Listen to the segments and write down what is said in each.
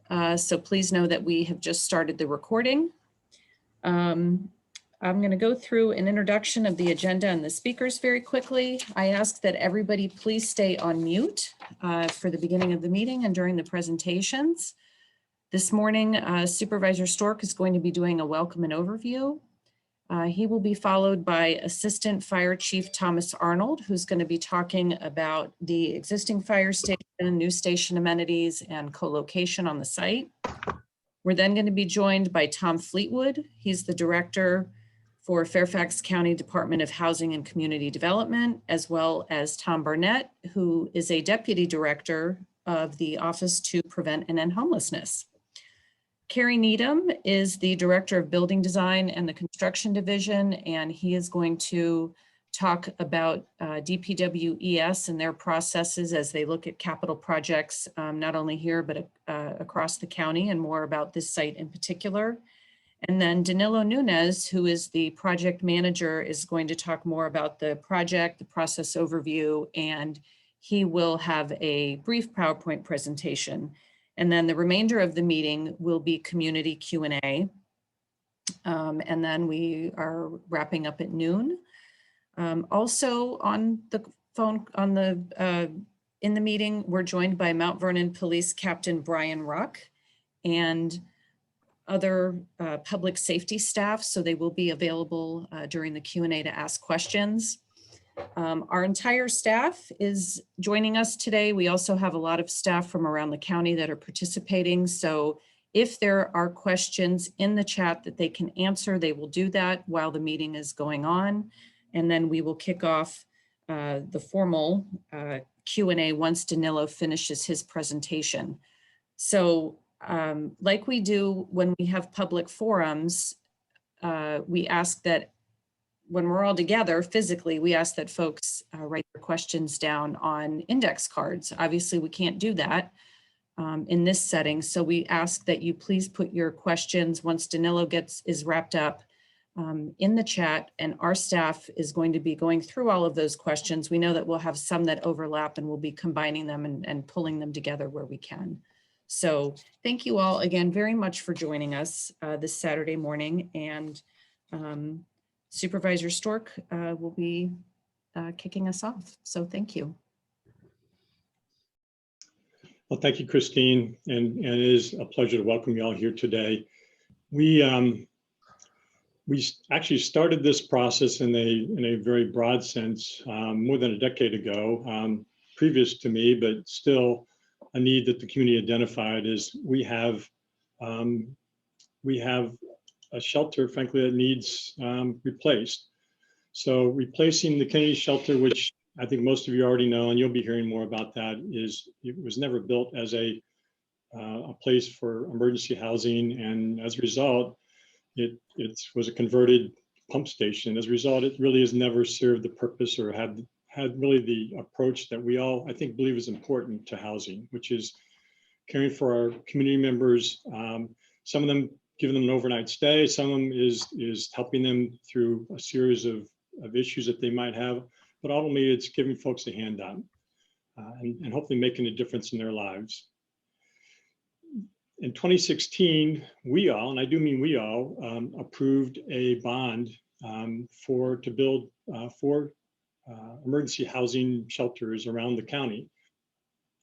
So please know that we have just started the recording. I'm going to go through an introduction of the agenda and the speakers very quickly. I ask that everybody please stay on mute for the beginning of the meeting and during the presentations. This morning, Supervisor Stork is going to be doing a welcome and overview. He will be followed by Assistant Fire Chief Thomas Arnold, who's going to be talking about the existing fire station, new station amenities, and co-location on the site. We're then going to be joined by Tom Fleetwood. He's the Director for Fairfax County Department of Housing and Community Development, as well as Tom Barnett, who is a Deputy Director of the Office to Prevent and End Homelessness. Carrie Needham is the Director of Building Design and the Construction Division, and he is going to talk about DPWES and their processes as they look at capital projects, not only here, but across the county, and more about this site in particular. And then Danilo Nunez, who is the project manager, is going to talk more about the project, the process overview, and he will have a brief PowerPoint presentation. And then the remainder of the meeting will be community Q&A. And then we are wrapping up at noon. Also on the phone, in the meeting, we're joined by Mount Vernon Police Captain Brian Ruck and other public safety staff. So they will be available during the Q&A to ask questions. Our entire staff is joining us today. We also have a lot of staff from around the county that are participating. So if there are questions in the chat that they can answer, they will do that while the meeting is going on. And then we will kick off the formal Q&A once Danilo finishes his presentation. So like we do when we have public forums, we ask that when we're all together physically, we ask that folks write their questions down on index cards. Obviously, we can't do that in this setting. So we ask that you please put your questions once Danilo is wrapped up in the chat, and our staff is going to be going through all of those questions. We know that we'll have some that overlap, and we'll be combining them and pulling them together where we can. So thank you all again very much for joining us this Saturday morning, and Supervisor Stork will be kicking us off. So thank you. Well, thank you, Christine, and it is a pleasure to welcome you all here today. We actually started this process in a very broad sense more than a decade ago, previous to me, but still a need that the community identified is we have a shelter, frankly, that needs replaced. So replacing the Kennedy shelter, which I think most of you already know, and you'll be hearing more about that, it was never built as a place for emergency housing, and as a result, it was a converted pump station. As a result, it really has never served the purpose or had really the approach that we all, I think, believe is important to housing, which is caring for our community members. Some of them giving them an overnight stay, some of them is helping them through a series of issues that they might have, but ultimately it's giving folks a hand out and hopefully making a difference in their lives. In 2016, we all, and I do mean we all, approved a bond to build 4 emergency housing shelters around the county.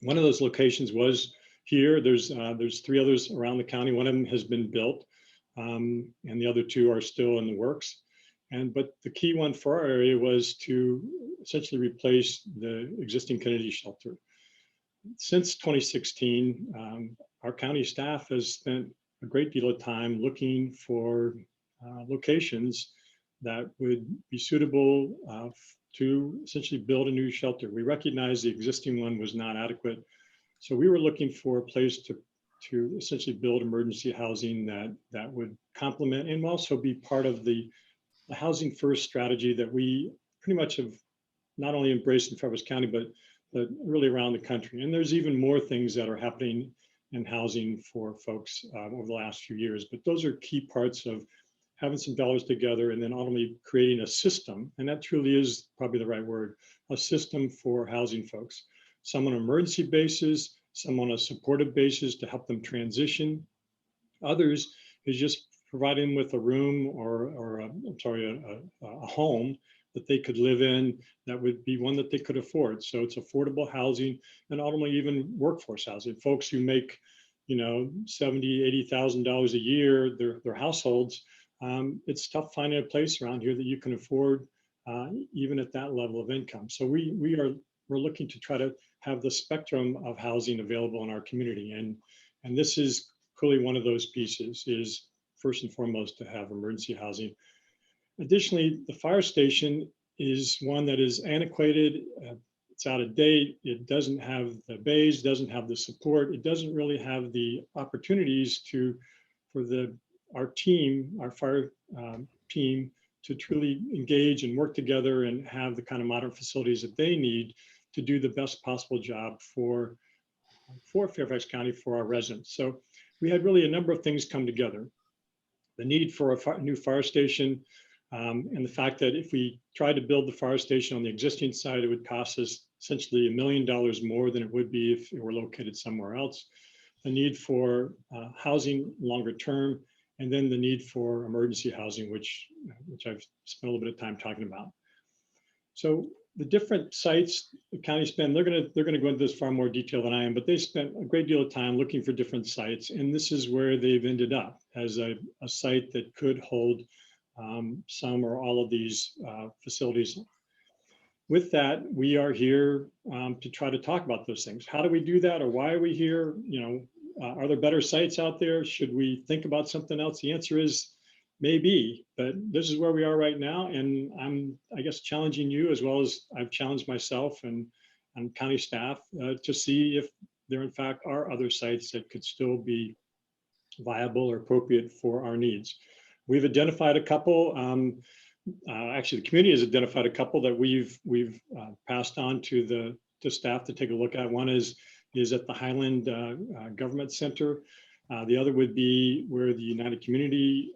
One of those locations was here. There's 3 others around the county. One of them has been built, and the other 2 are still in the works. But the key one for our area was to essentially replace the existing Kennedy shelter. Since 2016, our county staff has spent a great deal of time looking for locations that would be suitable to essentially build a new shelter. We recognized the existing one was not adequate. So we were looking for a place to essentially build emergency housing that would complement and also be part of the housing first strategy that we pretty much have not only embraced in Fairfax County, but really around the country. And there's even more things that are happening in housing for folks over the last few years. But those are key parts of having some dollars together and then ultimately creating a system. And that truly is probably the right word, a system for housing folks. Some on an emergency basis, some on a supportive basis to help them transition. Others is just providing them with a room or a home that they could live in that would be one that they could afford. So it's affordable housing and ultimately even workforce housing. Folks who make, you know, $70,000, $80,000 a year, their households, it's tough finding a place around here that you can afford even at that level of income. So we're looking to try to have the spectrum of housing available in our community. And this is clearly one of those pieces, is first and foremost to have emergency housing. Additionally, the fire station is one that is antiquated. It's out of date. It doesn't have the bays, doesn't have the support. It doesn't really have the opportunities for our team, our fire team, to truly engage and work together and have the kind of modern facilities that they need to do the best possible job for Fairfax County, for our residents. So we had really a number of things come together. The need for a new fire station, and the fact that if we tried to build the fire station on the existing site, it would cost us essentially $1 million more than it would be if it were located somewhere else. The need for housing longer term, and then the need for emergency housing, which I've spent a little bit of time talking about. So the different sites the county spend, they're going to go into this far more detail than I am, but they spent a great deal of time looking for different sites, and this is where they've ended up, as a site that could hold some or all of these facilities. With that, we are here to try to talk about those things. How do we do that, or why are we here? You know, are there better sites out there? Should we think about something else? The answer is maybe, but this is where we are right now. And I'm, I guess, challenging you, as well as I've challenged myself and county staff to see if there in fact are other sites that could still be viable or appropriate for our needs. We've identified a couple. Actually, the community has identified a couple that we've passed on to staff to take a look at. One is at the Highland Government Center. The other would be where the United Community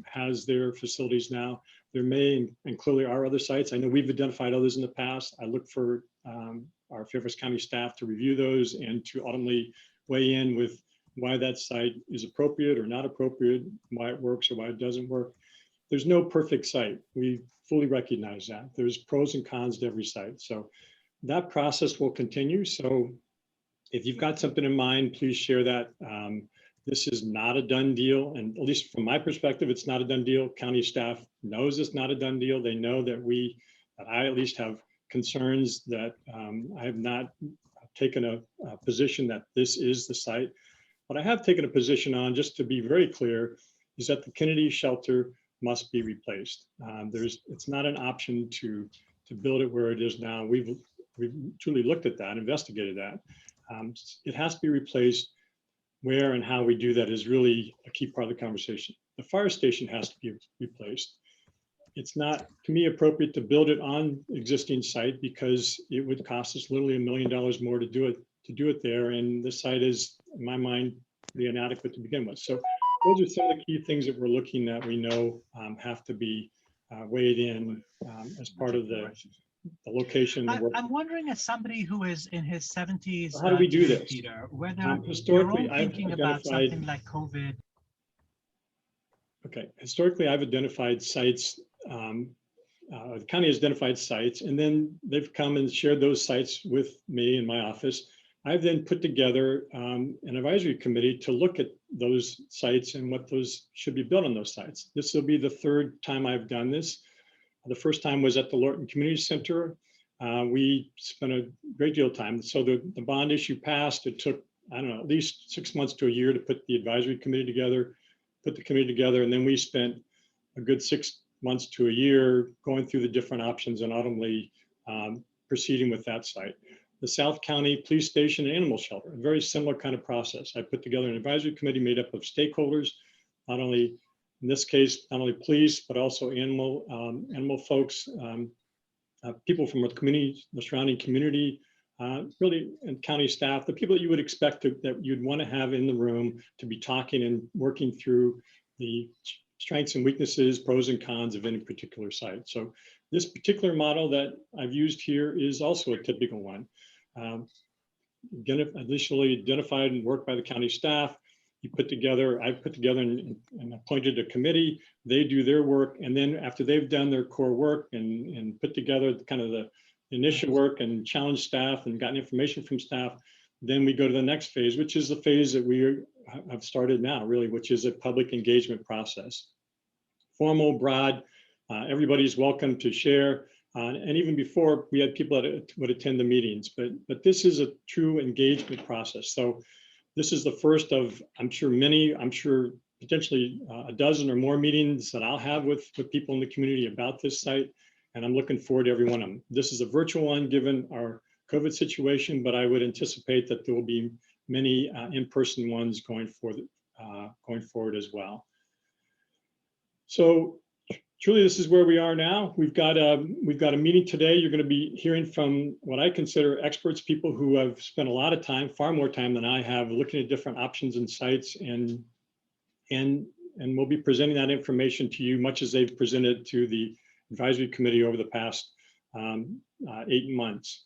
has their facilities now. There may and clearly are other sites. I know we've identified others in the past. I look for our Fairfax County staff to review those and to ultimately weigh in with why that site is appropriate or not appropriate, why it works or why it doesn't work. There's no perfect site. We fully recognize that. There's pros and cons to every site. So that process will continue. So if you've got something in mind, please share that. This is not a done deal. And at least from my perspective, it's not a done deal. County staff knows it's not a done deal. They know that I at least have concerns that I have not taken a position that this is the site. What I have taken a position on, just to be very clear, is that the Kennedy shelter must be replaced. It's not an option to build it where it is now. We've truly looked at that, investigated that. It has to be replaced. Where and how we do that is really a key part of the conversation. The fire station has to be replaced. It's not, to me, appropriate to build it on existing site because it would cost us literally $1 million more to do it there. And the site is, in my mind, pretty inadequate to begin with. So those are some of the key things that we're looking at. We know have to be weighed in as part of the location. I'm wondering, as somebody who is in his 70s, how do we do this, Peter, whether historically you're thinking about something like COVID. Okay, historically, I've identified sites. The county has identified sites, and then they've come and shared those sites with me in my office. I've then put together an advisory committee to look at those sites and what those should be built on those sites. This will be the third time I've done this. The first time was at the Lorton Community Center. We spent a great deal of time. So the bond issue passed. It took, I don't know, at least 6 months to a year to put the advisory committee together, and then we spent a good 6 months to a year going through the different options and ultimately proceeding with that site. The South County Police Station and Animal Shelter, a very similar kind of process. I put together an advisory committee made up of stakeholders, not only, in this case, not only police, but also animal folks, people from the community, the surrounding community, really, and county staff, the people that you would expect that you'd want to have in the room to be talking and working through the strengths and weaknesses, pros and cons of any particular site. So this particular model that I've used here is also a typical one. initially identified and worked by the county staff. I've put together and appointed a committee. They do their work. And then after they've done their core work and put together kind of the initial work and challenged staff and gotten information from staff, then we go to the next phase, which is the phase that we have started now, really, which is a public engagement process. Formal, broad, everybody's welcome to share. And even before, we had people that would attend the meetings, but this is a true engagement process. So this is the first of, I'm sure potentially a dozen or more meetings that I'll have with people in the community about this site. And I'm looking forward to every one of them. This is a virtual one given our COVID situation, but I would anticipate that there will be many in-person ones going forward as well. So truly, this is where we are now. We've got a meeting today. You're going to be hearing from what I consider experts, people who have spent a lot of time, far more time than I have, looking at different options and sites, and we'll be presenting that information to you, much as they've presented to the advisory committee over the past 8 months.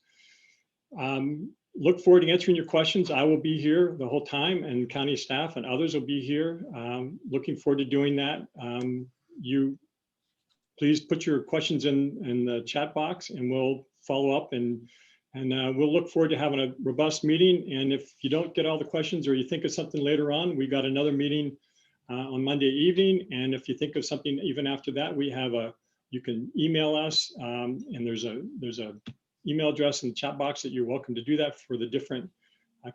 Look forward to answering your questions. I will be here the whole time, and county staff and others will be here. Looking forward to doing that. You please put your questions in the chat box, and we'll follow up, and we'll look forward to having a robust meeting. And if you don't get all the questions or you think of something later on, we got another meeting on Monday evening. And if you think of something even after that, you can email us, and there's a email address in the chat box that you're welcome to do that for the different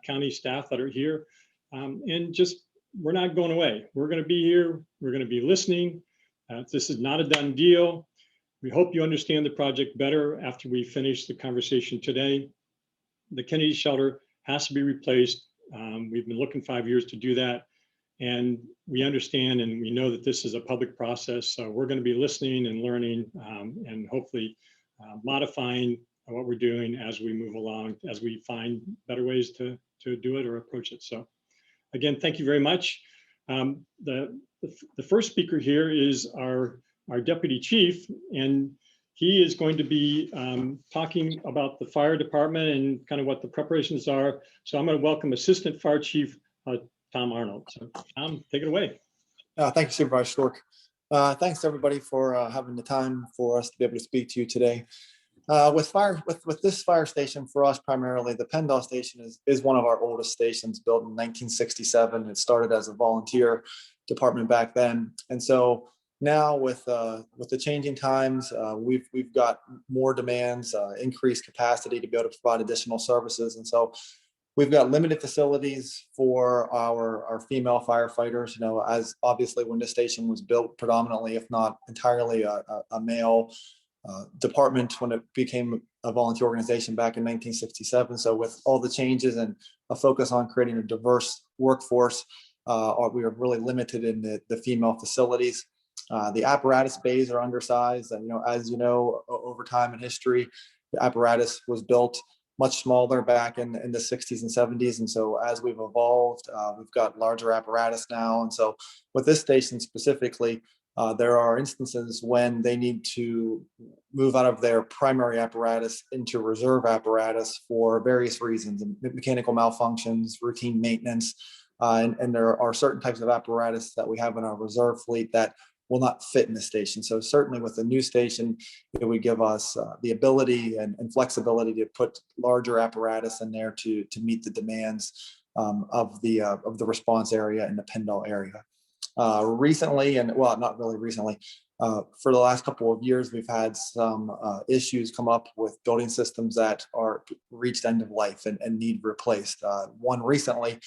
county staff that are here. And we're not going away. We're going to be here. We're going to be listening. This is not a done deal. We hope you understand the project better after we finish the conversation today. The Kennedy shelter has to be replaced. We've been looking 5 years to do that. And we understand and we know that this is a public process. So we're going to be listening and learning and hopefully modifying what we're doing as we move along, as we find better ways to do it or approach it. So again, thank you very much. The first speaker here is our deputy chief, and he is going to be talking about the fire department and kind of what the preparations are. So I'm going to welcome Assistant Fire Chief Tom Arnold. So Tom, take it away. Thank you, Supervisor Stork. Thanks everybody for having the time for us to be able to speak to you today. With this fire station, for us primarily, the Penn station is one of our oldest stations, built in 1967. It started as a volunteer department back then, and so now with the changing times, we've got more demands, increased capacity to be able to provide additional services, and so we've got limited facilities for our female firefighters. You know, as obviously when this station was built, predominantly, if not entirely, a male department when it became a volunteer organization back in 1967. So with all the changes and a focus on creating a diverse workforce, we are really limited in the female facilities. The apparatus bays are undersized, and as you know, over time in history, the apparatus was built much smaller back in the 60s and 70s, and so as we've evolved, we've got larger apparatus now. And so with this station specifically, there are instances when they need to move out of their primary apparatus into reserve apparatus for various reasons, mechanical malfunctions, routine maintenance, and there are certain types of apparatus that we have in our reserve fleet that will not fit in the station. So certainly with the new station, it would give us the ability and flexibility to put larger apparatus in there to meet the demands of the response area in the Pendle area. Recently, and well, not really recently, for the last couple of years, we've had some issues come up with building systems that are reached end of life and need replaced. One recently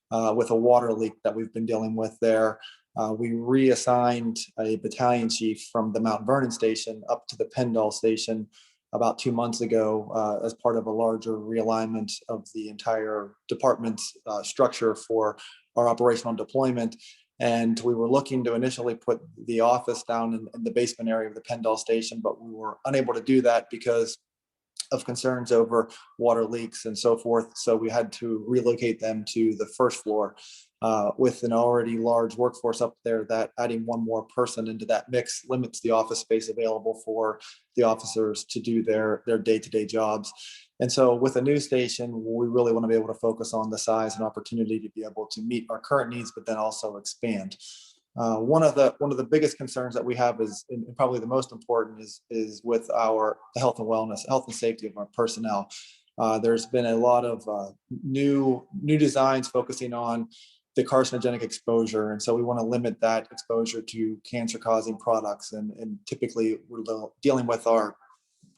with a water leak that we've been dealing with there. We reassigned a battalion chief from the Mount Vernon station up to the Pendle station about 2 months ago as part of a larger realignment of the entire department's structure for our operational deployment. And we were looking to initially put the office down in the basement area of the Pendle station, but we were unable to do that because of concerns over water leaks and so forth. So we had to relocate them to the first floor with an already large workforce up there. That adding one more person into that mix limits the office space available for the officers to do their day-to-day jobs. And so with a new station, we really want to be able to focus on the size and opportunity to be able to meet our current needs, but then also expand. One of the biggest concerns that we have is, and probably the most important, is with our health and wellness, health and safety of our personnel. There's been a lot of new designs focusing on the carcinogenic exposure, and so we want to limit that exposure to cancer-causing products. And typically, we're dealing with our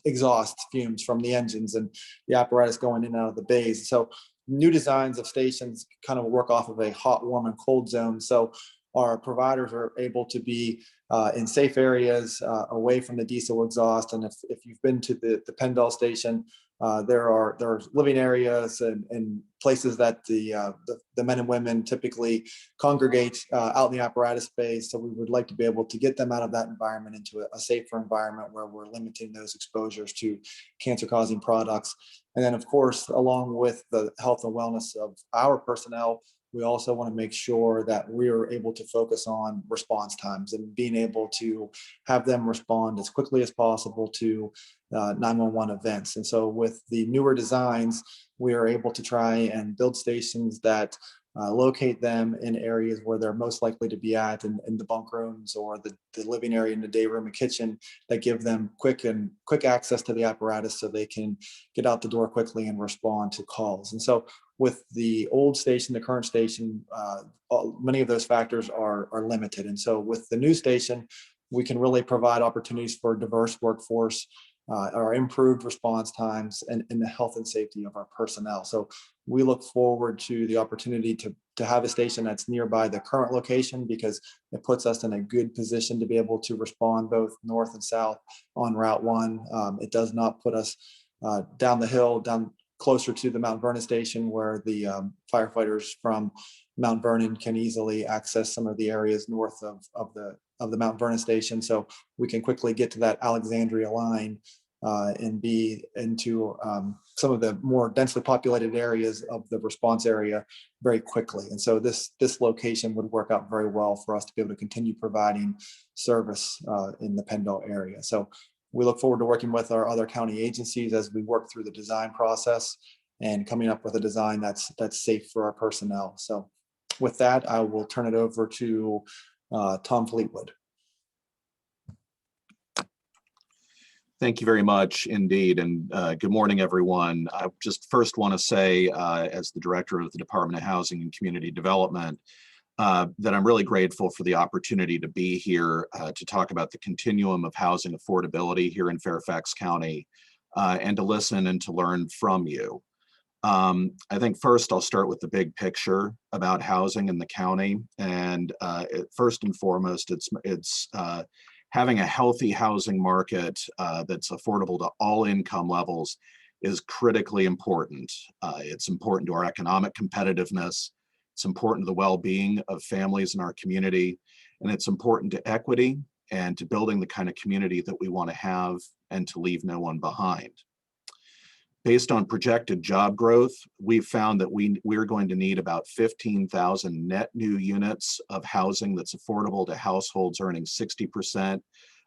exhaust fumes from the engines and the apparatus going in and out of the bays. So new designs of stations kind of work off of a hot, warm, and cold zone. So our providers are able to be in safe areas away from the diesel exhaust. And if you've been to the Penn station, there are living areas and places that the men and women typically congregate out in the apparatus space. So we would like to be able to get them out of that environment into a safer environment where we're limiting those exposures to cancer-causing products. And then, of course, along with the health and wellness of our personnel, we also want to make sure that we are able to focus on response times and being able to have them respond as quickly as possible to 911 events. And so with the newer designs, we are able to try and build stations that locate them in areas where they're most likely to be at, in the bunk rooms or the living area, in the day room and kitchen, that give them quick access to the apparatus so they can get out the door quickly and respond to calls. And so with the old station, the current station, many of those factors are limited. And so with the new station, we can really provide opportunities for a diverse workforce, our improved response times, and the health and safety of our personnel. So we look forward to the opportunity to have a station that's nearby the current location, because it puts us in a good position to be able to respond both north and south on Route 1. It does not put us down the hill, down closer to the Mount Vernon station, where the firefighters from Mount Vernon can easily access some of the areas north of the Mount Vernon station. So we can quickly get to that Alexandria line and be into some of the more densely populated areas of the response area very quickly. And so this location would work out very well for us to be able to continue providing service in the Penn area. So we look forward to working with our other county agencies as we work through the design process and coming up with a design that's safe for our personnel. So with that, I will turn it over to Tom Fleetwood. Thank you very much indeed. And good morning, everyone. I just first want to say, as the director of the Department of Housing and Community Development, that I'm really grateful for the opportunity to be here to talk about the continuum of housing affordability here in Fairfax County, and to listen and to learn from you. I think first I'll start with the big picture about housing in the county. And first and foremost, it's having a healthy housing market that's affordable to all income levels is critically important. It's important to our economic competitiveness. It's important to the well-being of families in our community, and it's important to equity and to building the kind of community that we want to have and to leave no one behind. Based on projected job growth, we've found that we're going to need about 15,000 net new units of housing that's affordable to households earning 60%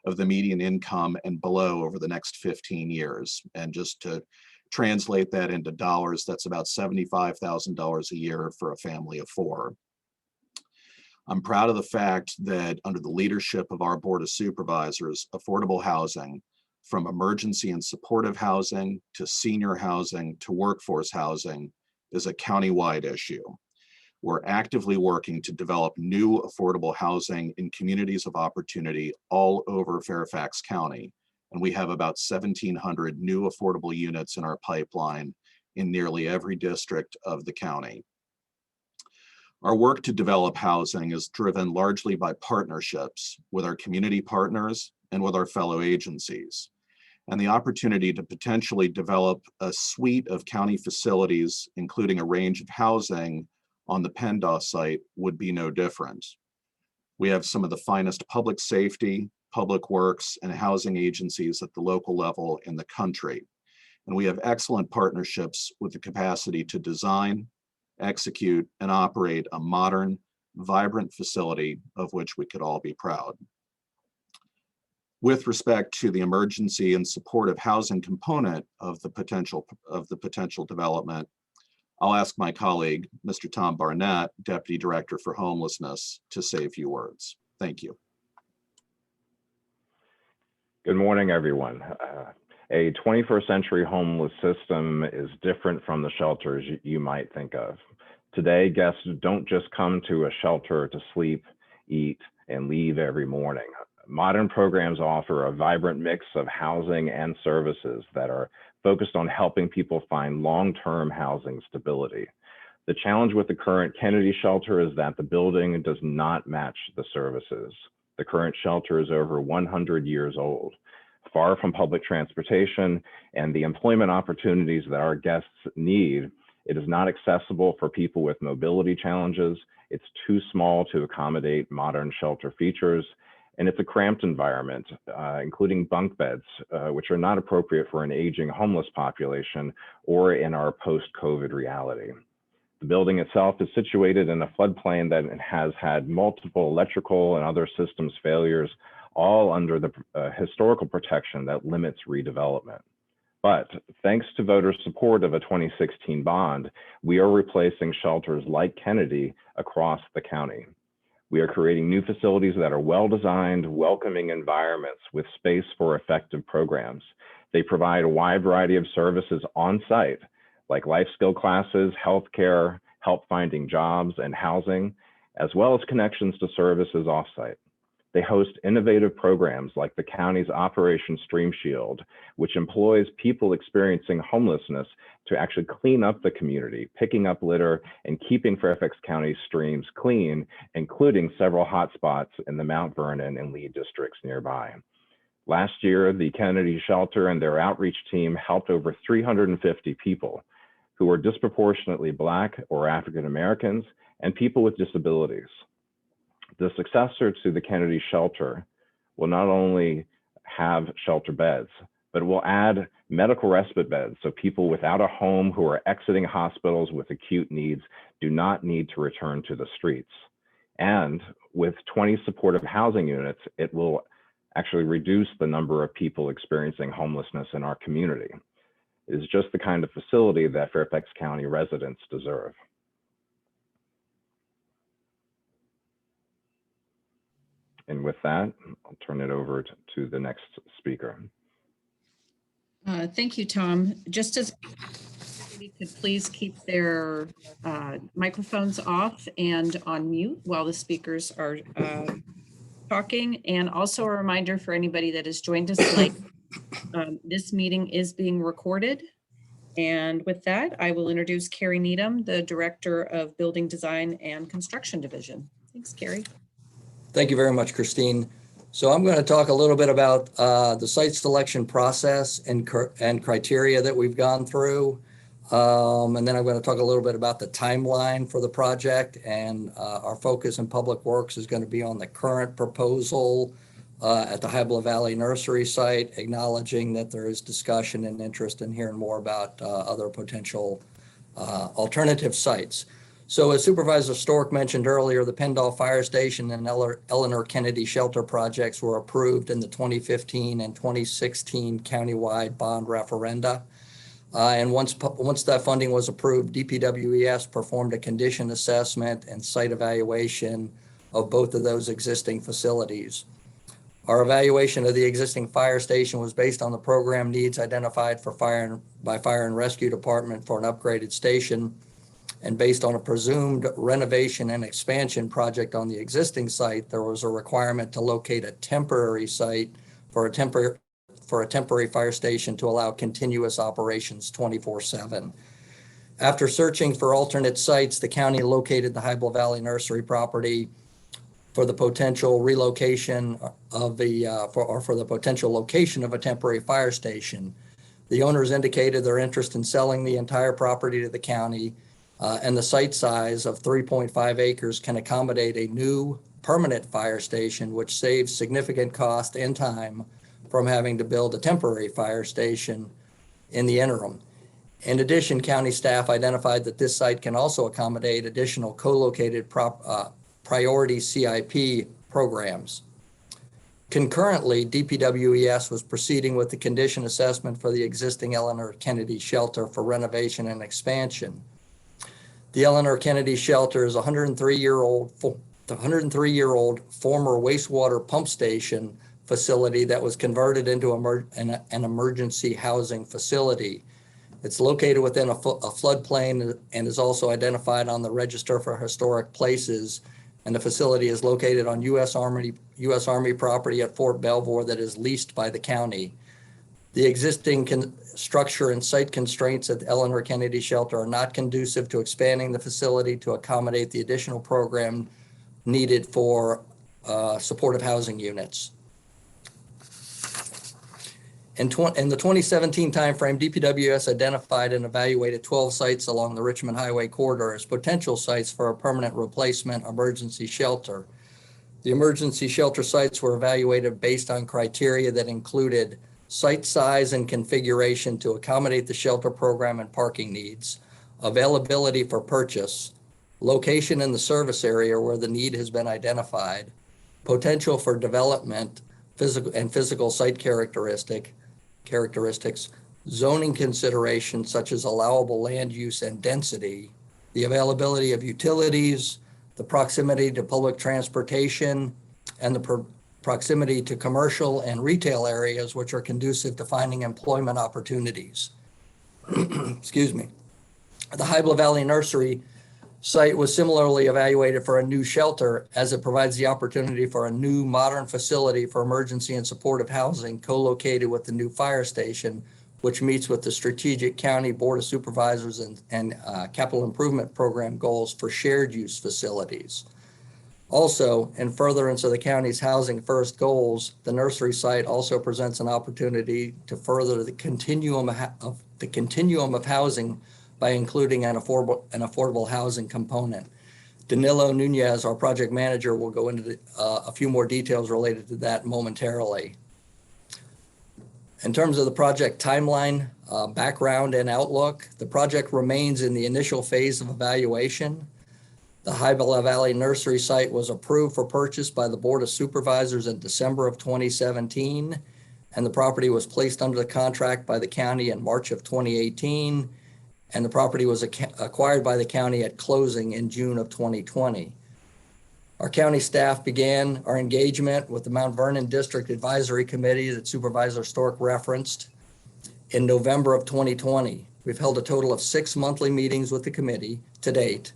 of the median income and below over the next 15 years. And just to translate that into dollars, that's about $75,000 a year for a family of four. I'm proud of the fact that under the leadership of our Board of Supervisors, affordable housing, from emergency and supportive housing to senior housing to workforce housing, is a countywide issue. We're actively working to develop new affordable housing in communities of opportunity all over Fairfax County. And we have about 1,700 new affordable units in our pipeline in nearly every district of the county. Our work to develop housing is driven largely by partnerships with our community partners and with our fellow agencies. And the opportunity to potentially develop a suite of county facilities, including a range of housing on the Penn site, would be no different. We have some of the finest public safety, public works, and housing agencies at the local level in the country. And we have excellent partnerships with the capacity to design, execute, and operate a modern, vibrant facility of which we could all be proud. With respect to the emergency and supportive housing component of the potential development, I'll ask my colleague, Mr. Tom Barnett, Deputy Director for Homelessness, to say a few words. Thank you. Good morning, everyone. A 21st century homeless system is different from the shelters you might think of. Today, guests don't just come to a shelter to sleep, eat, and leave every morning. Modern programs offer a vibrant mix of housing and services that are focused on helping people find long-term housing stability. The challenge with the current Kennedy shelter is that the building does not match the services. The current shelter is over 100 years old, far from public transportation and the employment opportunities that our guests need. It is not accessible for people with mobility challenges. It's too small to accommodate modern shelter features. And it's a cramped environment, including bunk beds, which are not appropriate for an aging homeless population or in our post-COVID reality. The building itself is situated in a floodplain that has had multiple electrical and other systems failures, all under the historical protection that limits redevelopment. But thanks to voter support of a 2016 bond, we are replacing shelters like Kennedy across the county. We are creating new facilities that are well-designed, welcoming environments with space for effective programs. They provide a wide variety of services on-site, like life skill classes, healthcare, help finding jobs, and housing, as well as connections to services off-site. They host innovative programs like the county's Operation Stream Shield, which employs people experiencing homelessness to actually clean up the community, picking up litter and keeping Fairfax County streams clean, including several hotspots in the Mount Vernon and Lee districts nearby. Last year, the Kennedy Shelter and their outreach team helped over 350 people who were disproportionately Black or African Americans and people with disabilities. The successor to the Kennedy Shelter will not only have shelter beds, but will add medical respite beds so people without a home who are exiting hospitals with acute needs do not need to return to the streets. And with 20 supportive housing units, it will actually reduce the number of people experiencing homelessness in our community. It is just the kind of facility that Fairfax County residents deserve. And with that, I'll turn it over to the next speaker. Thank you, Tom. Just as everybody could please keep their microphones off and on mute while the speakers are talking. And also a reminder for anybody that has joined us late, this meeting is being recorded. And with that, I will introduce Carrie Needham, the Director of Building Design and Construction Division. Thanks, Carrie. Thank you very much, Christine. So I'm going to talk a little bit about the site selection process and criteria that we've gone through. And then I'm going to talk a little bit about the timeline for the project. And our focus in Public Works is going to be on the current proposal at the Hybla Valley Nursery site, acknowledging that there is discussion and interest in hearing more about other potential alternative sites. So as Supervisor Stork mentioned earlier, the Penn Fire Station and Eleanor Kennedy Shelter projects were approved in the 2015 and 2016 countywide bond referenda. And once that funding was approved, DPWES performed a condition assessment and site evaluation of both of those existing facilities. Our evaluation of the existing fire station was based on the program needs identified by Fire and Rescue Department for an upgraded station, and based on a presumed renovation and expansion project on the existing site, there was a requirement to locate a temporary site for a temporary fire station to allow continuous operations 24/7. After searching for alternate sites, the county located the Hybla Valley Nursery property for the potential relocation of for the potential location of a temporary fire station. The owners indicated their interest in selling the entire property to the county, and the site size of 3.5 acres can accommodate a new permanent fire station, which saves significant cost and time from having to build a temporary fire station in the interim. In addition, county staff identified that this site can also accommodate additional co-located priority CIP programs. Concurrently, DPWES was proceeding with the condition assessment for the existing Eleanor Kennedy shelter for renovation and expansion. The Eleanor Kennedy shelter is a 103-year-old former wastewater pump station facility that was converted into an emergency housing facility. It's located within a floodplain and is also identified on the Register for Historic Places. And the facility is located on U.S. Army property at Fort Belvoir that is leased by the county. The existing structure and site constraints at the Eleanor Kennedy Shelter are not conducive to expanding the facility to accommodate the additional program needed for supportive housing units. In the 2017 timeframe, DPWS identified and evaluated 12 sites along the Richmond Highway corridor as potential sites for a permanent replacement emergency shelter. The emergency shelter sites were evaluated based on criteria that included site size and configuration to accommodate the shelter program and parking needs, availability for purchase, location in the service area where the need has been identified, potential for development, physical site characteristics, zoning considerations such as allowable land use and density, the availability of utilities, the proximity to public transportation, and the proximity to commercial and retail areas which are conducive to finding employment opportunities. Excuse me. The Hybla Valley Nursery site was similarly evaluated for a new shelter as it provides the opportunity for a new modern facility for emergency and supportive housing co-located with the new fire station, which meets with the strategic county board of supervisors and capital improvement program goals for shared use facilities. Also, in furtherance of the county's housing first goals, the nursery site also presents an opportunity to further the continuum of housing by including an affordable housing component. Danilo Nunez, our project manager, will go into a few more details related to that momentarily. In terms of the project timeline, background, and outlook, the project remains in the initial phase of evaluation. The Hybla Valley Nursery site was approved for purchase by the Board of Supervisors in December of 2017, and the property was placed under the contract by the county in March of 2018. And the property was acquired by the county at closing in June of 2020. Our county staff began our engagement with the Mount Vernon District Advisory Committee that Supervisor Stork referenced in November of 2020. We've held a total of 6 monthly meetings with the committee to date.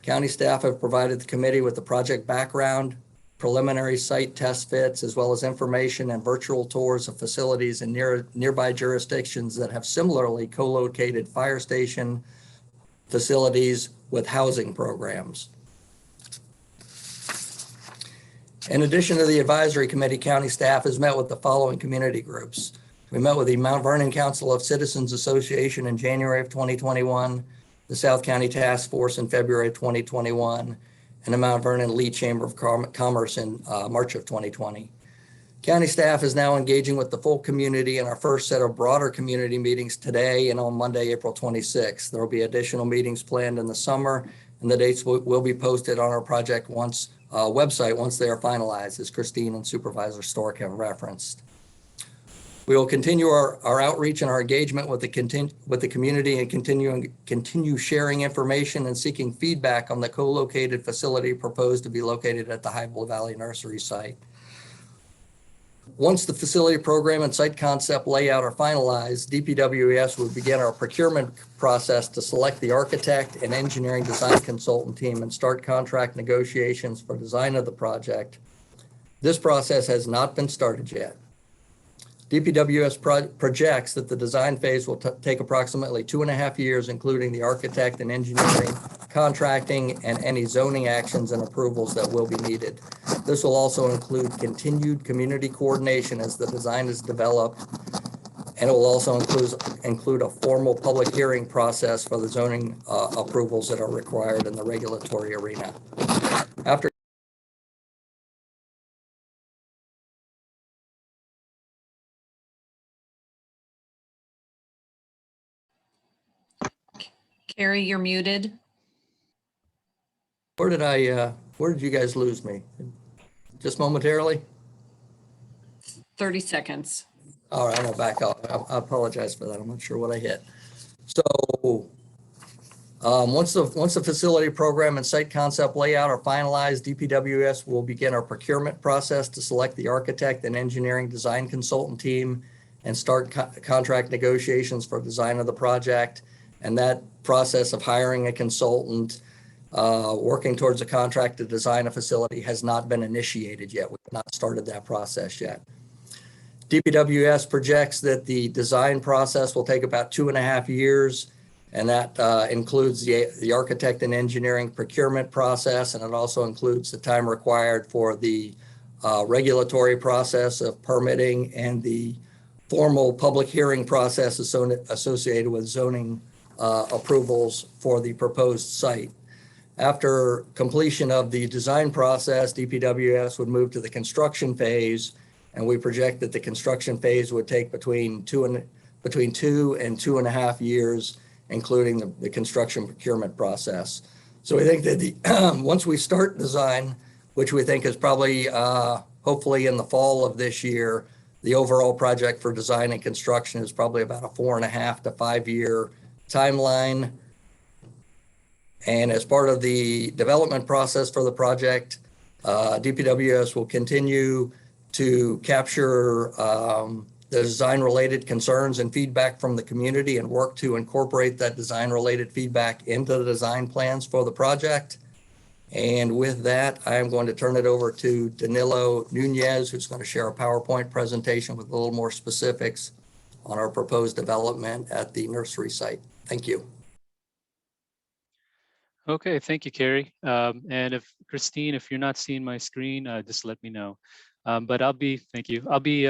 County staff have provided the committee with the project background, preliminary site test fits, as well as information and virtual tours of facilities in nearby jurisdictions that have similarly co-located fire station facilities with housing programs. In addition to the advisory committee, county staff has met with the following community groups. We met with the Mount Vernon Council of Citizens Association in January of 2021, the South County Task Force in February of 2021, and the Mount Vernon Lee Chamber of Commerce in March of 2020. County staff is now engaging with the full community in our first set of broader community meetings today and on Monday, April 26th. There will be additional meetings planned in the summer, and the dates will be posted on our project website once they are finalized, as Christine and Supervisor Stork have referenced. We will continue our outreach and our engagement with the community and continue sharing information and seeking feedback on the co-located facility proposed to be located at the Hybla Valley Nursery site. Once the facility program and site concept layout are finalized, DPWES will begin our procurement process to select the architect and engineering design consultant team and start contract negotiations for design of the project. This process has not been started yet. DPWS projects that the design phase will take approximately 2.5 years, including the architect and engineering, contracting, and any zoning actions and approvals that will be needed. This will also include continued community coordination as the design is developed, and it will also include a formal public hearing process for the zoning approvals that are required in the regulatory arena. After Carrie, you're muted. where did you guys lose me? Just momentarily? 30 seconds. All right, I'm gonna back up. I apologize for that. I'm not sure what I hit. So once the facility program and site concept layout are finalized, DPWS will begin our procurement process to select the architect and engineering design consultant team and start contract negotiations for design of the project. And that process of hiring a consultant, working towards a contract to design a facility has not been initiated yet. We've not started that process yet. DPWS projects that the design process will take about 2.5 years, and that includes the architect and engineering procurement process, and it also includes the time required for the regulatory process of permitting and the formal public hearing process associated with zoning approvals for the proposed site. After completion of the design process, DPWS would move to the construction phase, and we project that the construction phase would take between 2 and 2.5 years, including the construction procurement process. So we think that once we start design, which we think is probably hopefully in the fall of this year, the overall project for design and construction is probably about a 4.5 to 5 year timeline. And as part of the development process for the project, DPWS will continue to capture the design-related concerns and feedback from the community and work to incorporate that design-related feedback into the design plans for the project. And with that, I am going to turn it over to Danilo Nunez, who's going to share a PowerPoint presentation with a little more specifics on our proposed development at the nursery site. Thank you. Okay, thank you, Carrie. And if Christine, if you're not seeing my screen, just let me know. But thank you. I'll be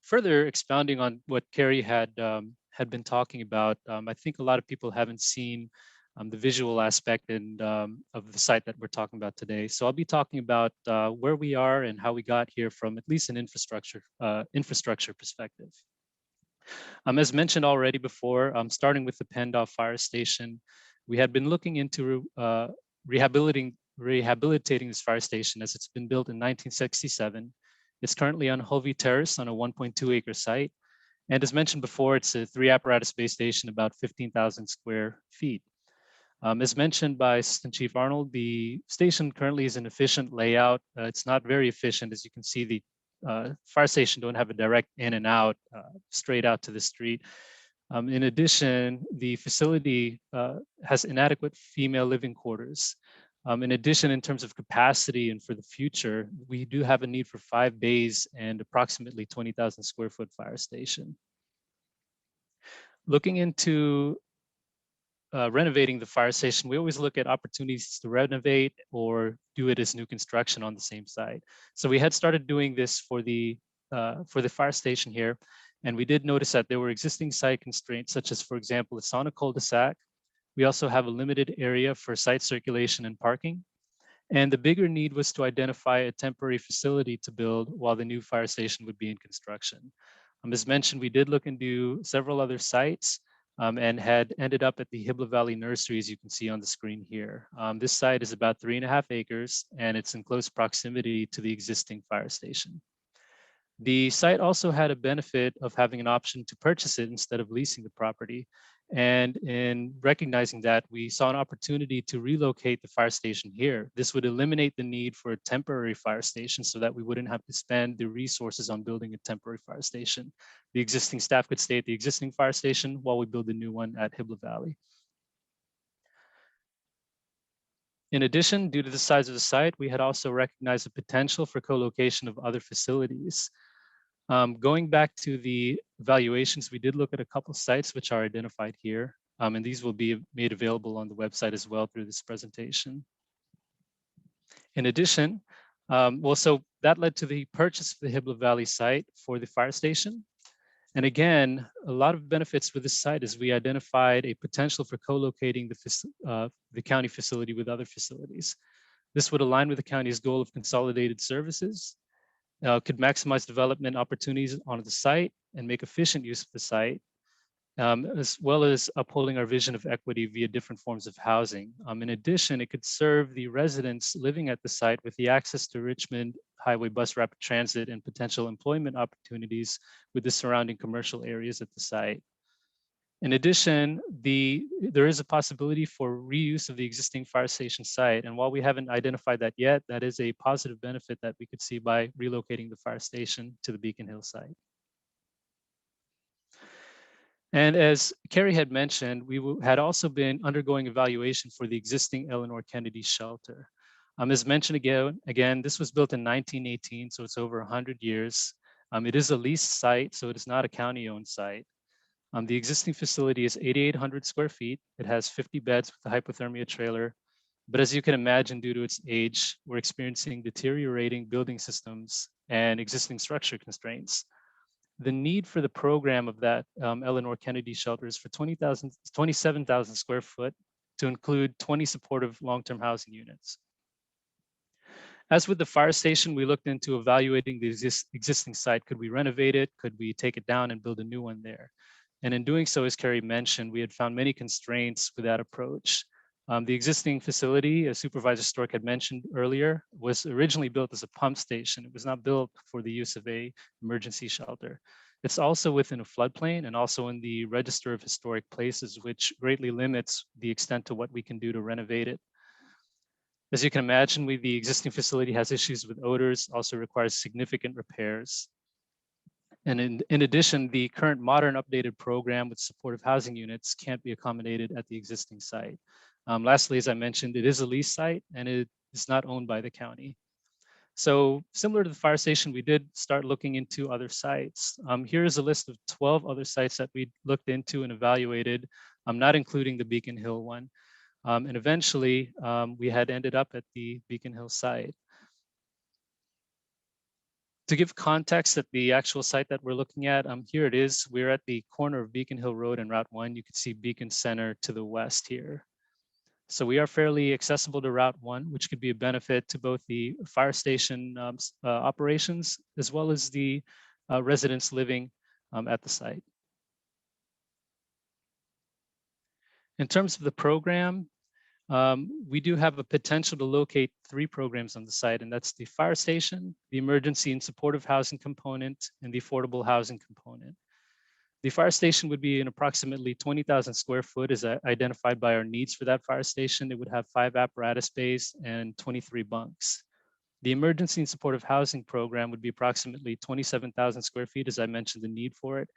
further expounding on what Carrie had been talking about. I think a lot of people haven't seen the visual aspect of the site that we're talking about today. So I'll be talking about where we are and how we got here from at least an infrastructure perspective. As mentioned already before, starting with the Penn Fire Station, we had been looking into rehabilitating this fire station as it's been built in 1967. It's currently on Hovey Terrace on a 1.2 acre site. And as mentioned before, it's a 3 apparatus base station, about 15,000 square feet. As mentioned by Assistant Chief Arnold, the station currently is an efficient layout. It's not very efficient. As you can see, the fire station don't have a direct in and out, straight out to the street. In addition, the facility has inadequate female living quarters. In addition, in terms of capacity and for the future, we do have a need for 5 bays and approximately 20,000 square foot fire station. Looking into renovating the fire station, we always look at opportunities to renovate or do it as new construction on the same site. So we had started doing this for the fire station here. And we did notice that there were existing site constraints, such as, for example, it's on a cul-de-sac. We also have a limited area for site circulation and parking. And the bigger need was to identify a temporary facility to build while the new fire station would be in construction. As mentioned, we did look into several other sites and had ended up at the Hibla Valley Nursery, as you can see on the screen here. This site is about 3.5 acres, and it's in close proximity to the existing fire station. The site also had a benefit of having an option to purchase it instead of leasing the property. And in recognizing that, we saw an opportunity to relocate the fire station here. This would eliminate the need for a temporary fire station so that we wouldn't have to spend the resources on building a temporary fire station. The existing staff could stay at the existing fire station while we build a new one at Hibla Valley. In addition, due to the size of the site, we had also recognized the potential for co-location of other facilities. Going back to the evaluations, we did look at a couple sites which are identified here, and these will be made available on the website as well through this presentation. In addition, so that led to the purchase of the Hibla Valley site for the fire station. And again, a lot of benefits with this site is we identified a potential for co-locating the county facility with other facilities. This would align with the county's goal of consolidated services, could maximize development opportunities on the site and make efficient use of the site. as well as upholding our vision of equity via different forms of housing. In addition, it could serve the residents living at the site with the access to Richmond Highway Bus Rapid Transit and potential employment opportunities with the surrounding commercial areas at the site. In addition, there is a possibility for reuse of the existing fire station site. And while we haven't identified that yet, that is a positive benefit that we could see by relocating the fire station to the Beacon Hill site. And as Carrie had mentioned, we had also been undergoing evaluation for the existing Eleanor Kennedy shelter. As mentioned again, this was built in 1918, so it's over 100 years. It is a leased site, so it is not a county-owned site. The existing facility is 8,800 square feet. It has 50 beds with a hypothermia trailer. But as you can imagine, due to its age, we're experiencing deteriorating building systems and existing structure constraints. The need for the program of that Eleanor Kennedy shelter is for 27,000 square foot to include 20 supportive long-term housing units. As with the fire station, we looked into evaluating the existing site. Could we renovate it? Could we take it down and build a new one there? And in doing so, as Carrie mentioned, we had found many constraints with that approach. The existing facility, as Supervisor Stork had mentioned earlier, was originally built as a pump station. It was not built for the use of an emergency shelter. It's also within a floodplain and also in the Register of Historic Places, which greatly limits the extent to what we can do to renovate it. As you can imagine, the existing facility has issues with odors, also requires significant repairs. And in addition, the current modern updated program with supportive housing units can't be accommodated at the existing site. Lastly, as I mentioned, it is a lease site and it is not owned by the county. So similar to the fire station, we did start looking into other sites. Here is a list of 12 other sites that we looked into and evaluated, not including the Beacon Hill one. And eventually, we had ended up at the Beacon Hill site. To give context at the actual site that we're looking at, here it is. We're at the corner of Beacon Hill Road and Route 1. You can see Beacon Center to the west here. So we are fairly accessible to Route 1, which could be a benefit to both the fire station operations as well as the residents living at the site. In terms of the program, we do have a potential to locate 3 programs on the site, and that's the fire station, the emergency and supportive housing component, and the affordable housing component. The fire station would be in approximately 20,000 square foot as identified by our needs for that fire station. It would have 5 apparatus bays and 23 bunks. The emergency and supportive housing program would be approximately 27,000 square feet, as I mentioned the need for it.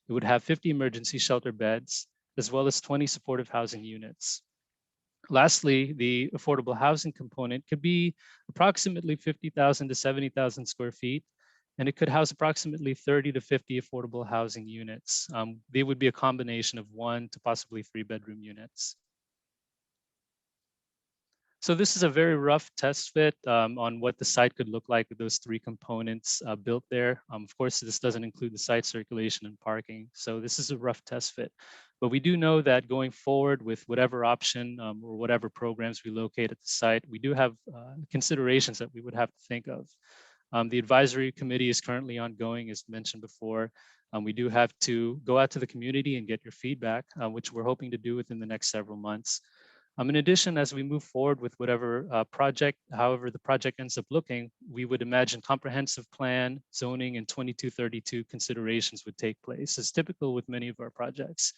It would have 50 emergency shelter beds, as well as 20 supportive housing units. Lastly, the affordable housing component could be approximately 50,000 to 70,000 square feet, and it could house approximately 30 to 50 affordable housing units. They would be a combination of 1 to possibly 3 bedroom units. So this is a very rough test fit on what the site could look like with those 3 components built there. Of course, this doesn't include the site circulation and parking. So this is a rough test fit. But we do know that going forward with whatever option or whatever programs we locate at the site, we do have considerations that we would have to think of. The advisory committee is currently ongoing, as mentioned before. We do have to go out to the community and get your feedback, which we're hoping to do within the next several months. In addition, as we move forward with whatever project, however the project ends up looking, we would imagine comprehensive plan, zoning, and 2232 considerations would take place, as typical with many of our projects.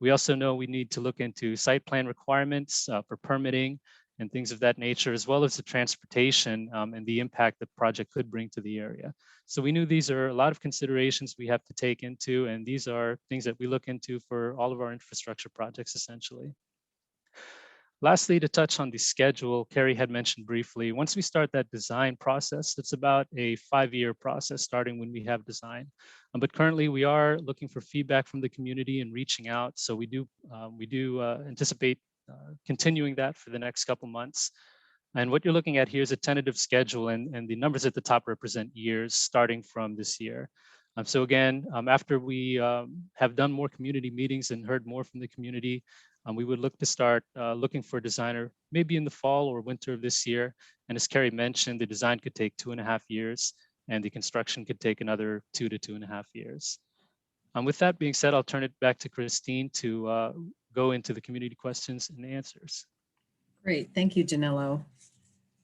We also know we need to look into site plan requirements for permitting and things of that nature, as well as the transportation and the impact the project could bring to the area. So we knew these are a lot of considerations we have to take into, and these are things that we look into for all of our infrastructure projects, essentially. Lastly, to touch on the schedule, Carrie had mentioned briefly, once we start that design process, it's about a 5-year process starting when we have design. But currently we are looking for feedback from the community and reaching out. So we do anticipate continuing that for the next couple months. And what you're looking at here is a tentative schedule, and the numbers at the top represent years starting from this year. So again, after we have done more community meetings and heard more from the community, we would look to start looking for a designer maybe in the fall or winter of this year. And as Carrie mentioned, the design could take 2.5 years and the construction could take another 2 to 2.5 years. With that being said, I'll turn it back to Christine to go into the community questions and answers. Great, thank you, Danilo.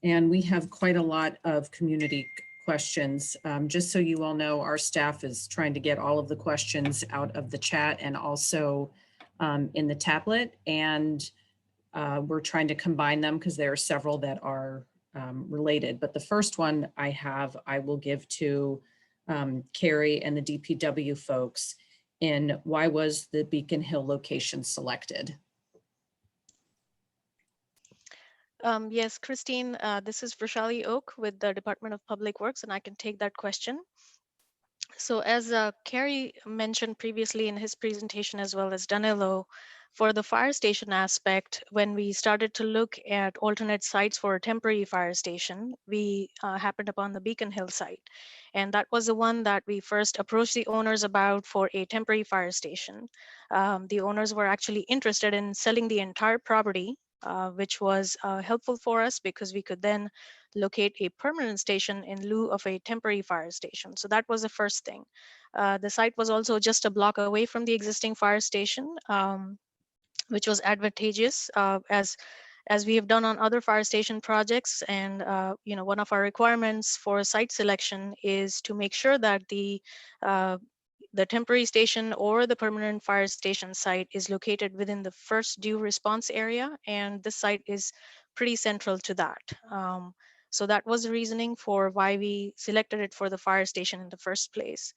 And we have quite a lot of community questions. Just so you all know, our staff is trying to get all of the questions out of the chat and also in the tablet. And we're trying to combine them because there are several that are related. But the first one I will give to Carrie and the DPW folks in why was the Beacon Hill location selected? Yes, Christine, this is Rochelle Oak with the Department of Public Works, and I can take that question. So as Kerry mentioned previously in his presentation, as well as Danilo, for the fire station aspect, when we started to look at alternate sites for a temporary fire station, we happened upon the Beacon Hill site. And that was the one that we first approached the owners about for a temporary fire station. The owners were actually interested in selling the entire property, which was helpful for us because we could then locate a permanent station in lieu of a temporary fire station. So that was the first thing. The site was also just a block away from the existing fire station, which was advantageous as we have done on other fire station projects. And one of our requirements for site selection is to make sure that the temporary station or the permanent fire station site is located within the first due response area, and this site is pretty central to that. So that was the reasoning for why we selected it for the fire station in the first place.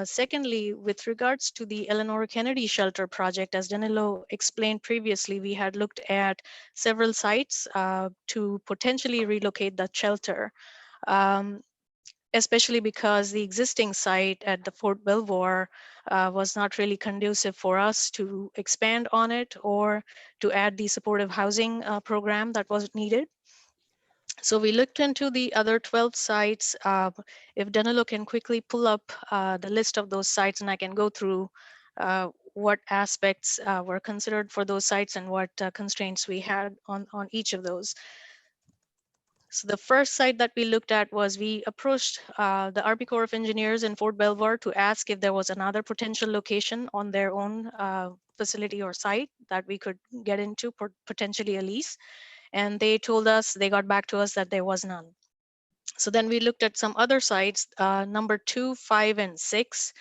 Secondly, with regards to the Eleanor Kennedy Shelter project, as Danilo explained previously, we had looked at several sites to potentially relocate that shelter. Especially because the existing site at the Fort Belvoir was not really conducive for us to expand on it or to add the supportive housing program that was needed. So we looked into the other 12 sites. If Danilo can quickly pull up the list of those sites, and I can go through what aspects were considered for those sites and what constraints we had on each of those. So the first site that we looked at was we approached the Army Corps of Engineers in Fort Belvoir to ask if there was another potential location on their own facility or site that we could get into, potentially a lease. And they told us, they got back to us that there was none. So then we looked at some other sites, number 2, 5, and 6.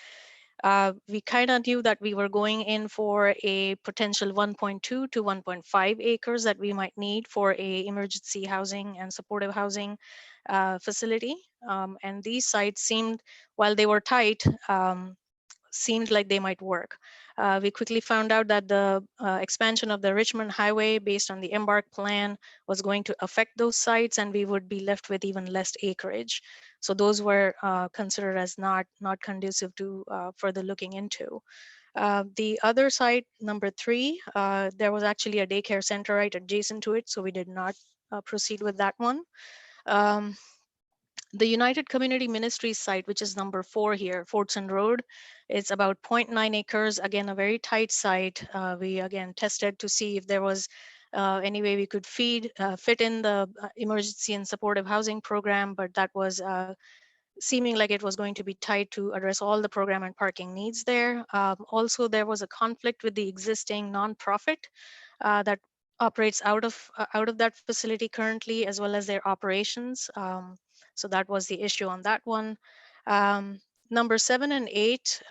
We kind of knew that we were going in for a potential 1.2 to 1.5 acres that we might need for a emergency housing and supportive housing facility. And these sites seemed, while they were tight, seemed like they might work. We quickly found out that the expansion of the Richmond Highway based on the Embark plan was going to affect those sites, and we would be left with even less acreage. So those were considered as not conducive to further looking into. The other site, number 3, there was actually a daycare center right adjacent to it, so we did not proceed with that one. The United Community Ministries site, which is number 4 here, Fortson Road, it's about 0.9 acres, again, a very tight site. We again tested to see if there was any way we could fit in the emergency and supportive housing program, but that was seeming like it was going to be tight to address all the program and parking needs there. Also, there was a conflict with the existing nonprofit that operates out of that facility currently, as well as their operations. So that was the issue on that one. Number 7 and 8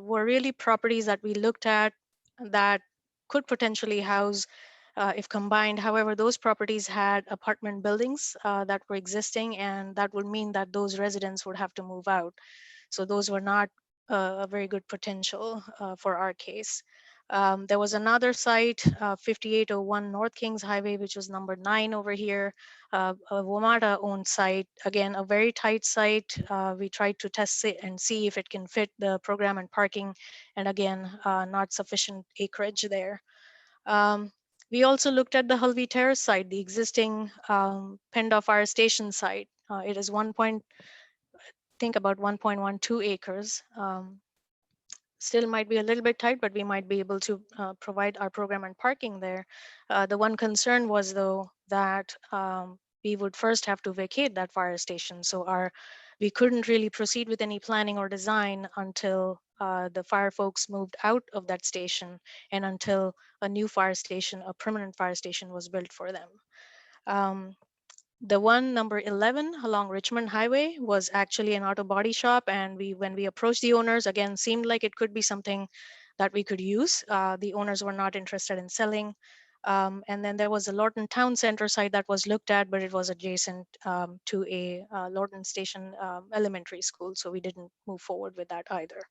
were really properties that we looked at that could potentially house if combined. However, those properties had apartment buildings that were existing, and that would mean that those residents would have to move out. So those were not a very good potential for our case. There was another site, 5801 North Kings Highway, which was number 9 over here, a WMATA owned site. Again, a very tight site. We tried to test it and see if it can fit the program and parking, and again, not sufficient acreage there. We also looked at the Hulvey Terrace site, the existing Penn Fire Station site. It is about 1.12 acres. Still might be a little bit tight, but we might be able to provide our program and parking there. The one concern was, though, that we would first have to vacate that fire station. So we couldn't really proceed with any planning or design until the fire folks moved out of that station and until a new fire station, a permanent fire station, was built for them. The one number 11 along Richmond Highway was actually an auto body shop, and when we approached the owners, again, seemed like it could be something that we could use. The owners were not interested in selling. And then there was a Lorton Town Center site that was looked at, but it was adjacent to a Lorton Station elementary school, so we didn't move forward with that either.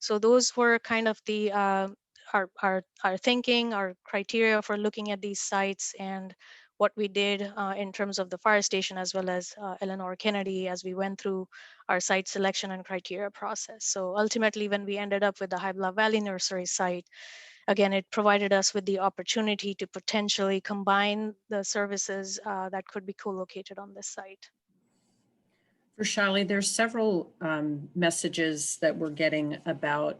So those were kind of the our thinking, our criteria for looking at these sites, and what we did in terms of the fire station as well as Eleanor Kennedy as we went through our site selection and criteria process. So ultimately, when we ended up with the High Bluff Valley Nursery site, again, it provided us with the opportunity to potentially combine the services that could be co-located on this site. For Shali, there's several messages that we're getting about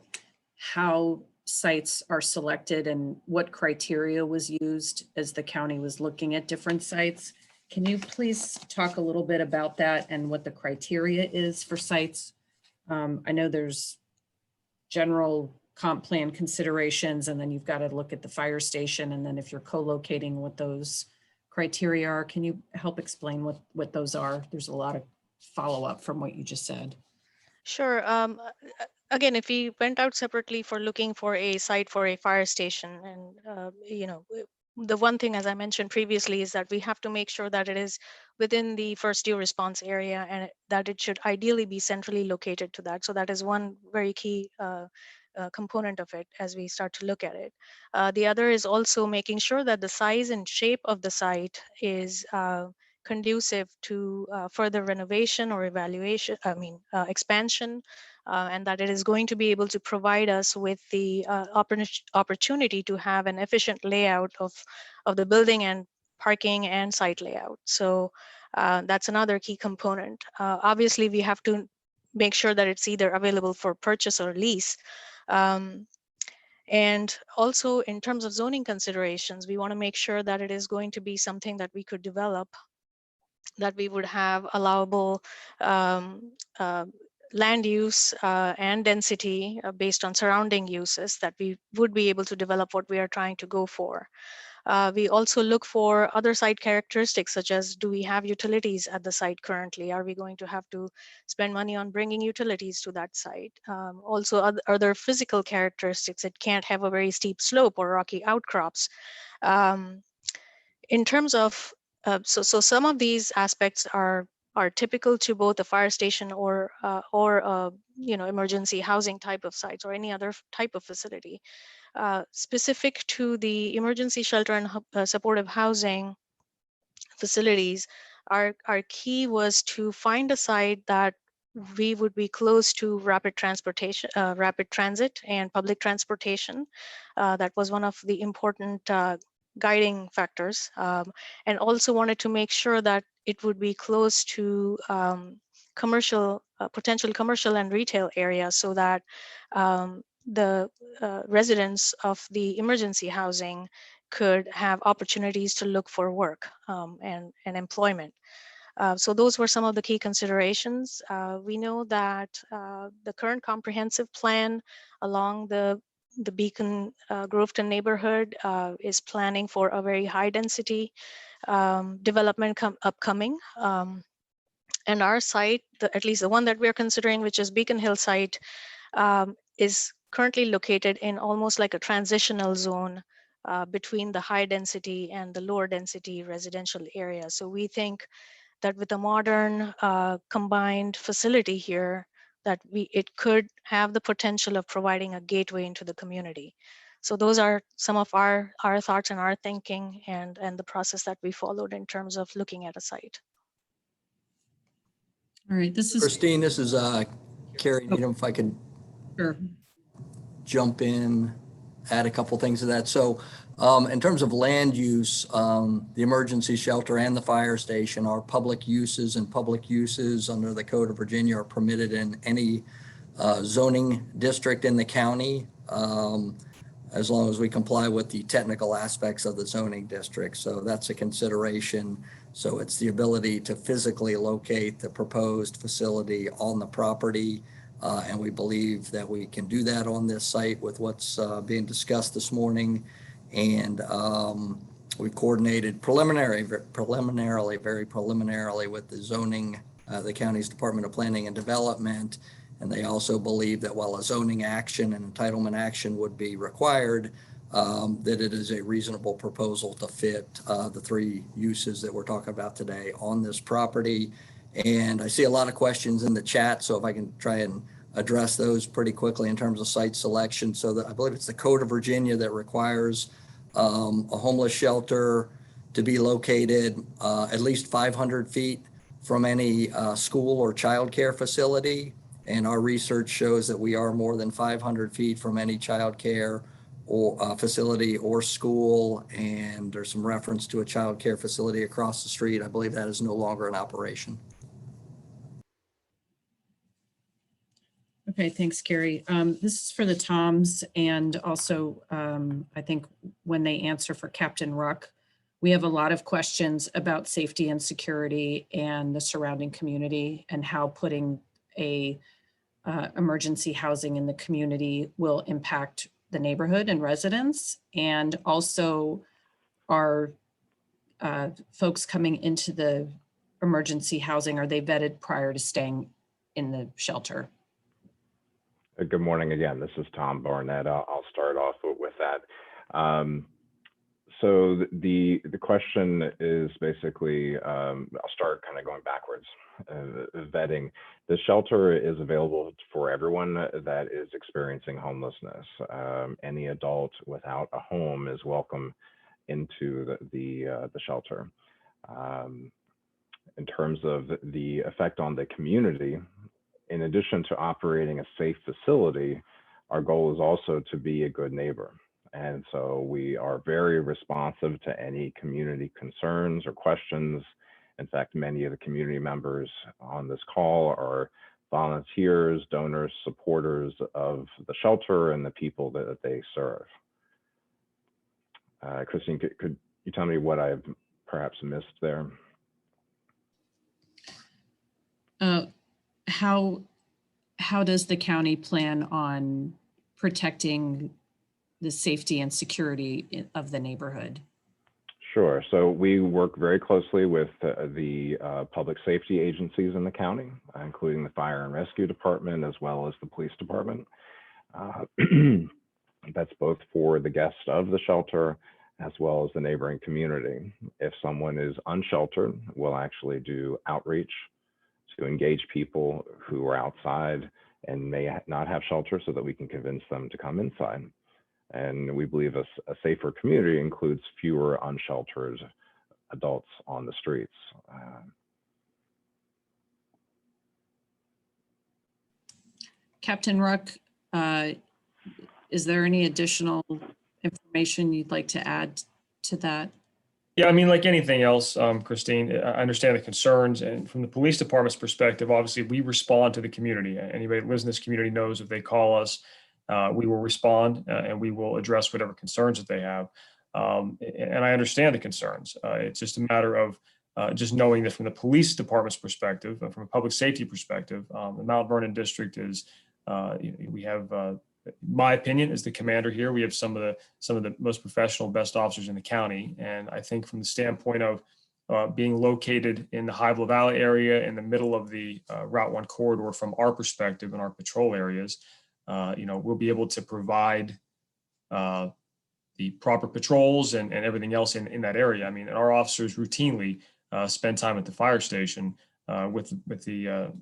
how sites are selected and what criteria was used as the county was looking at different sites. Can you please talk a little bit about that and what the criteria is for sites? I know there's general comp plan considerations, and then you've got to look at the fire station, and then if you're co-locating, what those criteria are. Can you help explain what those are? There's a lot of follow-up from what you just said. Sure. Again, if we went out separately for looking for a site for a fire station, and the one thing, as I mentioned previously, is that we have to make sure that it is within the first due response area, and that it should ideally be centrally located to that. So that is one very key component of it as we start to look at it. The other is also making sure that the size and shape of the site is conducive to further renovation or expansion, and that it is going to be able to provide us with the opportunity to have an efficient layout of the building and parking and site layout. So that's another key component. Obviously, we have to make sure that it's either available for purchase or lease. And also in terms of zoning considerations, we want to make sure that it is going to be something that we could develop, that we would have allowable land use and density based on surrounding uses, that we would be able to develop what we are trying to go for. We also look for other site characteristics, such as, do we have utilities at the site currently? Are we going to have to spend money on bringing utilities to that site? Also, other physical characteristics. It can't have a very steep slope or rocky outcrops. In terms of, so some of these aspects are typical to both a fire station or emergency housing type of sites or any other type of facility. Specific to the emergency shelter and supportive housing facilities, our key was to find a site that we would be close to rapid transit and public transportation. That was one of the important guiding factors, and also wanted to make sure that it would be close to potential commercial and retail areas, so that the residents of the emergency housing could have opportunities to look for work and employment. So those were some of the key considerations. We know that the current comprehensive plan along the Beacon Groveton neighborhood is planning for a very high density development upcoming. And our site, at least the one that we're considering, which is Beacon Hill site, is currently located in almost like a transitional zone between the high density and the lower density residential area. So we think that with a modern combined facility here, that it could have the potential of providing a gateway into the community. So those are some of our thoughts and our thinking and the process that we followed in terms of looking at a site. All right, this is Christine, this is Carrie Needham, if I could sure. jump in, add a couple things to that. So in terms of land use, the emergency shelter and the fire station are public uses, and public uses under the Code of Virginia are permitted in any zoning district in the county, as long as we comply with the technical aspects of the zoning district. So that's a consideration. So it's the ability to physically locate the proposed facility on the property. And we believe that we can do that on this site with what's being discussed this morning. And we've coordinated very preliminarily with the zoning, the county's Department of Planning and Development. And they also believe that while a zoning action and entitlement action would be required, that it is a reasonable proposal to fit the three uses that we're talking about today on this property. And I see a lot of questions in the chat, so if I can try and address those pretty quickly in terms of site selection. So that I believe it's the Code of Virginia that requires a homeless shelter to be located at least 500 feet from any school or childcare facility. And our research shows that we are more than 500 feet from any childcare or facility or school. And there's some reference to a childcare facility across the street. I believe that is no longer in operation. Okay, thanks, Gary. This is for the Toms, and also I think when they answer for Captain Ruck, we have a lot of questions about safety and security and the surrounding community and how putting a emergency housing in the community will impact the neighborhood and residents. And also are folks coming into the emergency housing, are they vetted prior to staying in the shelter? Good morning again. This is Tom Barnett. I'll start off with that. So the question is basically, I'll start kind of going backwards. Vetting. The shelter is available for everyone that is experiencing homelessness. Any adult without a home is welcome into the shelter. In terms of the effect on the community, in addition to operating a safe facility, our goal is also to be a good neighbor. And so we are very responsive to any community concerns or questions. In fact, many of the community members on this call are volunteers, donors, supporters of the shelter and the people that they serve. Christine, could you tell me what I've perhaps missed there? How does the county plan on protecting the safety and security of the neighborhood? Sure. So we work very closely with the public safety agencies in the county, including the Fire and Rescue Department, as well as the Police Department. That's both for the guests of the shelter, as well as the neighboring community. If someone is unsheltered, we'll actually do outreach to engage people who are outside and may not have shelter so that we can convince them to come inside. And we believe a safer community includes fewer unsheltered adults on the streets. Captain Ruck, is there any additional information you'd like to add to that? Yeah, I mean, like anything else, Christine, I understand the concerns, and from the police department's perspective, obviously we respond to the community. Anybody that lives in this community knows if they call us, we will respond and we will address whatever concerns that they have. And I understand the concerns. It's just a matter of just knowing that from the police department's perspective, from a public safety perspective, the Mount Vernon district is, we have, my opinion as the commander here, we have some of the most professional, best officers in the county. And I think from the standpoint of being located in the High Valley area in the middle of the Route 1 corridor, from our perspective and our patrol areas, we'll be able to provide the proper patrols and everything else in that area. I mean, our officers routinely spend time at the fire station with the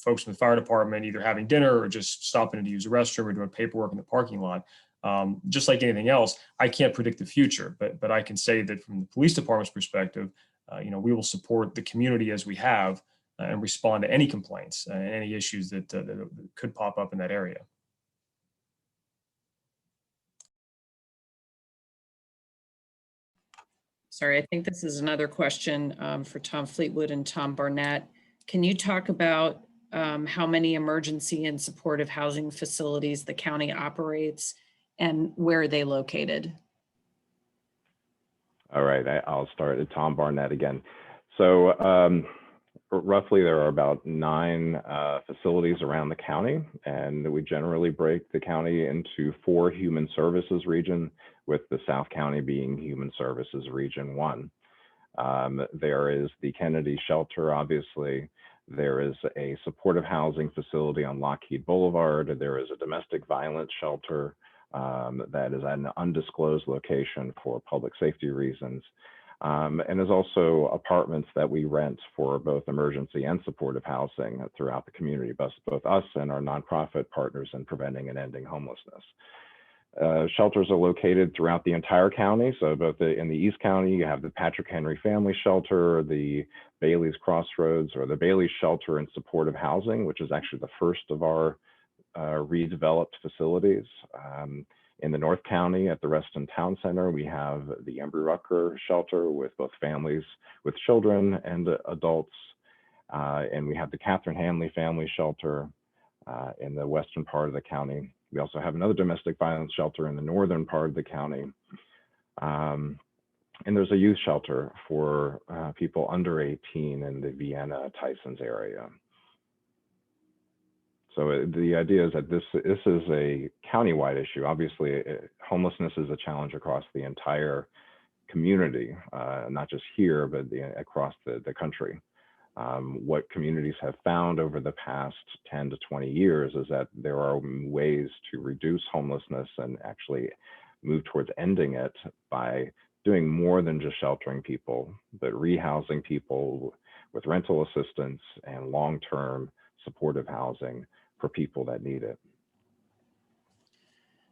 folks from the fire department, either having dinner or just stopping in to use the restroom or doing paperwork in the parking lot. Just like anything else, I can't predict the future, but I can say that from the police department's perspective, we will support the community as we have and respond to any complaints and any issues that could pop up in that area. Sorry, I think this is another question for Tom Fleetwood and Tom Barnett. Can you talk about how many emergency and supportive housing facilities the county operates and where are they located? All right, I'll start at Tom Barnett again. So roughly there are about 9 facilities around the county, and we generally break the county into 4 human services region, with the South County being Human Services Region 1. There is the Kennedy Shelter, obviously. There is a supportive housing facility on Lockheed Boulevard. There is a domestic violence shelter that is at an undisclosed location for public safety reasons. And there's also apartments that we rent for both emergency and supportive housing throughout the community, both us and our nonprofit partners in preventing and ending homelessness. Shelters are located throughout the entire county. So both in the East County, you have the Patrick Henry Family Shelter, the Bailey's Crossroads, or the Bailey's Shelter and Supportive Housing, which is actually the first of our redeveloped facilities. In the North County at the Reston Town Center, we have the Embry Rucker Shelter with both families with children and adults. And we have the Catherine Hanley Family Shelter in the western part of the county. We also have another domestic violence shelter in the northern part of the county. And there's a youth shelter for people under 18 in the Vienna, Tysons area. So the idea is that this is a countywide issue. Obviously, homelessness is a challenge across the entire community, not just here, but across the country. What communities have found over the past 10 to 20 years is that there are ways to reduce homelessness and actually move towards ending it by doing more than just sheltering people, but rehousing people with rental assistance and long-term supportive housing for people that need it.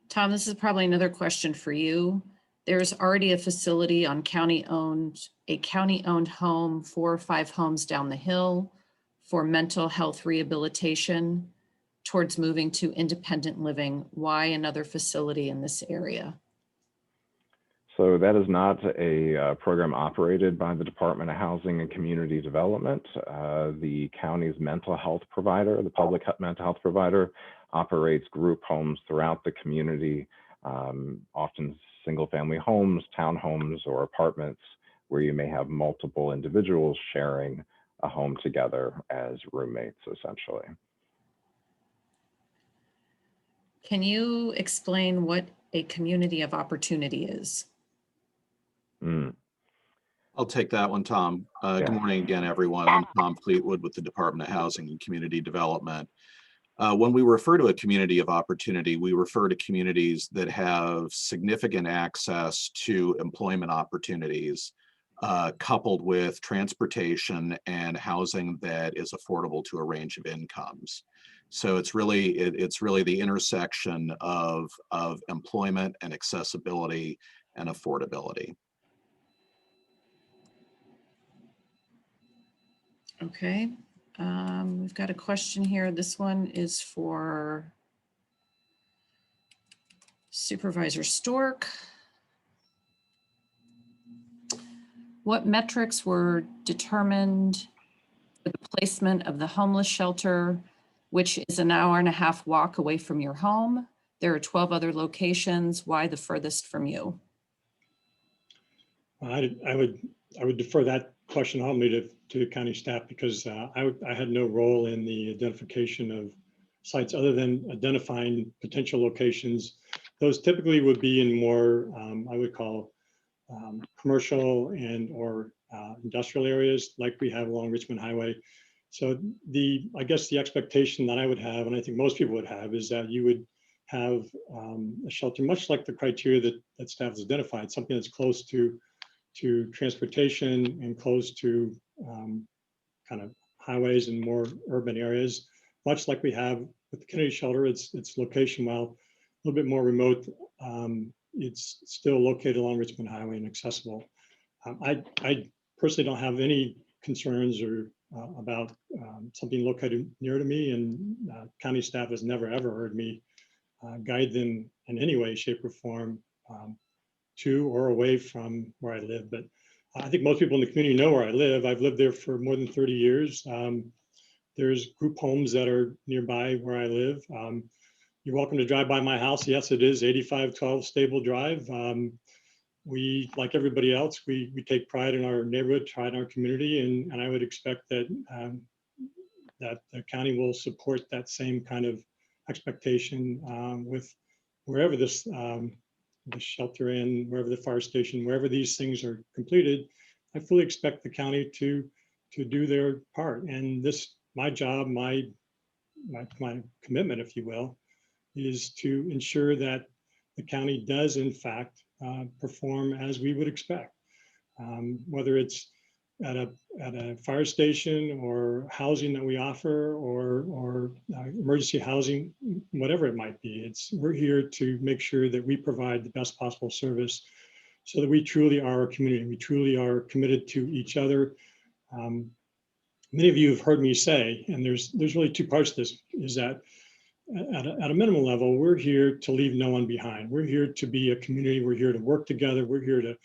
Tom, this is probably another question for you. There's already a facility on a county-owned home, 4 or 5 homes down the hill for mental health rehabilitation towards moving to independent living. Why another facility in this area? So that is not a program operated by the Department of Housing and Community Development. The county's mental health provider, the public mental health provider, operates group homes throughout the community, often single-family homes, townhomes, or apartments where you may have multiple individuals sharing a home together as roommates, essentially. Can you explain what a community of opportunity is? I'll take that one, Tom. Good morning again, everyone. I'm Tom Fleetwood with the Department of Housing and Community Development. When we refer to a community of opportunity, we refer to communities that have significant access to employment opportunities, coupled with transportation and housing that is affordable to a range of incomes. So it's really the intersection of employment and accessibility and affordability. Okay, we've got a question here. This one is for Supervisor Stork. What metrics were determined for the placement of the homeless shelter, which is an 1.5 hour walk away from your home? There are 12 other locations. Why the furthest from you? I would defer that question only to county staff, because I had no role in the identification of sites other than identifying potential locations. Those typically would be in more, I would call commercial and or industrial areas like we have along Richmond Highway. So I guess the expectation that I would have, and I think most people would have, is that you would have a shelter much like the criteria that staff has identified, something that's close to transportation and close to kind of highways and more urban areas, much like we have with the Kennedy Shelter. Its location, while a little bit more remote, it's still located along Richmond Highway and accessible. I personally don't have any concerns or about something located near to me, and county staff has never ever heard me guide them in any way, shape, or form to or away from where I live. But I think most people in the community know where I live. I've lived there for more than 30 years. There's group homes that are nearby where I live. You're welcome to drive by my house. Yes, it is 8512 Stable Drive. we, like everybody else, we take pride in our neighborhood, pride in our community, and I would expect that that the county will support that same kind of expectation with wherever this the shelter in, wherever the fire station, wherever these things are completed. I fully expect the county to do their part. And this, my job, my commitment, if you will, is to ensure that the county does in fact perform as we would expect, whether it's at a fire station or housing that we offer or emergency housing, whatever it might be. We're here to make sure that we provide the best possible service so that we truly are a community. We truly are committed to each other. Many of you have heard me say, and there's really two parts to this, is that at a minimum level, we're here to leave no one behind. We're here to be a community. We're here to work together. We're here to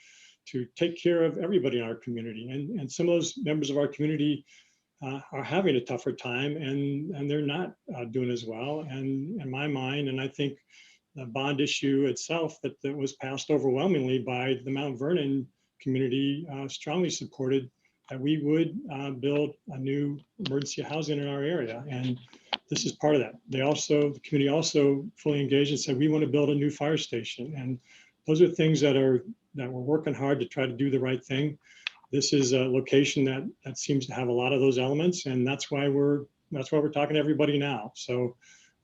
take care of everybody in our community. And some of those members of our community are having a tougher time and they're not doing as well. And in my mind, and I think the bond issue itself that was passed overwhelmingly by the Mount Vernon community strongly supported that we would build a new emergency housing in our area. And this is part of that. The community also fully engaged and said, we want to build a new fire station. And those are things that we're working hard to try to do the right thing. This is a location that seems to have a lot of those elements, and that's why we're talking to everybody now. So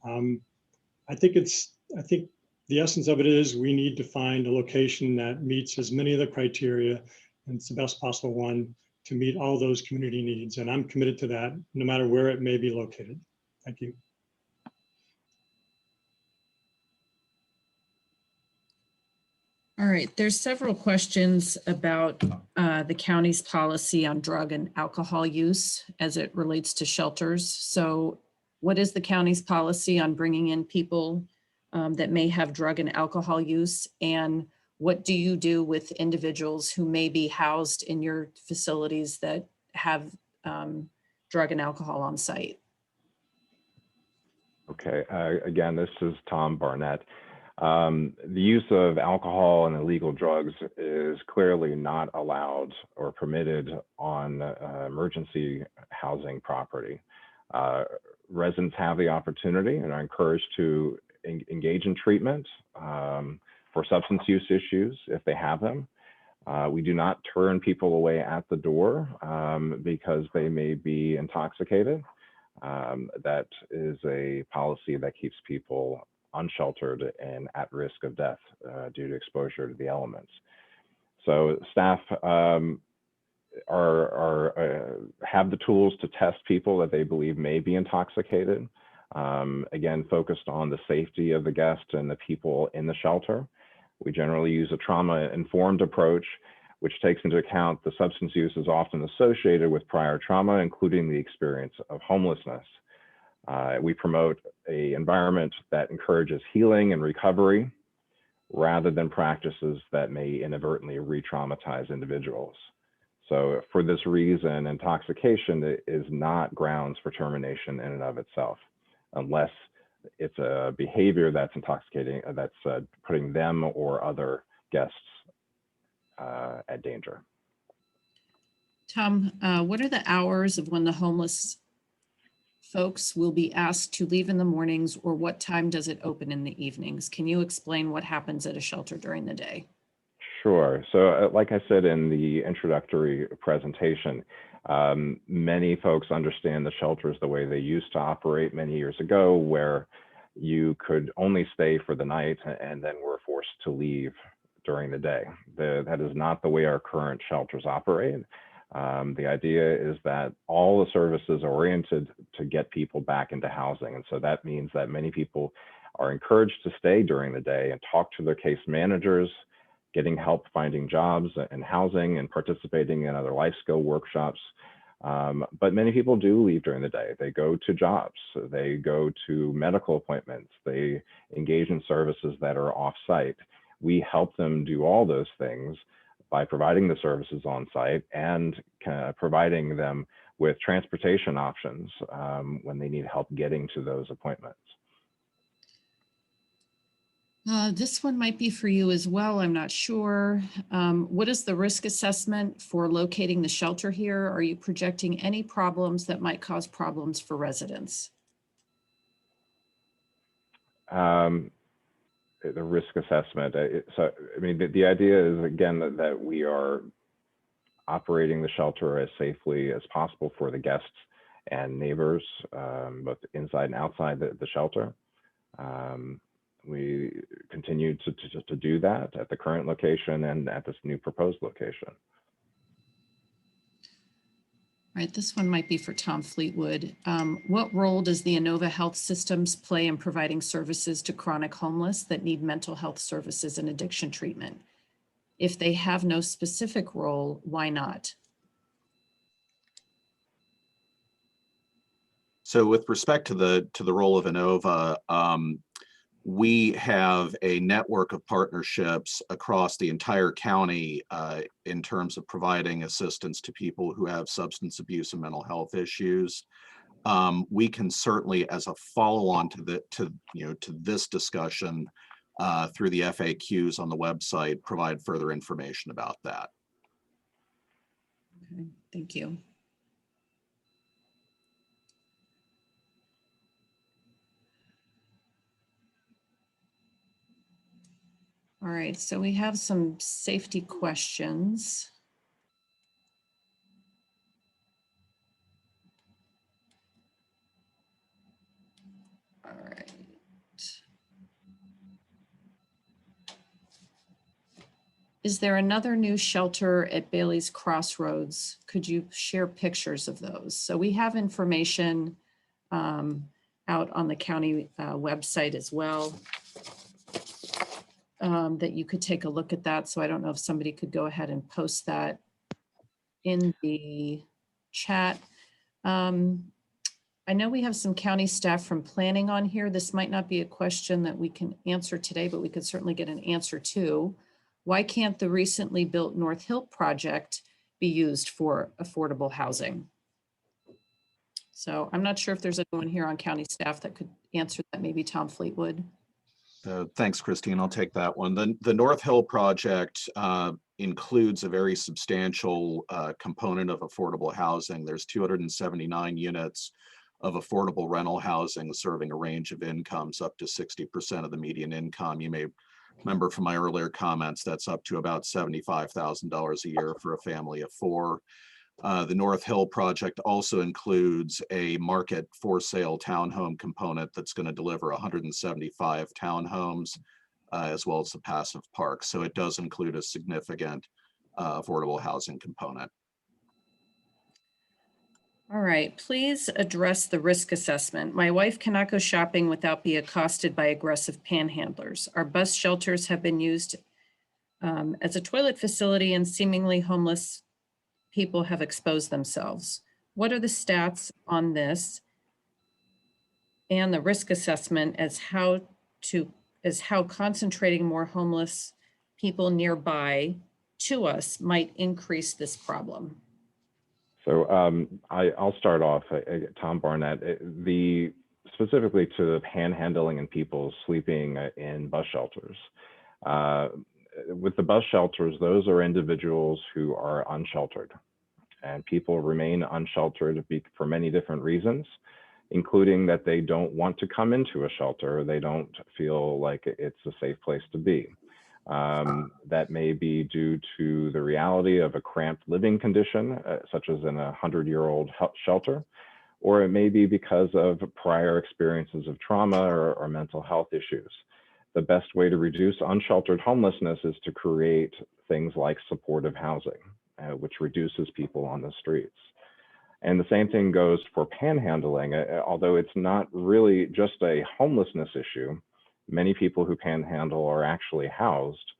I think the essence of it is we need to find a location that meets as many of the criteria, and it's the best possible one to meet all those community needs. And I'm committed to that, no matter where it may be located. Thank you. All right, there's several questions about the county's policy on drug and alcohol use as it relates to shelters. So what is the county's policy on bringing in people that may have drug and alcohol use? And what do you do with individuals who may be housed in your facilities that have drug and alcohol on site? Okay, again, this is Tom Barnett. The use of alcohol and illegal drugs is clearly not allowed or permitted on emergency housing property. Residents have the opportunity and are encouraged to engage in treatment for substance use issues if they have them. We do not turn people away at the door because they may be intoxicated. That is a policy that keeps people unsheltered and at risk of death due to exposure to the elements. So staff have the tools to test people that they believe may be intoxicated. Again, focused on the safety of the guest and the people in the shelter. We generally use a trauma-informed approach, which takes into account the substance use is often associated with prior trauma, including the experience of homelessness. We promote an environment that encourages healing and recovery rather than practices that may inadvertently re-traumatize individuals. So for this reason, intoxication is not grounds for termination in and of itself, unless it's a behavior that's intoxicating, that's putting them or other guests at danger. Tom, what are the hours of when the homeless folks will be asked to leave in the mornings, or what time does it open in the evenings? Can you explain what happens at a shelter during the day? Sure. So like I said in the introductory presentation, many folks understand the shelters the way they used to operate many years ago, where you could only stay for the night and then were forced to leave during the day. That is not the way our current shelters operate. The idea is that all the services are oriented to get people back into housing. And so that means that many people are encouraged to stay during the day and talk to their case managers, getting help finding jobs and housing and participating in other life skill workshops. But many people do leave during the day. They go to jobs, they go to medical appointments, they engage in services that are off-site. We help them do all those things by providing the services on site and providing them with transportation options when they need help getting to those appointments. This one might be for you as well. I'm not sure. What is the risk assessment for locating the shelter here? Are you projecting any problems that might cause problems for residents? The risk assessment. So, I mean, the idea is, again, that we are operating the shelter as safely as possible for the guests and neighbors, both inside and outside the shelter. We continue to do that at the current location and at this new proposed location. All right, this one might be for Tom Fleetwood. What role does the Inova Health Systems play in providing services to chronic homeless that need mental health services and addiction treatment? If they have no specific role, why not? So with respect to the role of Inova, we have a network of partnerships across the entire county in terms of providing assistance to people who have substance abuse and mental health issues. We can certainly, as a follow-on to this discussion through the FAQs on the website, provide further information about that. Okay, thank you. All right, so we have some safety questions. All right. Is there another new shelter at Bailey's Crossroads? Could you share pictures of those? So we have information out on the county website as well. That you could take a look at that. So I don't know if somebody could go ahead and post that in the chat. I know we have some county staff from planning on here. This might not be a question that we can answer today, but we could certainly get an answer to. Why can't the recently built North Hill project be used for affordable housing? So I'm not sure if there's anyone here on county staff that could answer that, maybe Tom Fleetwood. Thanks, Christine. I'll take that one. The North Hill project includes a very substantial component of affordable housing. There's 279 units of affordable rental housing serving a range of incomes up to 60% of the median income. You may remember from my earlier comments, that's up to about $75,000 a year for a family of four. The North Hill project also includes a market for sale townhome component that's going to deliver 175 townhomes, as well as the passive park. So it does include a significant affordable housing component. All right, please address the risk assessment. My wife cannot go shopping without being accosted by aggressive panhandlers. Our bus shelters have been used as a toilet facility, and seemingly homeless people have exposed themselves. What are the stats on this and the risk assessment as how concentrating more homeless people nearby to us might increase this problem? So I'll start off, Tom Barnett, specifically to the panhandling and people sleeping in bus shelters. With the bus shelters, those are individuals who are unsheltered, and people remain unsheltered for many different reasons, including that they don't want to come into a shelter. They don't feel like it's a safe place to be. That may be due to the reality of a cramped living condition, such as in a 100-year-old shelter, or it may be because of prior experiences of trauma or mental health issues. The best way to reduce unsheltered homelessness is to create things like supportive housing, which reduces people on the streets. And the same thing goes for panhandling, although it's not really just a homelessness issue. Many people who panhandle are actually housed,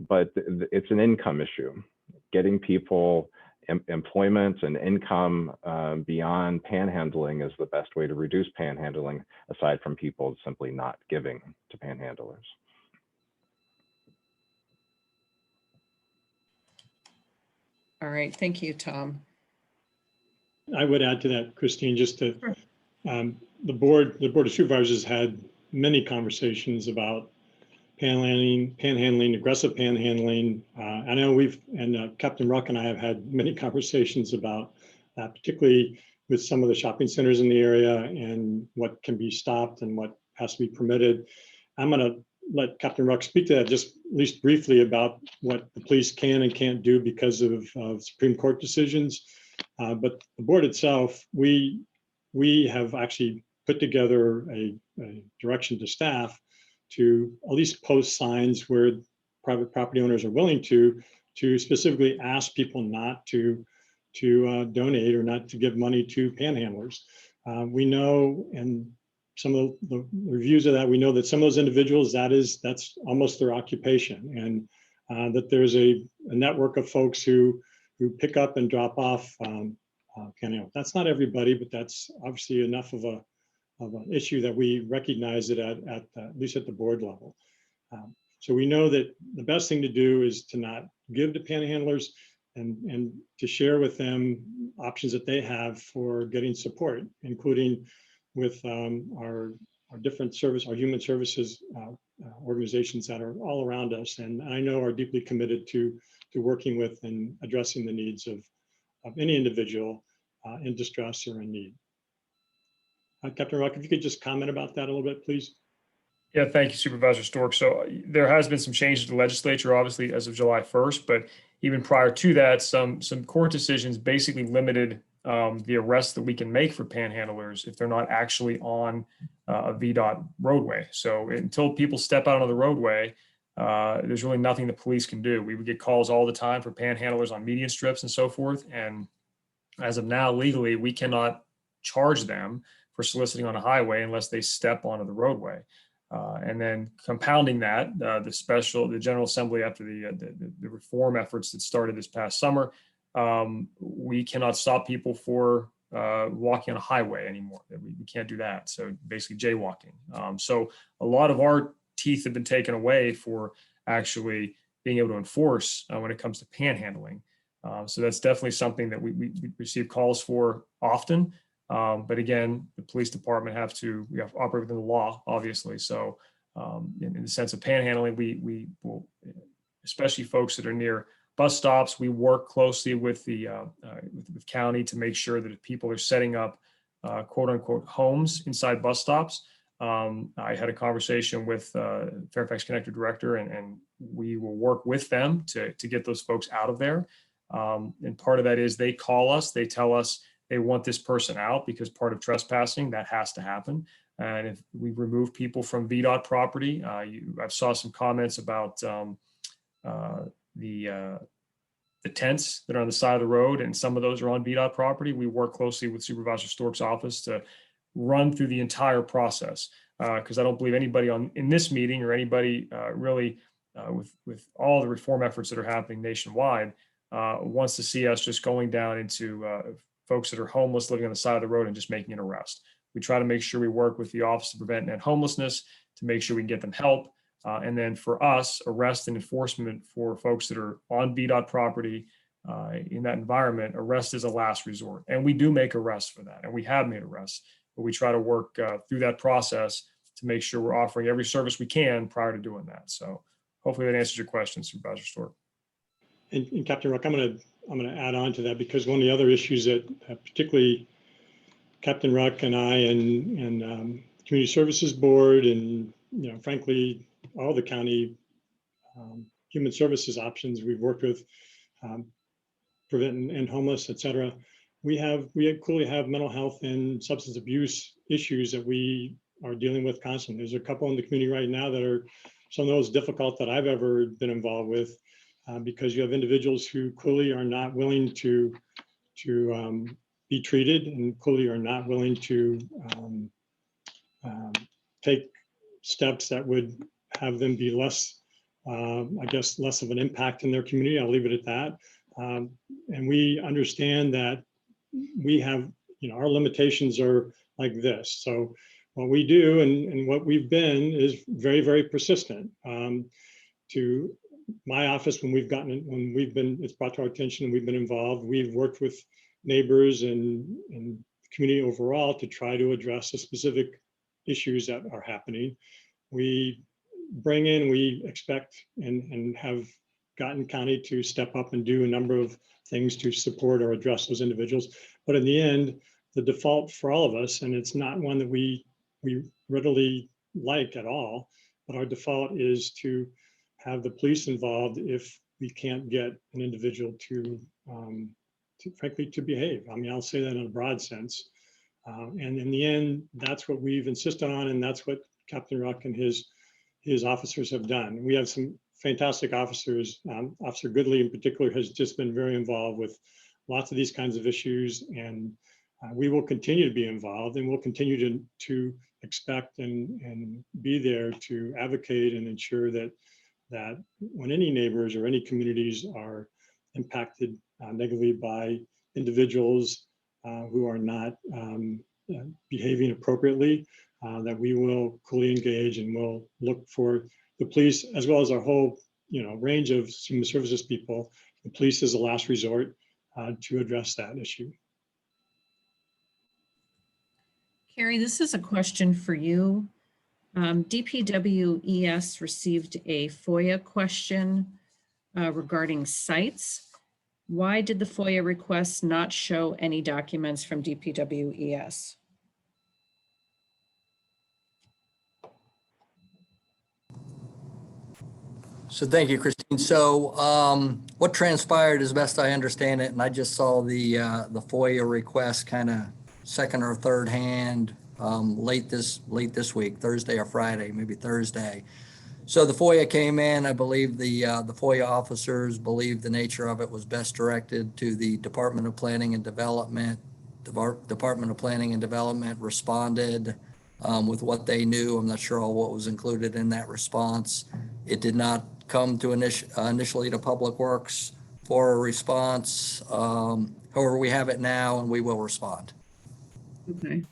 but it's an income issue. Getting people employment and income beyond panhandling is the best way to reduce panhandling, aside from people simply not giving to panhandlers. All right, thank you, Tom. I would add to that, Christine, just to the board of supervisors had many conversations about panhandling, aggressive panhandling. I know Captain Ruck and I have had many conversations about that, particularly with some of the shopping centers in the area and what can be stopped and what has to be permitted. I'm going to let Captain Ruck speak to that just at least briefly about what the police can and can't do because of Supreme Court decisions. But the board itself, we have actually put together a direction to staff to at least post signs where private property owners are willing to specifically ask people not to donate or not to give money to panhandlers. We know, and some of the reviews of that, we know that some of those individuals, that's almost their occupation, and that there's a network of folks who pick up and drop off panhandle. That's not everybody, but that's obviously enough of an issue that we recognize it at least at the board level. So we know that the best thing to do is to not give to panhandlers and to share with them options that they have for getting support, including with our different our human services organizations that are all around us, and I know are deeply committed to working with and addressing the needs of any individual in distress or in need. Captain Ruck, if you could just comment about that a little bit, please. Yeah, thank you, Supervisor Stork. So there has been some changes to the legislature, obviously, as of July 1st, but even prior to that, some court decisions basically limited the arrests that we can make for panhandlers if they're not actually on a VDOT roadway. So until people step out on the roadway, there's really nothing the police can do. We would get calls all the time for panhandlers on median strips and so forth. And as of now, legally, we cannot charge them for soliciting on a highway unless they step onto the roadway. And then compounding that, the General Assembly, after the reform efforts that started this past summer, we cannot stop people for walking on a highway anymore. We can't do that. So basically jaywalking. So a lot of our teeth have been taken away for actually being able to enforce when it comes to panhandling. So that's definitely something that we receive calls for often. But again, the police department we have to operate within the law, obviously. So in the sense of panhandling, we will, especially folks that are near bus stops, we work closely with the with county to make sure that if people are setting up quote unquote homes inside bus stops. I had a conversation with Fairfax Connector Director, and we will work with them to get those folks out of there. And part of that is they call us, they tell us they want this person out because part of trespassing, that has to happen. And if we remove people from VDOT property, I saw some comments about the tents that are on the side of the road, and some of those are on VDOT property. We work closely with Supervisor Stork's office to run through the entire process, because I don't believe anybody in this meeting or anybody really with all the reform efforts that are happening nationwide wants to see us just going down into folks that are homeless living on the side of the road and just making an arrest. We try to make sure we work with the Office to Prevent Net Homelessness to make sure we can get them help. And then for us, arrest and enforcement for folks that are on VDOT property in that environment, arrest is a last resort. And we do make arrests for that. And we have made arrests, but we try to work through that process to make sure we're offering every service we can prior to doing that. So hopefully that answers your question, Supervisor Stork. And Captain Ruck, I'm going to add on to that, because one of the other issues that particularly Captain Ruck and I and Community Services Board and frankly all the county human services options we've worked with, Prevent and Homeless, et cetera. We clearly have mental health and substance abuse issues that we are dealing with constantly. There's a couple in the community right now that are some of the most difficult that I've ever been involved with. Because you have individuals who clearly are not willing to be treated, and clearly are not willing to take steps that would have them be less, I guess, less of an impact in their community. I'll leave it at that. And we understand that we have, our limitations are like this. So what we do and what we've been is very, very persistent. To my office, when it's brought to our attention and we've been involved, we've worked with neighbors and the community overall to try to address the specific issues that are happening. We bring in, we expect and have gotten county to step up and do a number of things to support or address those individuals. But in the end, the default for all of us, and it's not one that we readily like at all, but our default is to have the police involved if we can't get an individual to frankly, to behave. I mean, I'll say that in a broad sense. And in the end, that's what we've insisted on, and that's what Captain Ruck and his officers have done. We have some fantastic officers. Officer Goodley in particular has just been very involved with lots of these kinds of issues, and we will continue to be involved, and we'll continue to expect and be there to advocate and ensure that when any neighbors or any communities are impacted negatively by individuals who are not behaving appropriately, that we will fully engage and we'll look for the police, as well as our whole range of human services people. The police is a last resort to address that issue. Carrie, this is a question for you. DPWES received a FOIA question regarding sites. Why did the FOIA request not show any documents from DPWES? So thank you, Christine. So what transpired, as best I understand it, and I just saw the FOIA request kind of second or third hand late this week, Thursday or Friday, maybe Thursday. So the FOIA came in. I believe the FOIA officers believed the nature of it was best directed to the Department of Planning and Development. The Department of Planning and Development responded with what they knew. I'm not sure all what was included in that response. It did not come to initially to Public Works for a response. However, we have it now and we will respond. Okay.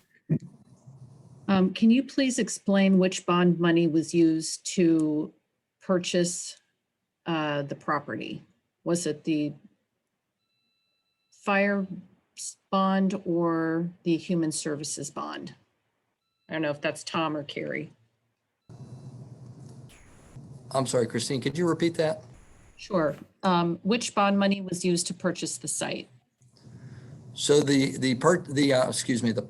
Can you please explain which bond money was used to purchase the property? Was it the fire bond or the human services bond? I don't know if that's Tom or Carrie. I'm sorry, Christine, could you repeat that? Sure. Which bond money was used to purchase the site? So the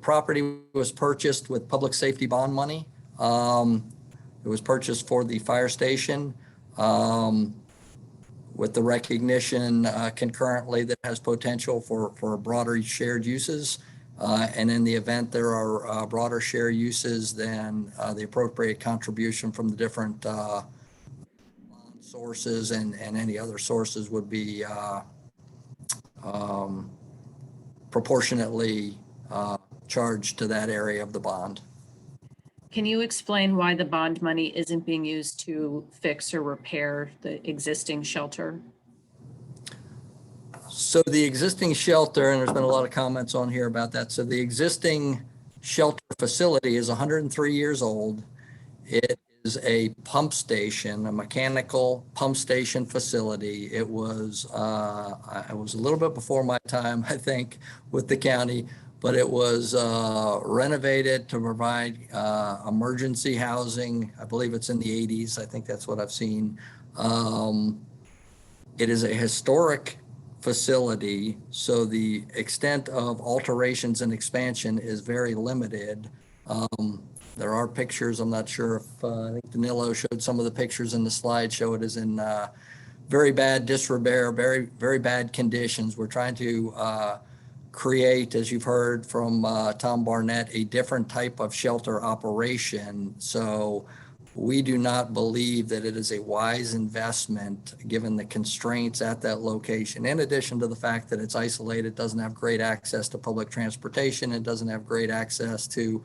property was purchased with public safety bond money. It was purchased for the fire station with the recognition concurrently that has potential for broader shared uses. And in the event there are broader share uses, then the appropriate contribution from the different sources and any other sources would be proportionately charged to that area of the bond. Can you explain why the bond money isn't being used to fix or repair the existing shelter? So the existing shelter, and there's been a lot of comments on here about that. So the existing shelter facility is 103 years old. It is a pump station, a mechanical pump station facility. It was a little bit before my time, I think, with the county, but it was renovated to provide emergency housing. I believe it's in the 80s. I think that's what I've seen. It is a historic facility, so the extent of alterations and expansion is very limited. There are pictures. I'm not sure if I think Danilo showed some of the pictures in the slideshow. It is in very bad disrepair, very bad conditions. We're trying to create, as you've heard from Tom Barnett, a different type of shelter operation. So we do not believe that it is a wise investment given the constraints at that location. In addition to the fact that it's isolated, doesn't have great access to public transportation, it doesn't have great access to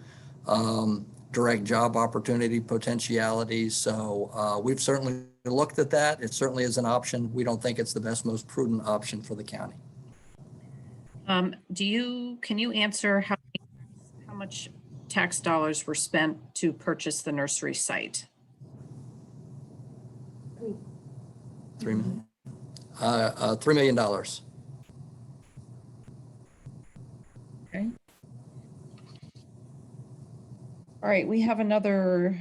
direct job opportunity potentialities. So we've certainly looked at that. It certainly is an option. We don't think it's the best, most prudent option for the county. Can you answer how much tax dollars were spent to purchase the nursery site? $3 million. $3 million. Okay. All right, we have another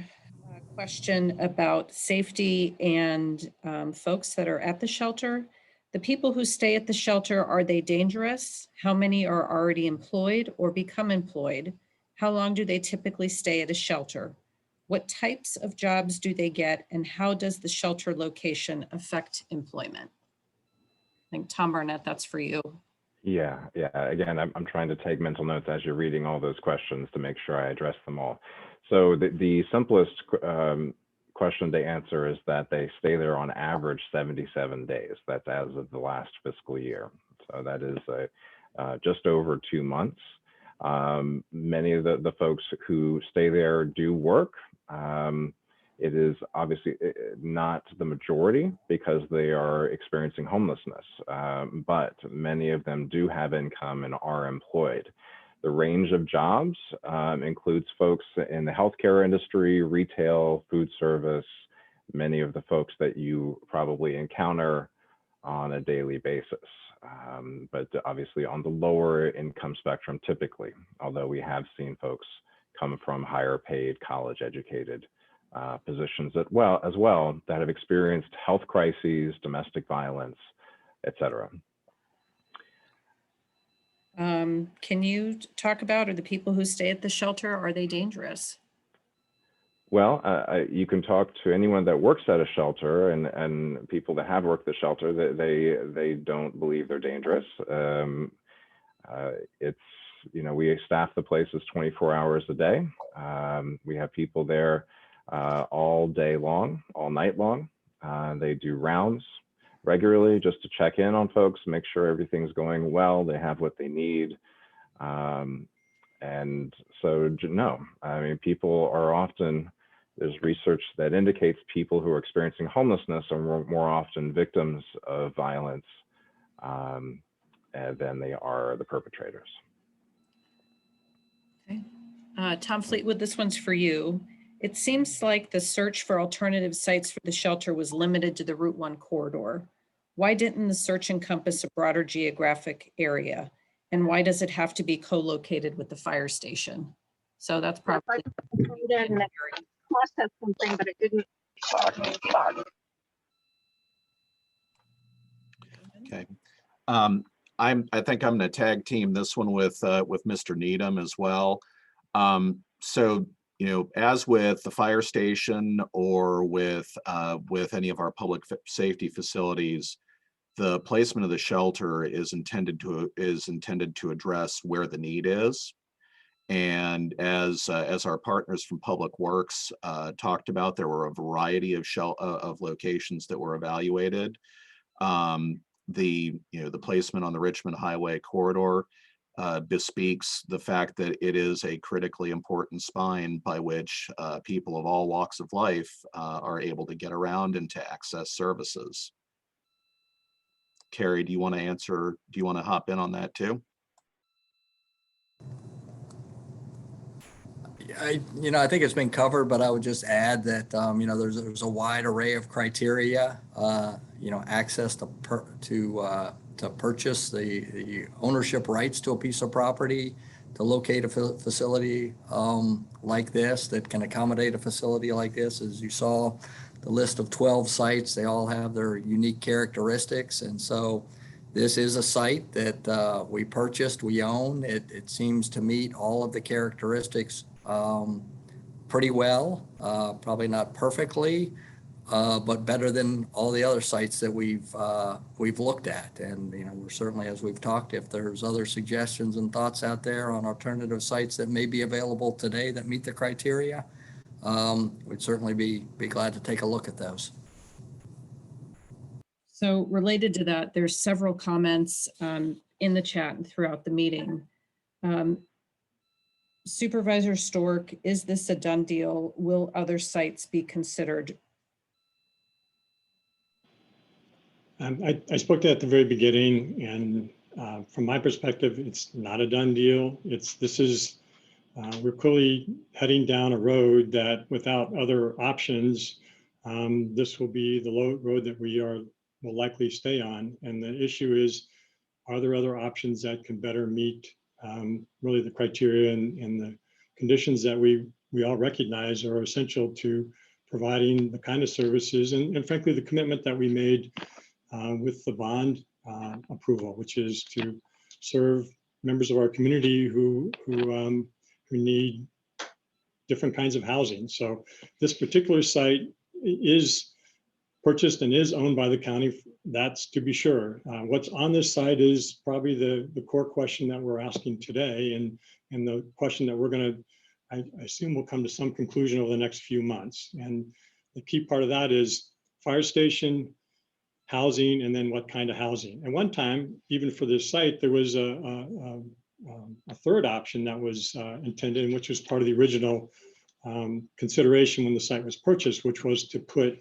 Question about safety and folks that are at the shelter. The people who stay at the shelter, are they dangerous? How many are already employed or become employed? How long do they typically stay at a shelter? What types of jobs do they get, and how does the shelter location affect employment? I think Tom Barnett, that's for you. Yeah. Again, I'm trying to take mental notes as you're reading all those questions to make sure I address them all. So the simplest question to answer is that they stay there on average 77 days. That's as of the last fiscal year. So that is just over 2 months. Many of the folks who stay there do work. It is obviously not the majority because they are experiencing homelessness, but many of them do have income and are employed. The range of jobs includes folks in the healthcare industry, retail, food service, many of the folks that you probably encounter on a daily basis. But obviously on the lower income spectrum typically, although we have seen folks come from higher paid, college educated positions as well that have experienced health crises, domestic violence, etc. Can you talk about, are the people who stay at the shelter, are they dangerous? Well, you can talk to anyone that works at a shelter, and people that have worked at the shelter, they don't believe they're dangerous. It's, we staff the places 24 hours a day. We have people there all day long, all night long. They do rounds regularly just to check in on folks, make sure everything's going well, they have what they need. And so, no, I mean, people are often, there's research that indicates people who are experiencing homelessness are more often victims of violence than they are the perpetrators. Okay. Tom Fleetwood, this one's for you. It seems like the search for alternative sites for the shelter was limited to the Route 1 corridor. Why didn't the search encompass a broader geographic area? And why does it have to be co-located with the fire station? So that's probably. Process something, but it didn't. Okay. I think I'm going to tag team this one with Mr. Needham as well. So, as with the fire station or with any of our public safety facilities, the placement of the shelter is intended to address where the need is. And as our partners from Public Works talked about, there were a variety of locations that were evaluated. The placement on the Richmond Highway corridor bespeaks the fact that it is a critically important spine by which people of all walks of life are able to get around and to access services. Carrie, do you want to hop in on that too? I think it's been covered, but I would just add that, there's a wide array of criteria, access to purchase the ownership rights to a piece of property, to locate a facility like this that can accommodate a facility like this. As you saw, the list of 12 sites, they all have their unique characteristics. And so this is a site that we purchased, we own. It seems to meet all of the characteristics pretty well, probably not perfectly, but better than all the other sites that we've looked at. And we're certainly, as we've talked, if there's other suggestions and thoughts out there on alternative sites that may be available today that meet the criteria, we'd certainly be glad to take a look at those. So related to that, there's several comments in the chat and throughout the meeting. Supervisor Stork, is this a done deal? Will other sites be considered? I spoke to that at the very beginning, and from my perspective, it's not a done deal. We're clearly heading down a road that without other options, this will be the road that will likely stay on. And the issue is, are there other options that can better meet really the criteria and the conditions that we all recognize are essential to providing the kind of services and frankly, the commitment that we made with the bond approval, which is to serve members of our community who need different kinds of housing. So this particular site is purchased and is owned by the county. That's to be sure. What's on this site is probably the core question that we're asking today, and the question that we're going to, I assume, will come to some conclusion over the next few months. And the key part of that is fire station, housing, and then what kind of housing. At one time, even for this site, there was a third option that was intended, which was part of the original consideration when the site was purchased, which was to put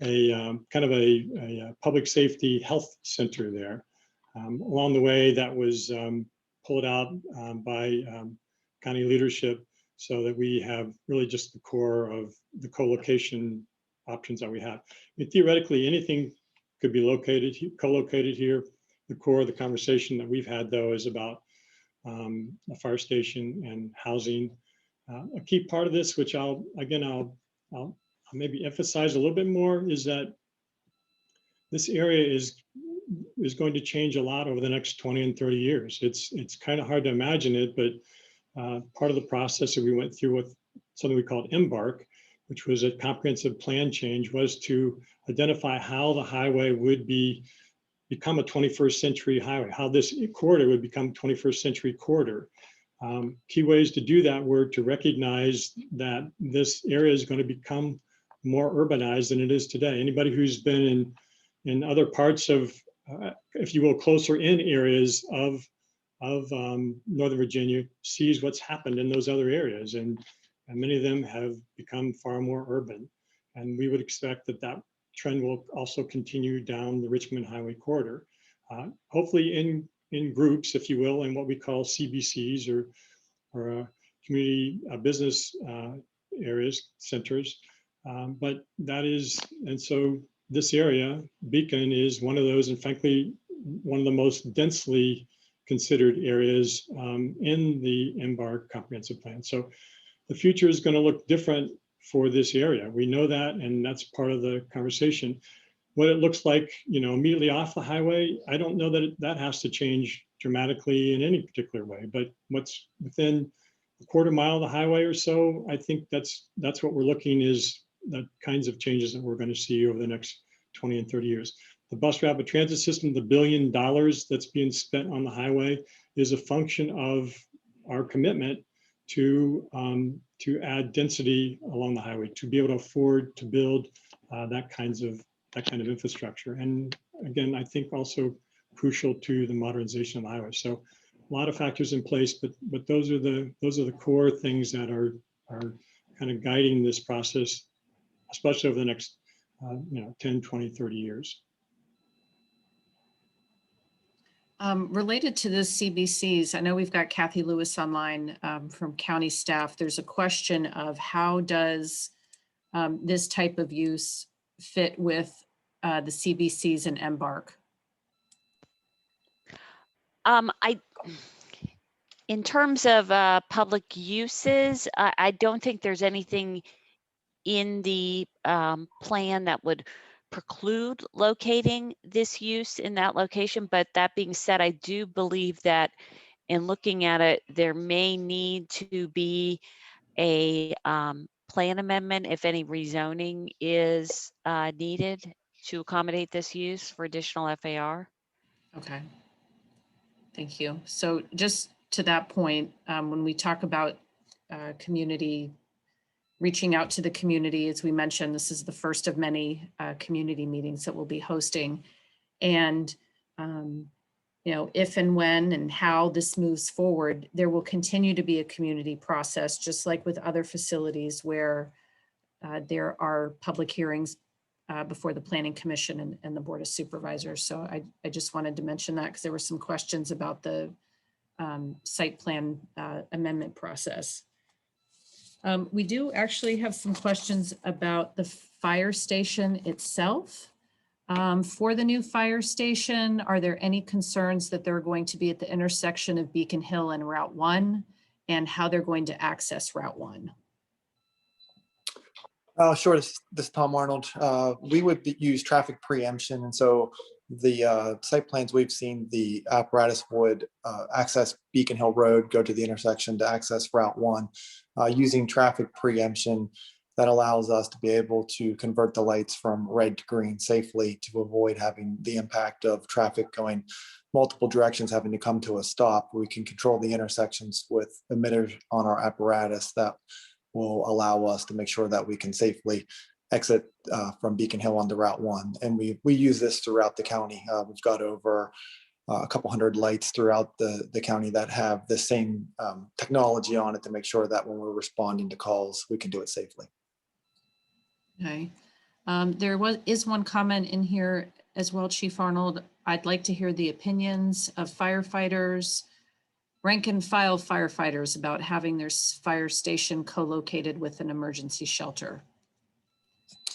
a kind of a public safety health center there. Along the way, that was pulled out by county leadership, so that we have really just the core of the co-location options that we have. I mean, theoretically, anything could be located, co-located here. The core of the conversation that we've had, though, is about a fire station and housing. A key part of this, which I'll maybe emphasize a little bit more, is that this area is going to change a lot over the next 20 and 30 years. It's kind of hard to imagine it, but part of the process that we went through with something we called Embark, which was a comprehensive plan change, was to identify how the highway would become a 21st century highway, how this corridor would become 21st century corridor. Key ways to do that were to recognize that this area is going to become more urbanized than it is today. Anybody who's been in other parts of, if you will, closer in areas of Northern Virginia sees what's happened in those other areas, and many of them have become far more urban. And we would expect that that trend will also continue down the Richmond Highway corridor, hopefully in groups, if you will, in what we call CBCs or community business areas, centers. But that is, and so this area, Beacon, is one of those, and frankly, one of the most densely considered areas in the Embark comprehensive plan. So the future is going to look different for this area. We know that, and that's part of the conversation. What it looks like, immediately off the highway, I don't know that that has to change dramatically in any particular way, but what's within a quarter mile of the highway or so, I think that's what we're looking is the kinds of changes that we're going to see over the next 20 and 30 years. The bus rapid transit system, the $1 billion that's being spent on the highway, is a function of our commitment to add density along the highway, to be able to afford to build that kind of infrastructure. And again, I think also crucial to the modernization of the highway. So a lot of factors in place, but those are the core things that are kind of guiding this process, especially over the next 10, 20, 30 years. Related to the CBCs, I know we've got Kathy Lewis online from county staff. There's a question of how does this type of use fit with the CBCs and Embark? In terms of public uses, I don't think there's anything in the plan that would preclude locating this use in that location. But that being said, I do believe that in looking at it, there may need to be a plan amendment if any rezoning is needed to accommodate this use for additional FAR. Okay. Thank you. So just to that point, when we talk about community, reaching out to the community, as we mentioned, this is the first of many community meetings that we'll be hosting. And, if and when and how this moves forward, there will continue to be a community process, just like with other facilities where there are public hearings before the Planning Commission and the Board of Supervisors. So I just wanted to mention that because there were some questions about the site plan amendment process. We do actually have some questions about the fire station itself. For the new fire station, are there any concerns that they're going to be at the intersection of Beacon Hill and Route 1 and how they're going to access Route 1? Sure, this is Tom Arnold. We would use traffic preemption, and so the site plans we've seen, the apparatus would access Beacon Hill Road, go to the intersection to access Route 1, using traffic preemption that allows us to be able to convert the lights from red to green safely to avoid having the impact of traffic going multiple directions having to come to a stop. We can control the intersections with emitters on our apparatus that will allow us to make sure that we can safely exit from Beacon Hill onto Route 1. And we use this throughout the county. We've got over a couple hundred lights throughout the county that have the same technology on it to make sure that when we're responding to calls, we can do it safely. Okay. There is one comment in here as well, Chief Arnold. I'd like to hear the opinions of firefighters, rank and file firefighters about having their fire station co-located with an emergency shelter.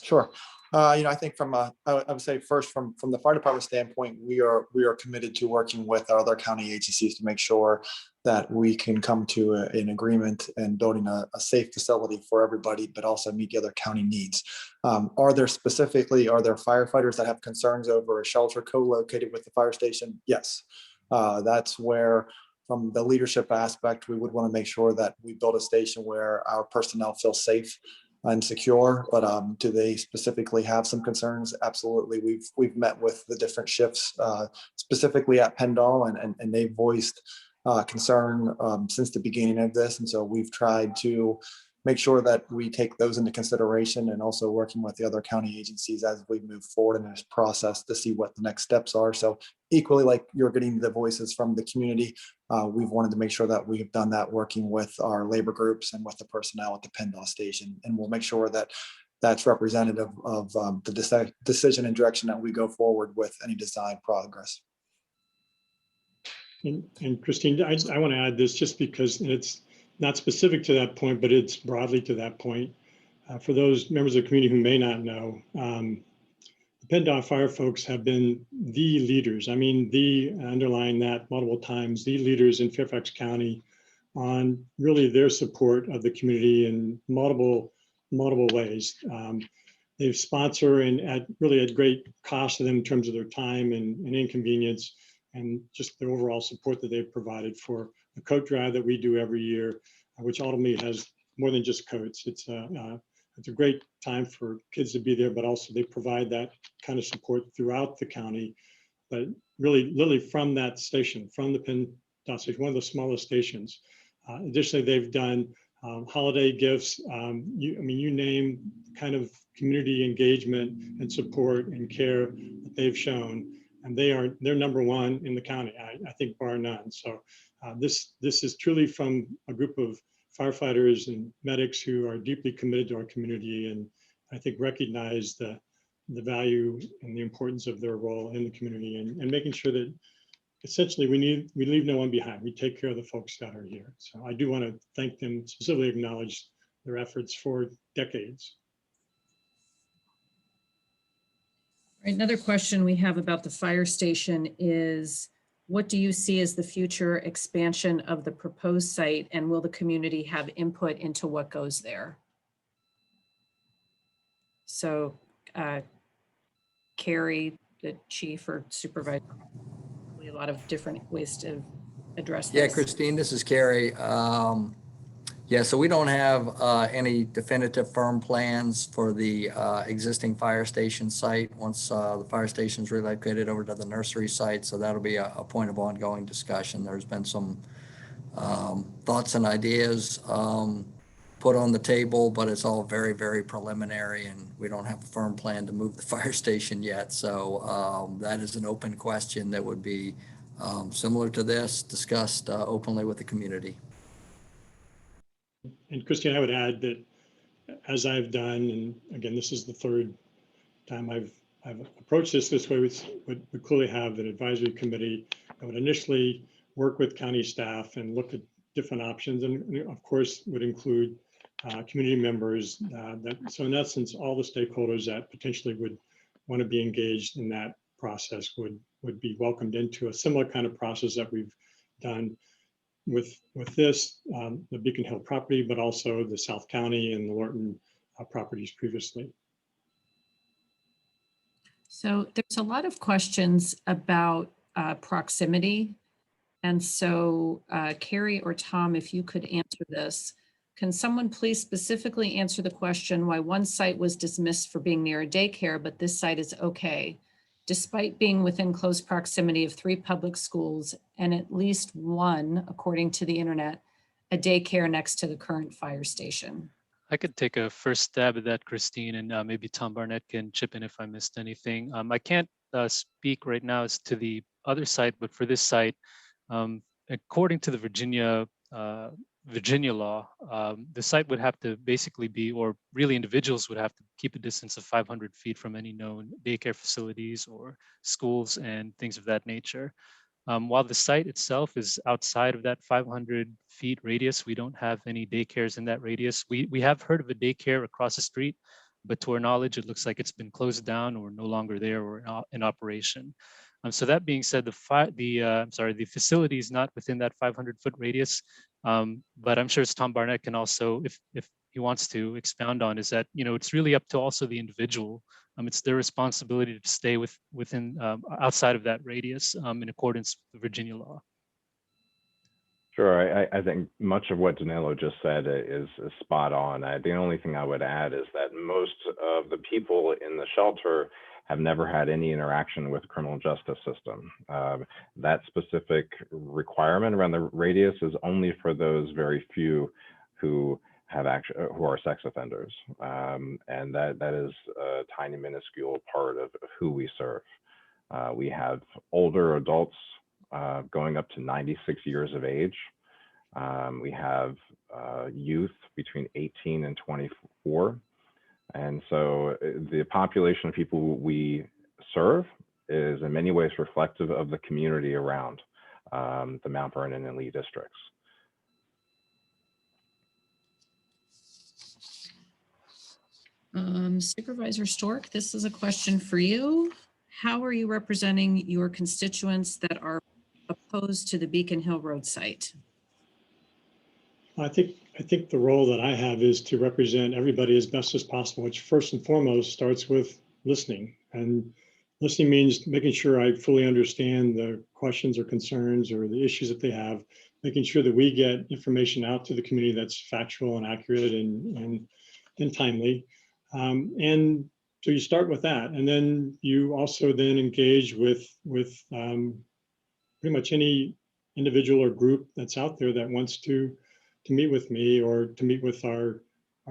Sure. I think I would say first from the fire department standpoint, we are committed to working with our other county agencies to make sure that we can come to an agreement and building a safe facility for everybody, but also meet the other county needs. Are there firefighters that have concerns over a shelter co-located with the fire station? Yes. That's where, from the leadership aspect, we would want to make sure that we build a station where our personnel feel safe and secure. But do they specifically have some concerns? Absolutely. We've met with the different shifts, specifically at Penn, and they've voiced concern since the beginning of this. And so we've tried to make sure that we take those into consideration, and also working with the other county agencies as we move forward in this process to see what the next steps are. So equally, like you're getting the voices from the community, we've wanted to make sure that we've done that working with our labor groups and with the personnel at the Penn station. And we'll make sure that that's representative of the decision and direction that we go forward with any design progress. And Christine, I want to add this just because it's not specific to that point, but it's broadly to that point. For those members of the community who may not know, the Penn Fire folks have been the leaders. I mean, underline that multiple times, the leaders in Fairfax County on really their support of the community in multiple ways. They sponsor and really at great cost to them in terms of their time and inconvenience, and just the overall support that they've provided for the coat drive that we do every year, which ultimately has more than just coats. It's a great time for kids to be there, but also they provide that kind of support throughout the county. But really, literally from that station, from the Penn station, one of the smallest stations. Additionally, they've done holiday gifts. You name the kind of community engagement and support and care that they've shown, and they're number one in the county, I think, bar none. So this is truly from a group of firefighters and medics who are deeply committed to our community, and I think recognize the value and the importance of their role in the community, and making sure that essentially we leave no one behind. We take care of the folks that are here. So I do want to thank them, specifically acknowledge their efforts for decades. Right, another question we have about the fire station is, what do you see as the future expansion of the proposed site, and will the community have input into what goes there? So Carrie, the chief or supervisor, a lot of different ways to address this. Yeah, Christine, this is Carrie. Yeah, so we don't have any definitive firm plans for the existing fire station site once the fire station is relocated over to the nursery site. So that'll be a point of ongoing discussion. There's been some thoughts and ideas put on the table, but it's all very, very preliminary, and we don't have a firm plan to move the fire station yet. So that is an open question that would be similar to this, discussed openly with the community. And Christine, I would add that as I've done, and again, this is the third time I've approached this way, we clearly have an advisory committee that would initially work with county staff and look at different options, and of course would include community members. So in essence, all the stakeholders that potentially would want to be engaged in that process would be welcomed into a similar kind of process that we've done with this, the Beacon Hill property, but also the South County and the Lorton properties previously. So there's a lot of questions about proximity. And so Carrie or Tom, if you could answer this, can someone please specifically answer the question why one site was dismissed for being near a daycare, but this site is okay, despite being within close proximity of 3 public schools and at least one, according to the internet, a daycare next to the current fire station? I could take a first stab at that, Christine, and maybe Tom Barnett can chip in if I missed anything. I can't speak right now as to the other site, but for this site, according to the Virginia law, the site would have to basically be, or really individuals would have to keep a distance of 500 feet from any known daycare facilities or schools and things of that nature. While the site itself is outside of that 500 feet radius, we don't have any daycares in that radius. We have heard of a daycare across the street, but to our knowledge, it looks like it's been closed down or no longer there or in operation. So that being said, the facility is not within that 500-foot radius, but I'm sure Tom Barnett can also, if he wants to expound on, is that, you know, it's really up to also the individual. It's their responsibility to stay within outside of that radius in accordance with Virginia law. Sure. I think much of what Danilo just said is spot on. The only thing I would add is that most of the people in the shelter have never had any interaction with the criminal justice system. That specific requirement around the radius is only for those very few who are sex offenders, and that is a tiny, minuscule part of who we serve. We have older adults going up to 96 years of age. We have youth between 18 and 24. And so the population of people we serve is in many ways reflective of the community around the Mount Vernon and Lee districts. Supervisor Stork, this is a question for you. How are you representing your constituents that are opposed to the Beacon Hill Road site? I think the role that I have is to represent everybody as best as possible, which first and foremost starts with listening. And listening means making sure I fully understand the questions or concerns or the issues that they have, making sure that we get information out to the community that's factual and accurate and timely. And so you start with that, and then you also then engage with pretty much any individual or group that's out there that wants to meet with me or to meet with our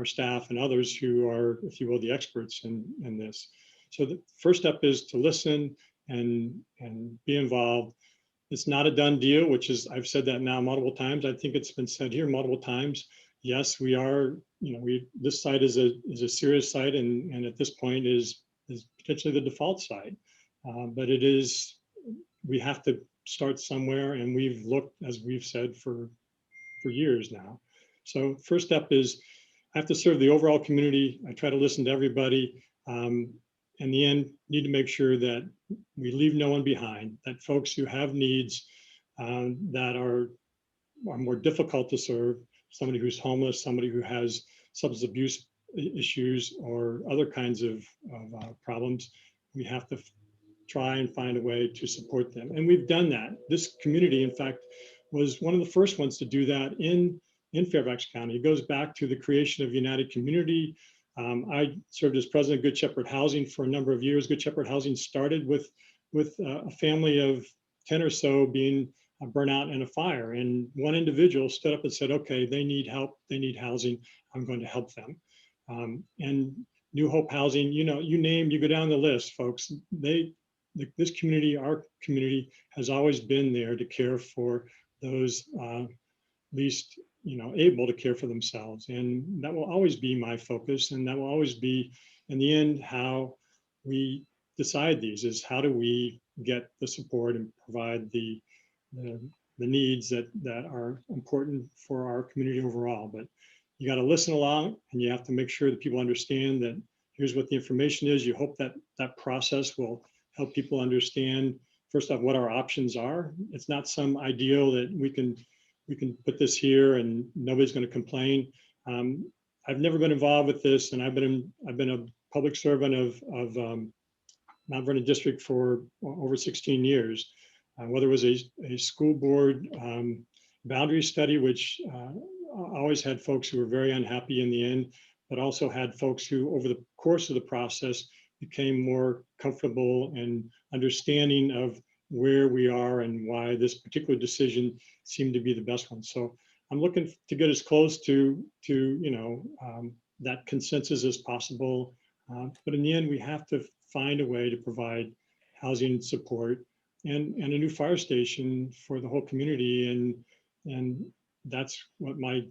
staff and others who are, if you will, the experts in this. So the first step is to listen and be involved. It's not a done deal, which is, I've said that now multiple times. I think it's been said here multiple times. Yes, we are, you know, this site is a serious site and at this point is potentially the default site. But it is, we have to start somewhere, and we've looked, as we've said, for years now. So first step is I have to serve the overall community. I try to listen to everybody. In the end, need to make sure that we leave no one behind, that folks who have needs that are more difficult to serve, somebody who's homeless, somebody who has substance abuse issues or other kinds of problems, we have to try and find a way to support them. And we've done that. This community, in fact, was one of the first ones to do that in Fairfax County. It goes back to the creation of United Community. I served as president of Good Shepherd Housing for a number of years. Good Shepherd Housing started with a family of 10 or so being burnt out in a fire. And one individual stood up and said, okay, they need help, they need housing, I'm going to help them. And New Hope Housing, you know, you go down the list, folks. This community, our community, has always been there to care for those least, you know, able to care for themselves. And that will always be my focus. And that will always be, in the end, how we decide these, is how do we get the support and provide the needs that are important for our community overall. But you got to listen along, and you have to make sure that people understand that here's what the information is. You hope that that process will help people understand, first off, what our options are. It's not some ideal that we can put this here and nobody's going to complain. I've never been involved with this, and I've been a public servant of Mount Vernon District for over 16 years. Whether it was a school board boundary study, which always had folks who were very unhappy in the end, but also had folks who over the course of the process became more comfortable and understanding of where we are and why this particular decision seemed to be the best one. So I'm looking to get as close to that consensus as possible. But in the end, we have to find a way to provide housing support and a new fire station for the whole community. And that's what my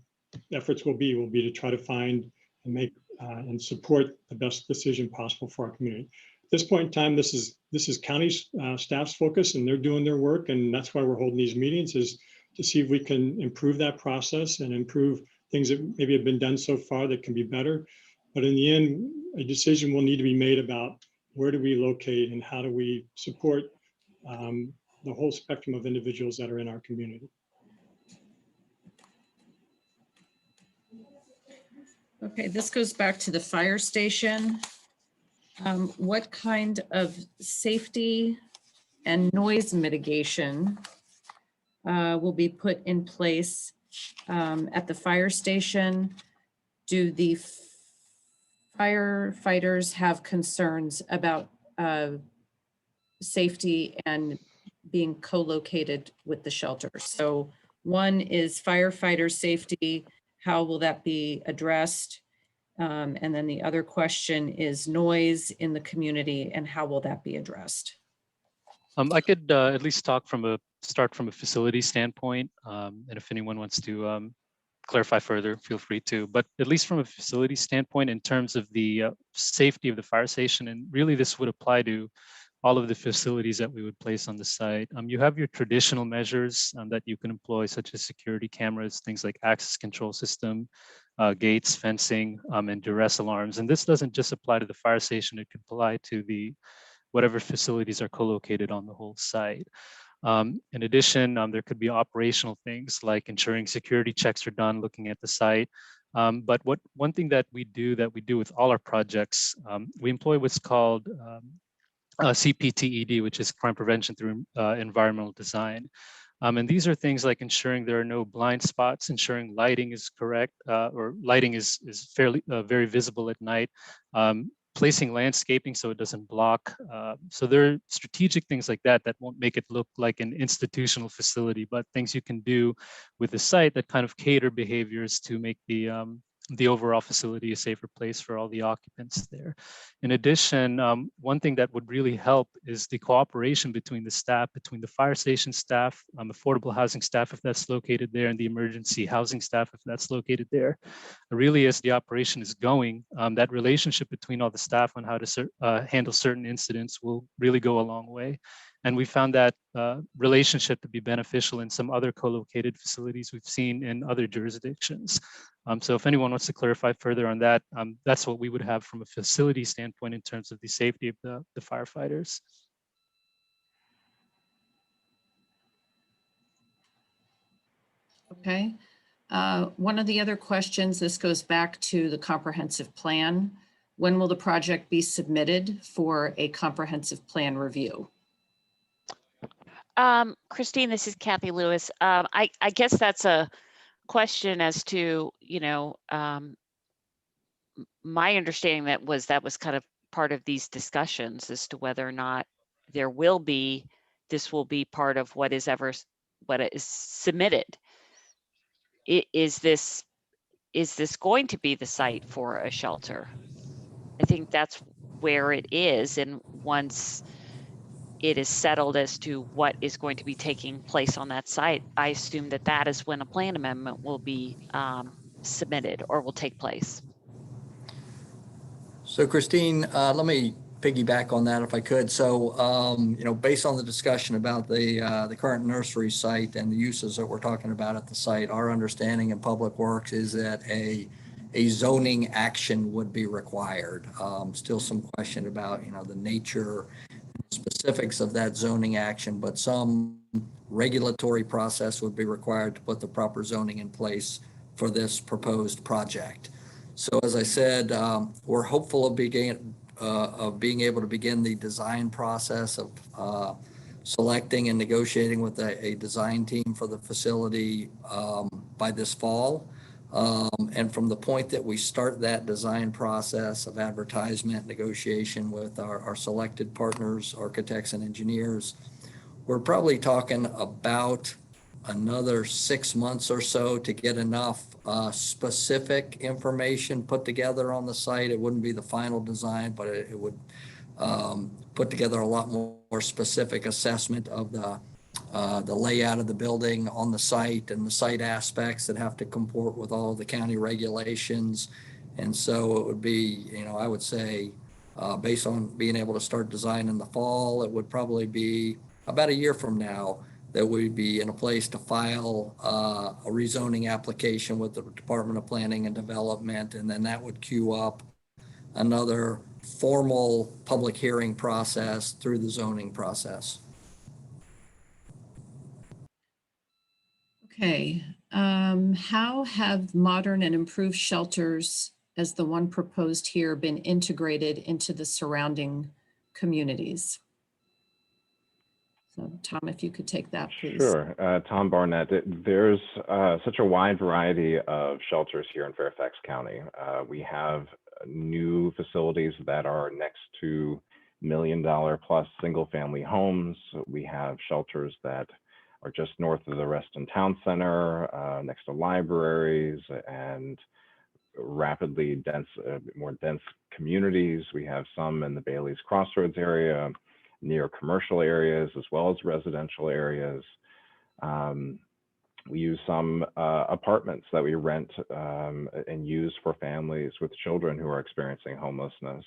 efforts will be to try to find and make and support the best decision possible for our community. At this point in time, this is county staff's focus, and they're doing their work, and that's why we're holding these meetings, is to see if we can improve that process and improve things that maybe have been done so far that can be better. But in the end, a decision will need to be made about where do we locate and how do we support the whole spectrum of individuals that are in our community. Okay, this goes back to the fire station. What kind of safety and noise mitigation will be put in place at the fire station? Do the firefighters have concerns about safety and being co-located with the shelter? So one is firefighter safety. How will that be addressed? And then the other question is noise in the community, and how will that be addressed? I could at least start from a facility standpoint, and if anyone wants to clarify further, feel free to. But at least from a facility standpoint, in terms of the safety of the fire station, and really this would apply to all of the facilities that we would place on the site. You have your traditional measures that you can employ, such as security cameras, things like access control system, gates, fencing, and duress alarms. And this doesn't just apply to the fire station, it could apply to whatever facilities are co-located on the whole site. In addition, there could be operational things like ensuring security checks are done, looking at the site. But one thing that we do with all our projects, we employ what's called CPTED, which is crime prevention through environmental design. And these are things like ensuring there are no blind spots, ensuring lighting is correct, or lighting is fairly very visible at night, placing landscaping so it doesn't block. So there are strategic things like that that won't make it look like an institutional facility, but things you can do with the site that kind of cater behaviors to make the overall facility a safer place for all the occupants there. In addition, one thing that would really help is the cooperation between the staff, between the fire station staff, affordable housing staff, if that's located there, and the emergency housing staff, if that's located there. Really, as the operation is going, that relationship between all the staff on how to handle certain incidents will really go a long way. And we found that relationship to be beneficial in some other co-located facilities we've seen in other jurisdictions. So if anyone wants to clarify further on that, that's what we would have from a facility standpoint in terms of the safety of the firefighters. Okay. One of the other questions, this goes back to the comprehensive plan. When will the project be submitted for a comprehensive plan review? Christine, this is Kathy Lewis. I guess that's a question as to, my understanding that was kind of part of these discussions as to whether or not this will be part of what is submitted. Is this going to be the site for a shelter? I think that's where it is. And once it is settled as to what is going to be taking place on that site, I assume that is when a plan amendment will be submitted or will take place. So Christine, let me piggyback on that if I could. So, based on the discussion about the current nursery site and the uses that we're talking about at the site, our understanding in Public Works is that a zoning action would be required. Still some question about, the nature, specifics of that zoning action, but some regulatory process would be required to put the proper zoning in place for this proposed project. So as I said, we're hopeful of being able to begin the design process of selecting and negotiating with a design team for the facility by this fall. And from the point that we start that design process of advertisement, negotiation with our selected partners, architects and engineers, we're probably talking about another 6 months or so to get enough specific information put together on the site. It wouldn't be the final design, but it would put together a lot more specific assessment of the layout of the building on the site and the site aspects that have to comport with all of the county regulations. And so it would be, I would say, based on being able to start design in the fall, it would probably be about a year from now that we'd be in a place to file a rezoning application with the Department of Planning and Development, and then that would queue up another formal public hearing process through the zoning process. Okay, how have modern and improved shelters as the one proposed here been integrated into the surrounding communities? So Tom, if you could take that, please. Sure. Tom Barnett. There's such a wide variety of shelters here in Fairfax County. We have new facilities that are next to $1 million plus single family homes. We have shelters that are just north of the Reston Town Center, next to libraries and rapidly dense, more dense communities. We have some in the Bailey's Crossroads area, near commercial areas, as well as residential areas. We use some apartments that we rent and use for families with children who are experiencing homelessness.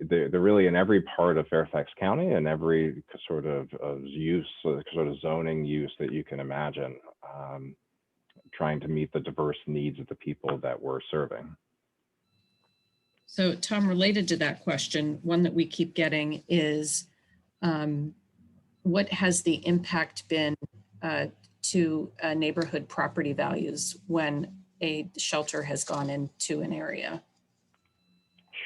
They're really in every part of Fairfax County and every sort of use, sort of zoning use that you can imagine, trying to meet the diverse needs of the people that we're serving. So Tom, related to that question, one that we keep getting is what has the impact been to neighborhood property values when a shelter has gone into an area?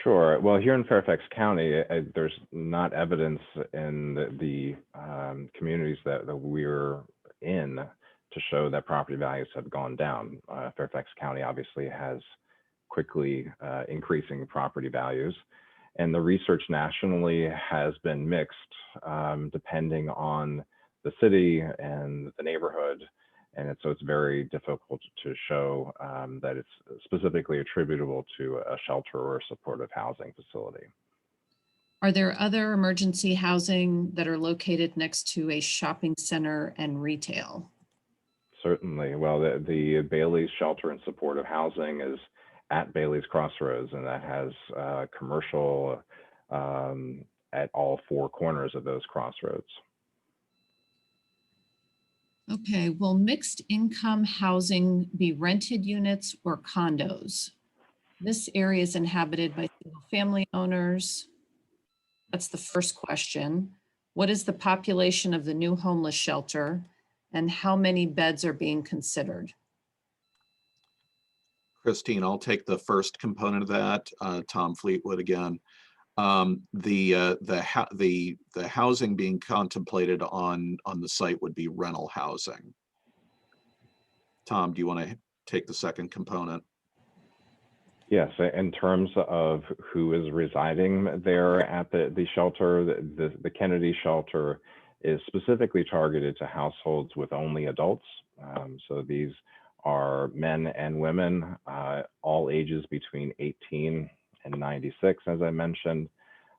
Sure. Well, here in Fairfax County, there's not evidence in the communities that we're in to show that property values have gone down. Fairfax County obviously has quickly increasing property values, and the research nationally has been mixed depending on the city and the neighborhood. And so it's very difficult to show that it's specifically attributable to a shelter or supportive housing facility. Are there other emergency housing that are located next to a shopping center and retail? Certainly. Well, the Bailey's Shelter and Supportive Housing is at Bailey's Crossroads, and that has commercial at all four corners of those crossroads. Okay, will mixed income housing be rented units or condos? This area is inhabited by single family owners. That's the first question. What is the population of the new homeless shelter and how many beds are being considered? Christine, I'll take the first component of that. Tom Fleetwood again. The housing being contemplated on the site would be rental housing. Tom, do you want to take the second component? Yes, in terms of who is residing there at the shelter, the Kennedy shelter is specifically targeted to households with only adults. So these are men and women, all ages between 18 and 96, as I mentioned.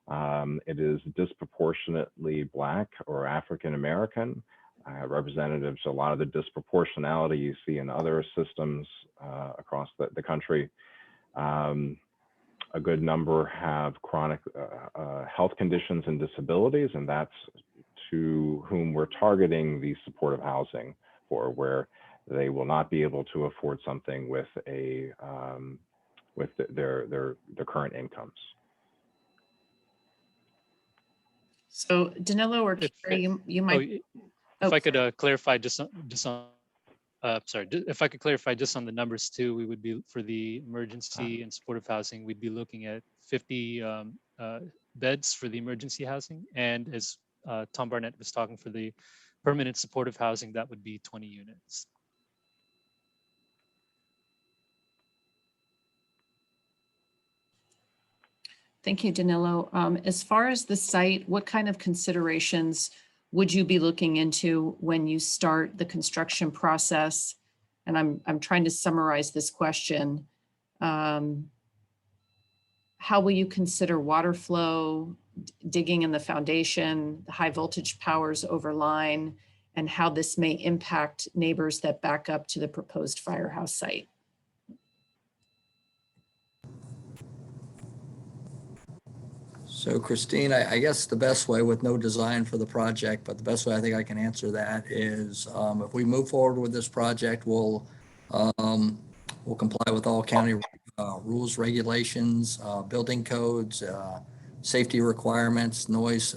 It is disproportionately Black or African American, representatives, a lot of the disproportionality you see in other systems across the country. A good number have chronic health conditions and disabilities, and that's to whom we're targeting the supportive housing for, where they will not be able to afford something with their current incomes. So Danilo or Carrie, you might. If I could clarify just on sorry, if I could clarify just on the numbers too, we would be for the emergency and supportive housing, we'd be looking at 50 beds for the emergency housing. And as Tom Barnett was talking, for the permanent supportive housing, that would be 20 units. Thank you, Danilo. As far as the site, what kind of considerations would you be looking into when you start the construction process? And I'm trying to summarize this question. How will you consider water flow, digging in the foundation, the high voltage powers over line, and how this may impact neighbors that back up to the proposed firehouse site? So Christine, I guess the best way, with no design for the project, but the best way I think I can answer that is if we move forward with this project, we'll comply with all county rules, regulations, building codes, safety requirements, noise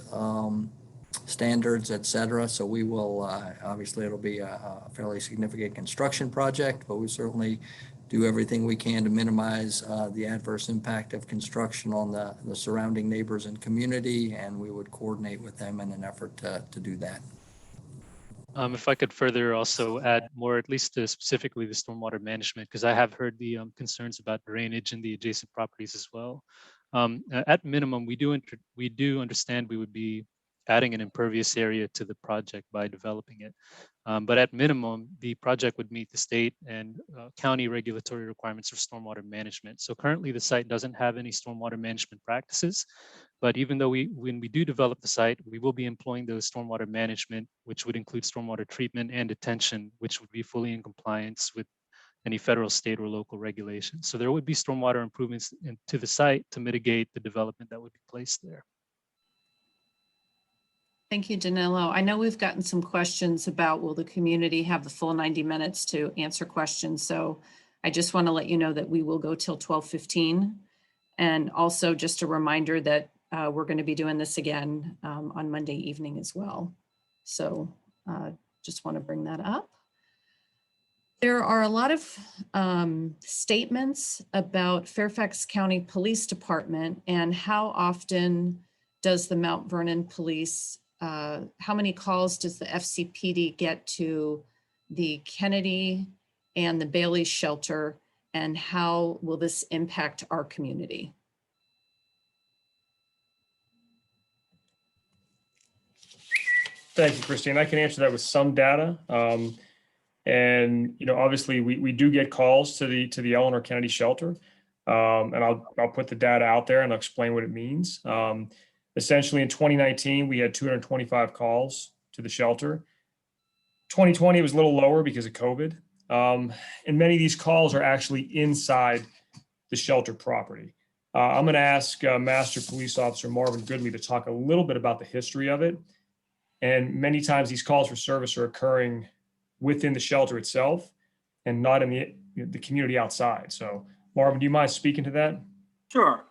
standards, et cetera. So we will, obviously it'll be a fairly significant construction project, but we certainly do everything we can to minimize the adverse impact of construction on the surrounding neighbors and community, and we would coordinate with them in an effort to do that. If I could further also add more, at least to specifically the stormwater management, because I have heard the concerns about drainage in the adjacent properties as well. At minimum, we do understand we would be adding an impervious area to the project by developing it. But at minimum, the project would meet the state and county regulatory requirements for stormwater management. So currently the site doesn't have any stormwater management practices, but even though when we do develop the site, we will be employing those stormwater management, which would include stormwater treatment and detention, which would be fully in compliance with any federal, state, or local regulations. So there would be stormwater improvements to the site to mitigate the development that would be placed there. Thank you, Danilo. I know we've gotten some questions about, will the community have the full 90 minutes to answer questions? So I just want to let you know that we will go till 12:15. And also just a reminder that we're going to be doing this again on Monday evening as well. So just want to bring that up. There are a lot of statements about Fairfax County Police Department and how often does the Mount Vernon Police, how many calls does the FCPD get to the Kennedy and the Bailey shelter, and how will this impact our community? Thank you, Christine. I can answer that with some data. And obviously we do get calls to the Eleanor Kennedy shelter. And I'll put the data out there and I'll explain what it means. Essentially in 2019, we had 225 calls to the shelter. 2020 was a little lower because of COVID. And many of these calls are actually inside the shelter property. I'm going to ask Master Police Officer Marvin Goodley to talk a little bit about the history of it. And many times these calls for service are occurring within the shelter itself and not in the community outside. So Marvin, do you mind speaking to that? Sure.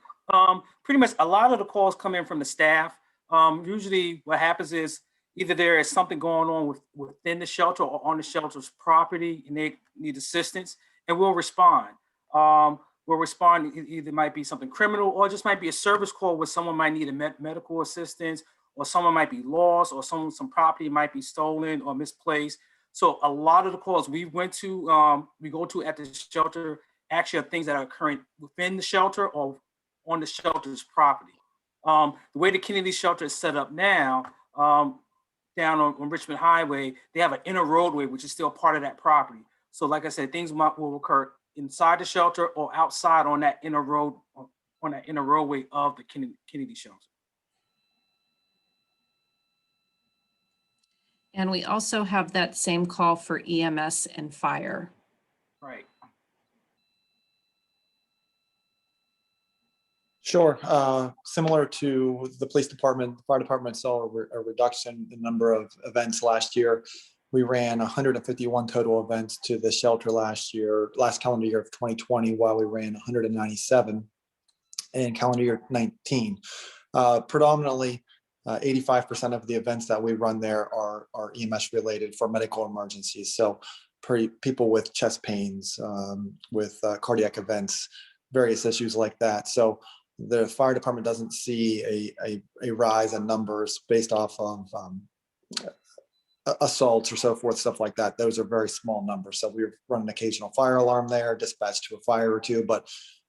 Pretty much a lot of the calls come in from the staff. Usually what happens is either there is something going on within the shelter or on the shelter's property and they need assistance, and we'll respond. We'll respond, either might be something criminal or just might be a service call where someone might need a medical assistance, or someone might be lost, or some property might be stolen or misplaced. So a lot of the calls we go to at the shelter actually are things that are occurring within the shelter or on the shelter's property. The way the Kennedy shelter is set up now, down on Richmond Highway, they have an inner roadway, which is still part of that property. So like I said, things will occur inside the shelter or outside on that inner road, on that inner roadway of the Kennedy shelter. And we also have that same call for EMS and fire. Right. Sure. Similar to the police department, the fire department saw a reduction in the number of events last year. We ran 151 total events to the shelter last calendar year of 2020, while we ran 197 in calendar year 19. Predominantly, 85% of the events that we run there are EMS related for medical emergencies. So people with chest pains, with cardiac events, various issues like that. So the fire department doesn't see a rise in numbers based off of assaults or so forth, stuff like that. Those are very small numbers. So we run an occasional fire alarm there, dispatch to a fire or two, but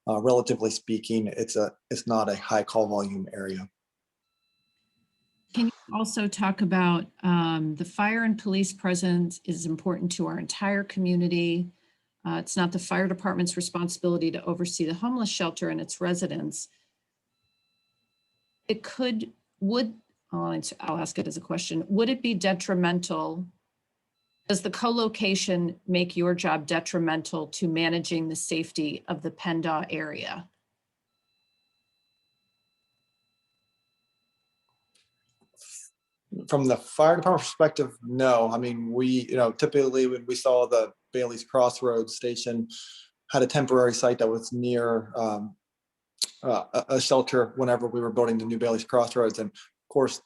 relatively speaking, it's not a high call volume area. Can you also talk about the fire and police presence is important to our entire community. It's not the fire department's responsibility to oversee the homeless shelter and its residents. I'll ask it as a question. Would it be detrimental? Does the co-location make your job detrimental to managing the safety of the Penn area? From the fire department perspective, no. I mean, typically when we saw the Bailey's Crossroads station had a temporary site that was near a shelter whenever we were building the new Bailey's Crossroads. And of course,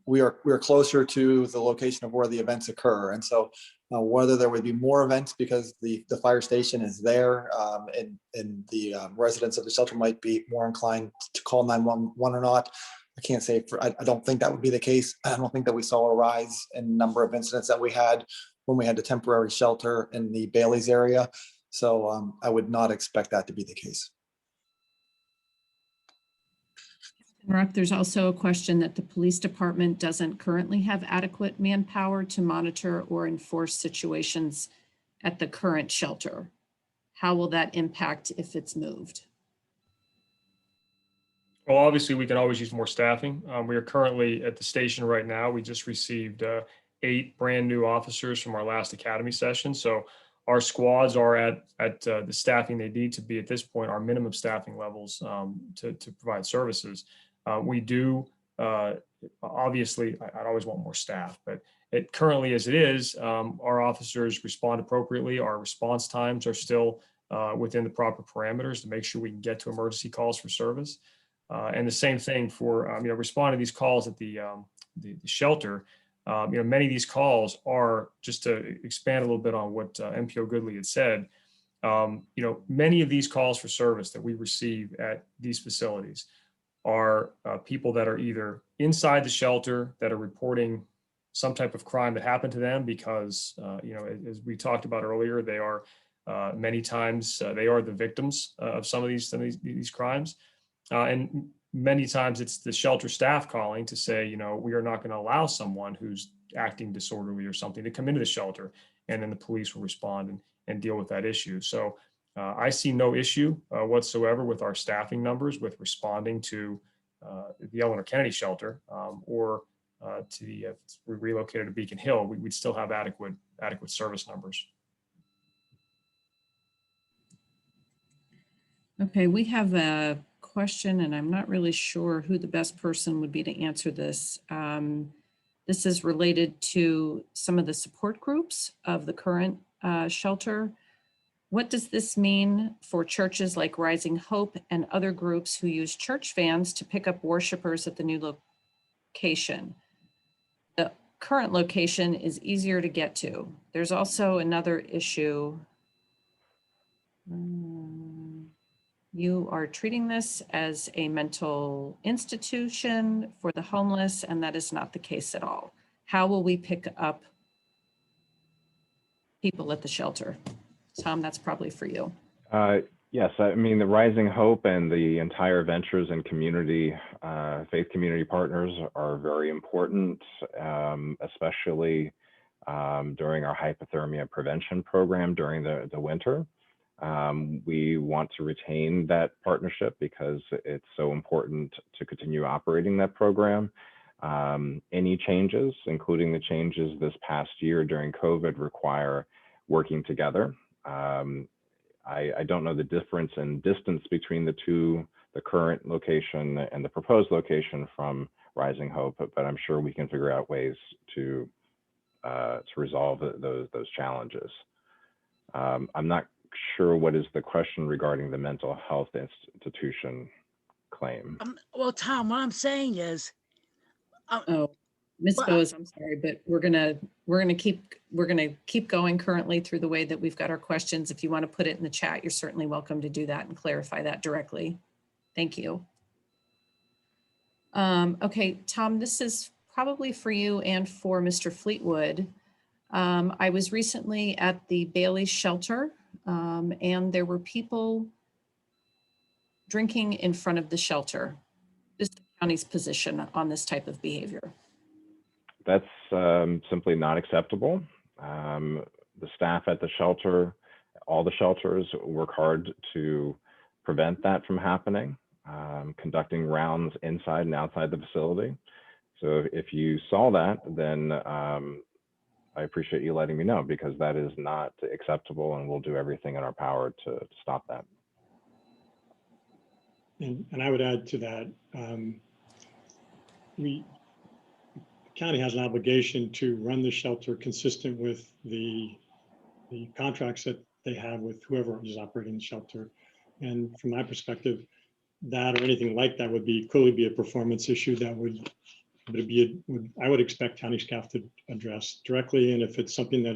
we are closer to the location of where the events occur. And so whether there would be more events because the fire station is there and the residents of the shelter might be more inclined to call 911 or not, I can't say. I don't think that would be the case. I don't think that we saw a rise in number of incidents that we had when we had the temporary shelter in the Bailey's area. So I would not expect that to be the case. Rock, there's also a question that the police department doesn't currently have adequate manpower to monitor or enforce situations at the current shelter. How will that impact if it's moved? Well, obviously, we can always use more staffing. We are currently at the station right now. We just received 8 brand new officers from our last academy session. So our squads are at the staffing they need to be at this point, our minimum staffing levels to provide services. We do, obviously, I'd always want more staff, but currently as it is, our officers respond appropriately. Our response times are still within the proper parameters to make sure we can get to emergency calls for service. And the same thing for responding to these calls at the shelter. Many of these calls are, just to expand a little bit on what MPO Goodley had said. Many of these calls for service that we receive at these facilities are people that are either inside the shelter that are reporting some type of crime that happened to them because, as we talked about earlier, they are many times they are the victims of some of these crimes. And many times it's the shelter staff calling to say, we are not going to allow someone who's acting disorderly or something to come into the shelter, and then the police will respond and deal with that issue. So I see no issue whatsoever with our staffing numbers with responding to the Eleanor Kennedy shelter or to the if we relocated to Beacon Hill, we'd still have adequate service numbers. Okay, we have a question, and I'm not really sure who the best person would be to answer this. This is related to some of the support groups of the current shelter. What does this mean for churches like Rising Hope and other groups who use church vans to pick up worshipers at the new location? The current location is easier to get to. There's also another issue. You are treating this as a mental institution for the homeless, and that is not the case at all. How will we pick up people at the shelter? Tom, that's probably for you. Yes, I mean, the Rising Hope and the entire Ventures and community, faith community partners are very important, especially during our hypothermia prevention program during the winter. We want to retain that partnership because it's so important to continue operating that program. Any changes, including the changes this past year during COVID, require working together. I don't know the difference in distance between the two, the current location and the proposed location from Rising Hope, but I'm sure we can figure out ways to resolve those challenges. I'm not sure what is the question regarding the mental health institution claim. Well, Tom, what I'm saying is, Ms. Well, Bose, I'm sorry, but we're gonna keep going currently through the way that we've got our questions. If you want to put it in the chat, you're certainly welcome to do that and clarify that directly. Thank you. Okay, Tom, this is probably for you and for Mr. Fleetwood. I was recently at the Bailey shelter, and there were people drinking in front of the shelter. Is the county's position on this type of behavior? That's simply not acceptable. The staff at the shelter, all the shelters work hard to prevent that from happening, conducting rounds inside and outside the facility. So if you saw that, then I appreciate you letting me know, because that is not acceptable, and we'll do everything in our power to stop that. And I would add to that, the county has an obligation to run the shelter consistent with the contracts that they have with whoever is operating the shelter. And from my perspective, that or anything like that would clearly be a performance issue that I would expect county staff to address directly. And if it's something that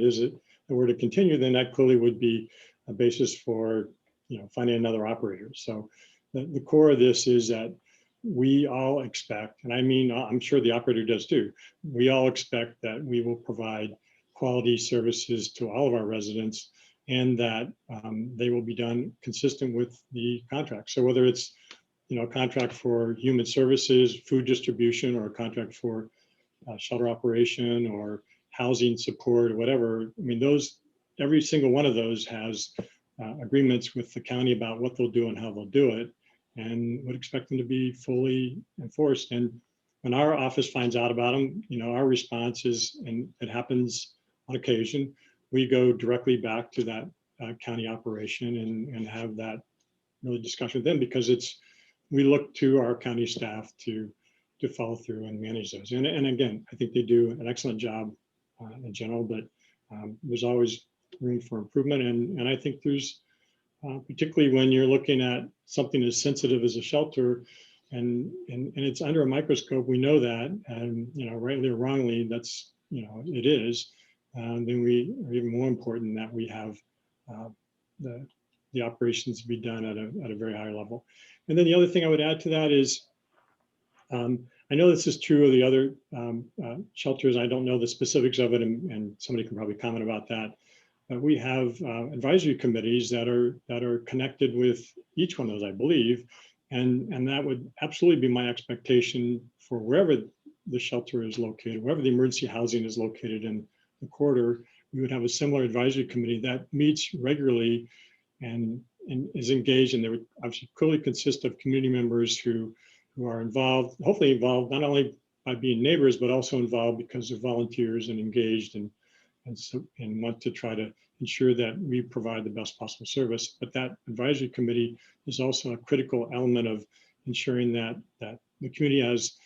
were to continue, then that clearly would be a basis for finding another operator. So the core of this is that we all expect, and I mean, I'm sure the operator does too, we all expect that we will provide quality services to all of our residents, and that they will be done consistent with the contract. So whether it's a contract for human services, food distribution, or a contract for shelter operation or housing support or whatever, I mean, every single one of those has agreements with the county about what they'll do and how they'll do it, and would expect them to be fully enforced. And when our office finds out about them, our response is, and it happens on occasion, we go directly back to that county operation and have that really discussion with them, because we look to our county staff to follow through and manage those. And again, I think they do an excellent job in general, but there's always room for improvement. And I think there's, particularly when you're looking at something as sensitive as a shelter, and it's under a microscope, we know that, and rightly or wrongly, that's it is. Then we are even more important that we have the operations be done at a very high level. And then the other thing I would add to that is, I know this is true of the other shelters. I don't know the specifics of it, and somebody can probably comment about that. We have advisory committees that are connected with each one of those, I believe, and that would absolutely be my expectation for wherever the shelter is located, wherever the emergency housing is located in the corridor. We would have a similar advisory committee that meets regularly and is engaged, and they would obviously clearly consist of community members who are involved, hopefully involved not only by being neighbors, but also involved because they're volunteers and engaged and want to try to ensure that we provide the best possible service. But that advisory committee is also a critical element of ensuring that the community has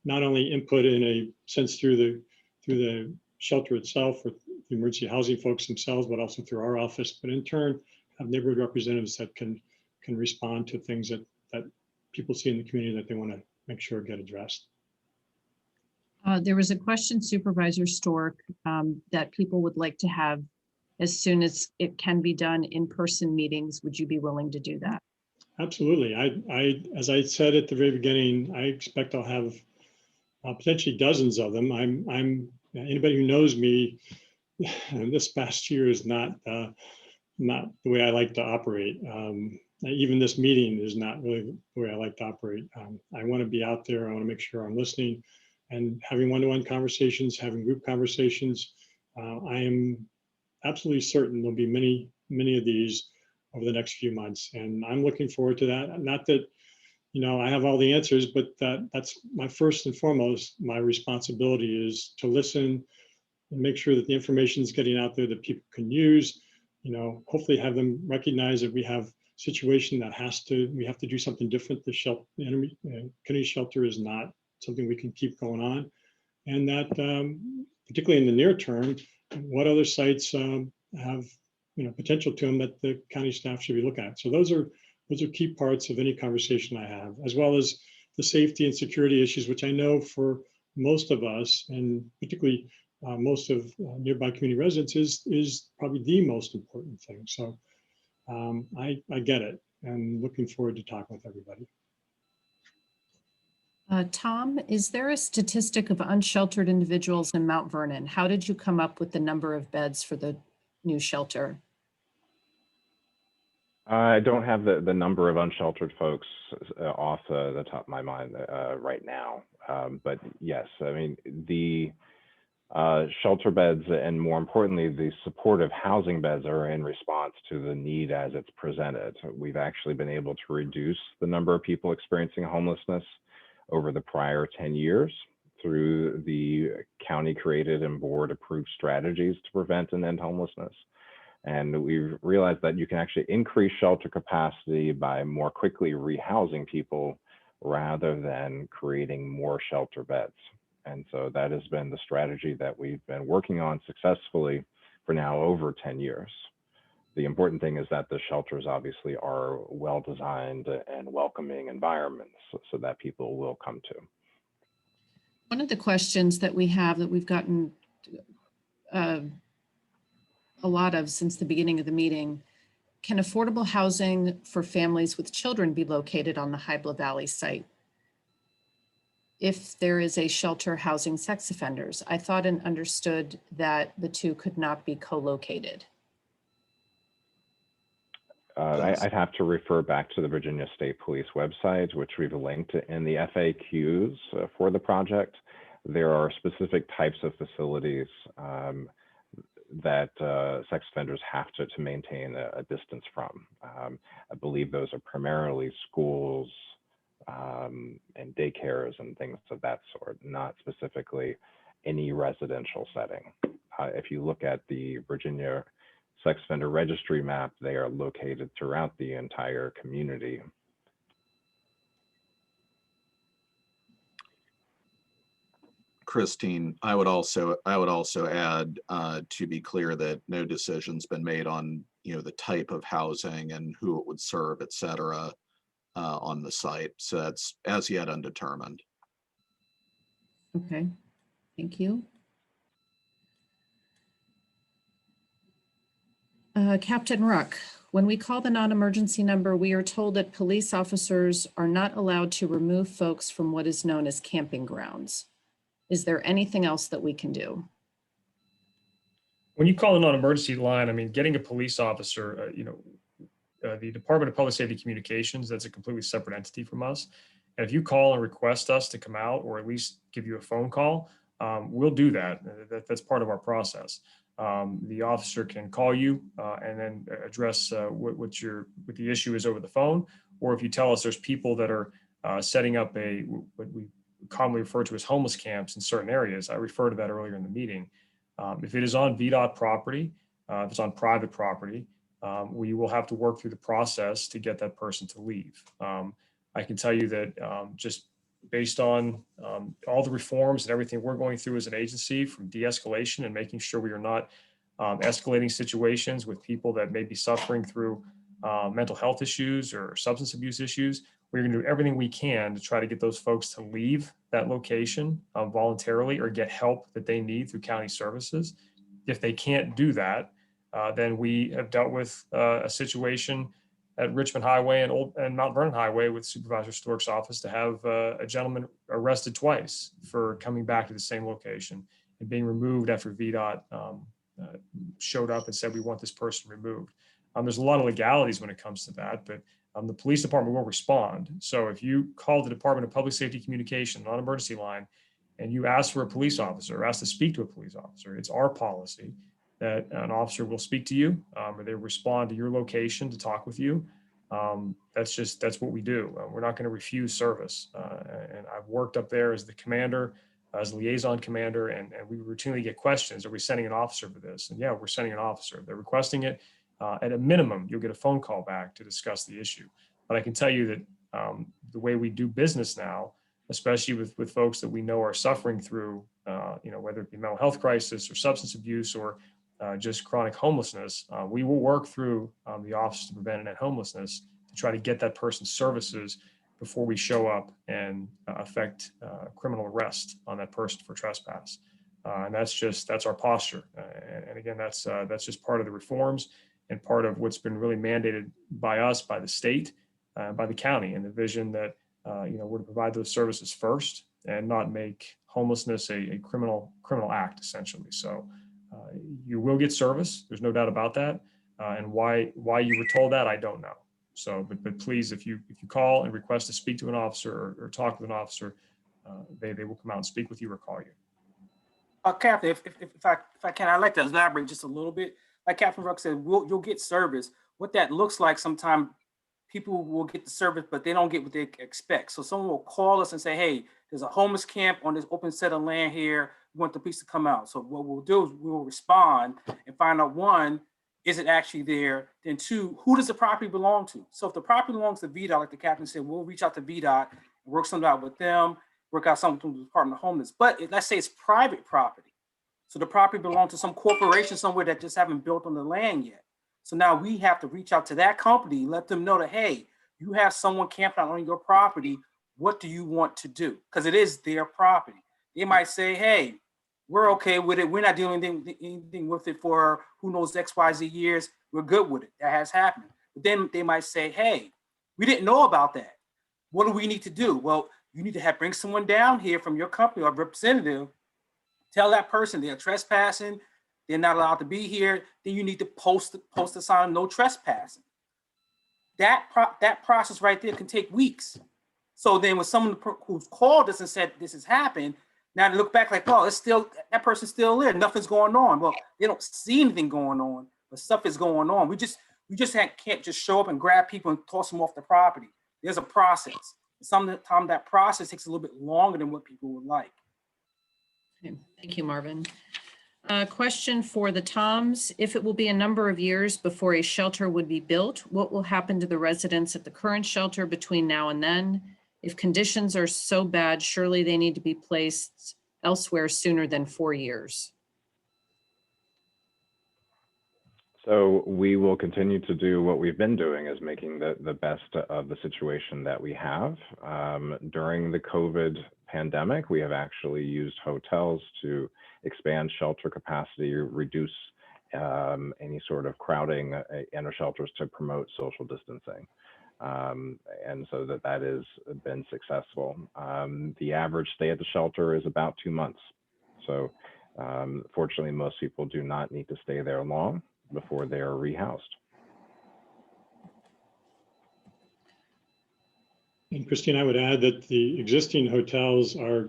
not only input in a sense through the shelter itself or the emergency housing folks themselves, but also through our office, but in turn have neighborhood representatives that can respond to things that people see in the community that they want to make sure get addressed. There was a question, Supervisor Stork, that people would like to have as soon as it can be done in-person meetings. Would you be willing to do that? Absolutely. As I said at the very beginning, I expect I'll have potentially dozens of them. Anybody who knows me, this past year is not the way I like to operate. Even this meeting is not really the way I like to operate. I want to be out there. I want to make sure I'm listening and having one-to-one conversations, having group conversations. I am absolutely certain there'll be many of these over the next few months, and I'm looking forward to that. Not that I have all the answers, but that's my first and foremost. My responsibility is to listen and make sure that the information is getting out there that people can use. Hopefully have them recognize that we have a situation that we have to do something different. The community shelter is not something we can keep going on, and that particularly in the near term, what other sites have potential to them that the county staff should be looking at. So those are key parts of any conversation I have, as well as the safety and security issues, which I know for most of us, and particularly most of nearby community residents, is probably the most important thing. So I get it, and looking forward to talking with everybody. Tom, is there a statistic of unsheltered individuals in Mount Vernon? How did you come up with the number of beds for the new shelter? I don't have the number of unsheltered folks off the top of my mind right now. But yes, I mean, the shelter beds and more importantly, the supportive housing beds are in response to the need as it's presented. We've actually been able to reduce the number of people experiencing homelessness over the prior 10 years through the county created and board approved strategies to prevent and end homelessness. And we've realized that you can actually increase shelter capacity by more quickly rehousing people rather than creating more shelter beds. And so that has been the strategy that we've been working on successfully for now over 10 years. The important thing is that the shelters obviously are well-designed and welcoming environments so that people will come to. One of the questions that we have that we've gotten a lot of since the beginning of the meeting, can affordable housing for families with children be located on the Hybla Valley site if there is a shelter housing sex offenders? I thought and understood that the two could not be co-located. I'd have to refer back to the Virginia State Police website, which we've linked in the FAQs for the project. There are specific types of facilities that sex offenders have to maintain a distance from. I believe those are primarily schools and daycares and things of that sort, not specifically any residential setting. If you look at the Virginia Sex Offender Registry map, they are located throughout the entire community. Christine, I would also add to be clear that no decision's been made on the type of housing and who it would serve, et cetera, on the site. So that's as yet undetermined. Okay, thank you. Captain Ruck, when we call the non-emergency number, we are told that police officers are not allowed to remove folks from what is known as camping grounds. Is there anything else that we can do? When you call a non-emergency line, I mean, getting a police officer, the Department of Public Safety Communications, that's a completely separate entity from us. And if you call and request us to come out or at least give you a phone call, we'll do that. That's part of our process. The officer can call you and then address what the issue is over the phone. Or if you tell us there's people that are setting up what we commonly refer to as homeless camps in certain areas, I referred to that earlier in the meeting. If it is on VDOT property, if it's on private property, we will have to work through the process to get that person to leave. I can tell you that just based on all the reforms and everything we're going through as an agency, from de-escalation and making sure we are not escalating situations with people that may be suffering through mental health issues or substance abuse issues, we're going to do everything we can to try to get those folks to leave that location voluntarily or get help that they need through county services. If they can't do that, then we have dealt with a situation at Richmond Highway and Mount Vernon Highway with Supervisor Stork's office to have a gentleman arrested twice for coming back to the same location and being removed after VDOT showed up and said, we want this person removed. There's a lot of legalities when it comes to that, but the police department will respond. So if you call the Department of Public Safety Communication non-emergency line and you ask for a police officer or ask to speak to a police officer, it's our policy that an officer will speak to you or they respond to your location to talk with you. That's what we do. We're not going to refuse service. And I've worked up there as the commander, as liaison commander, and we routinely get questions. Are we sending an officer for this? And yeah, we're sending an officer. If they're requesting it. At a minimum, you'll get a phone call back to discuss the issue. But I can tell you that the way we do business now, especially with folks that we know are suffering through, whether it be mental health crisis or substance abuse or just chronic homelessness, we will work through the Office to Prevent and End Homelessness to try to get that person services before we show up and effect criminal arrest on that person for trespass. And that's our posture. And again, that's just part of the reforms and part of what's been really mandated by us, by the state, by the county, and the vision that we're to provide those services first and not make homelessness a criminal act, essentially. So you will get service. There's no doubt about that. And why you were told that, I don't know. So, but please, if you call and request to speak to an officer or talk with an officer, they will come out and speak with you or call you. Captain, if I can, I'd like to elaborate just a little bit. Like Captain Ruck said, you'll get service. What that looks like, sometimes people will get the service, but they don't get what they expect. So someone will call us and say, hey, there's a homeless camp on this open set of land here. We want the police to come out. So what we'll do is we will respond and find out, one, is it actually there? Then two, who does the property belong to? So if the property belongs to VDOT, like the captain said, we'll reach out to VDOT, work something out with them, work out something with the Department of Homeless. But let's say it's private property. So the property belongs to some corporation somewhere that just haven't built on the land yet. So now we have to reach out to that company, let them know that, hey, you have someone camping out on your property. What do you want to do? Because it is their property. They might say, hey, we're okay with it. We're not doing anything with it for who knows XYZ years. We're good with it. That has happened. But then they might say, hey, we didn't know about that. What do we need to do? Well, you need to bring someone down here from your company or representative, tell that person they're trespassing, they're not allowed to be here. Then you need to post a sign, no trespassing. That process right there can take weeks. So then when someone who's called us and said this has happened, now they look back like, oh, it's still, that person's still there. Nothing's going on. Well, they don't see anything going on, but stuff is going on. We just can't just show up and grab people and toss them off the property. There's a process. Sometimes that process takes a little bit longer than what people would like. Okay. Thank you, Marvin. Question for the Toms. If it will be a number of years before a shelter would be built, what will happen to the residents at the current shelter between now and then? If conditions are so bad, surely they need to be placed elsewhere sooner than 4 years. So we will continue to do what we've been doing, is making the best of the situation that we have. During the COVID pandemic, we have actually used hotels to expand shelter capacity, reduce any sort of crowding in our shelters to promote social distancing. And so that has been successful. The average stay at the shelter is about 2 months. So fortunately, most people do not need to stay there long before they are rehoused. And Christine, I would add that the existing hotels are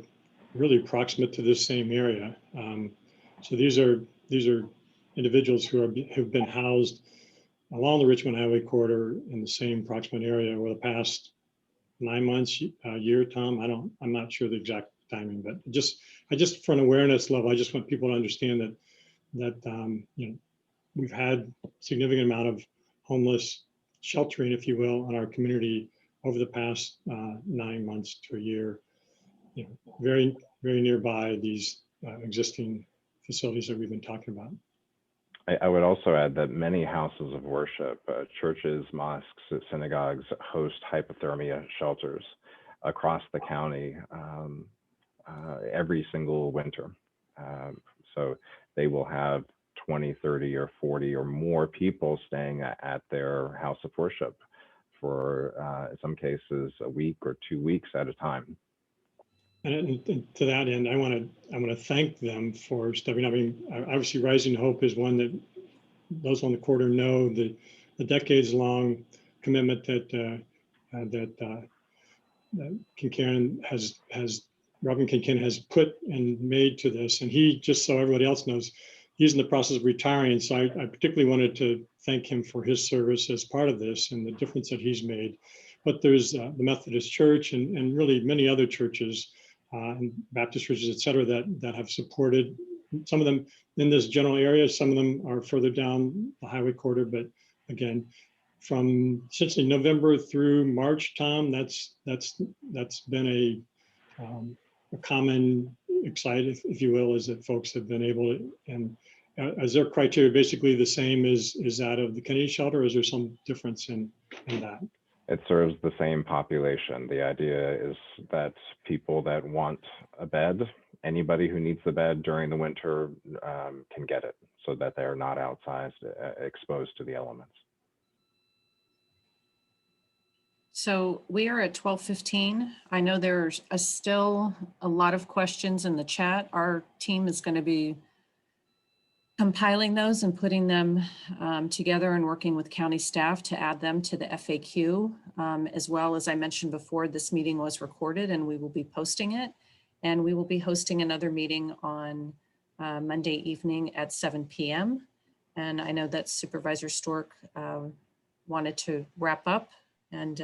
really proximate to this same area. So these are individuals who've been housed along the Richmond Highway corridor in the same proximate area over the past 9 months, year, Tom. I'm not sure the exact timing, but I just for an awareness level, I just want people to understand that we've had significant amount of homeless sheltering, if you will, in our community over the past 9 months to a year. Very, very nearby these existing facilities that we've been talking about. I would also add that many houses of worship, churches, mosques, synagogues host hypothermia shelters across the county every single winter. So they will have 20, 30, or 40 or more people staying at their house of worship for, in some cases, a week or 2 weeks at a time. And to that end, I want to thank them for stepping up. I mean, obviously, Rising Hope is one that those on the corridor know the decades-long commitment that Kincaid Robin Kincaid has put and made to this. And he, just so everybody else knows, he's in the process of retiring. So I particularly wanted to thank him for his service as part of this and the difference that he's made. But there's the Methodist Church and really many other churches and Baptist churches, et cetera, that have supported, some of them in this general area, some of them are further down the highway corridor. But again, from essentially November through March, Tom, that's been a common excite, if you will, is that folks have been able to, and is their criteria basically the same as that of the Kennedy shelter, or is there some difference in that? It serves the same population. The idea is that people that want a bed, anybody who needs the bed during the winter can get it, so that they're not outsized, exposed to the elements. So we are at 12:15. I know there's still a lot of questions in the chat. Our team is going to be compiling those and putting them together and working with county staff to add them to the FAQ. As well, as I mentioned before, this meeting was recorded and we will be posting it. And we will be hosting another meeting on Monday evening at 7 p.m. And I know that Supervisor Stork wanted to wrap up. And,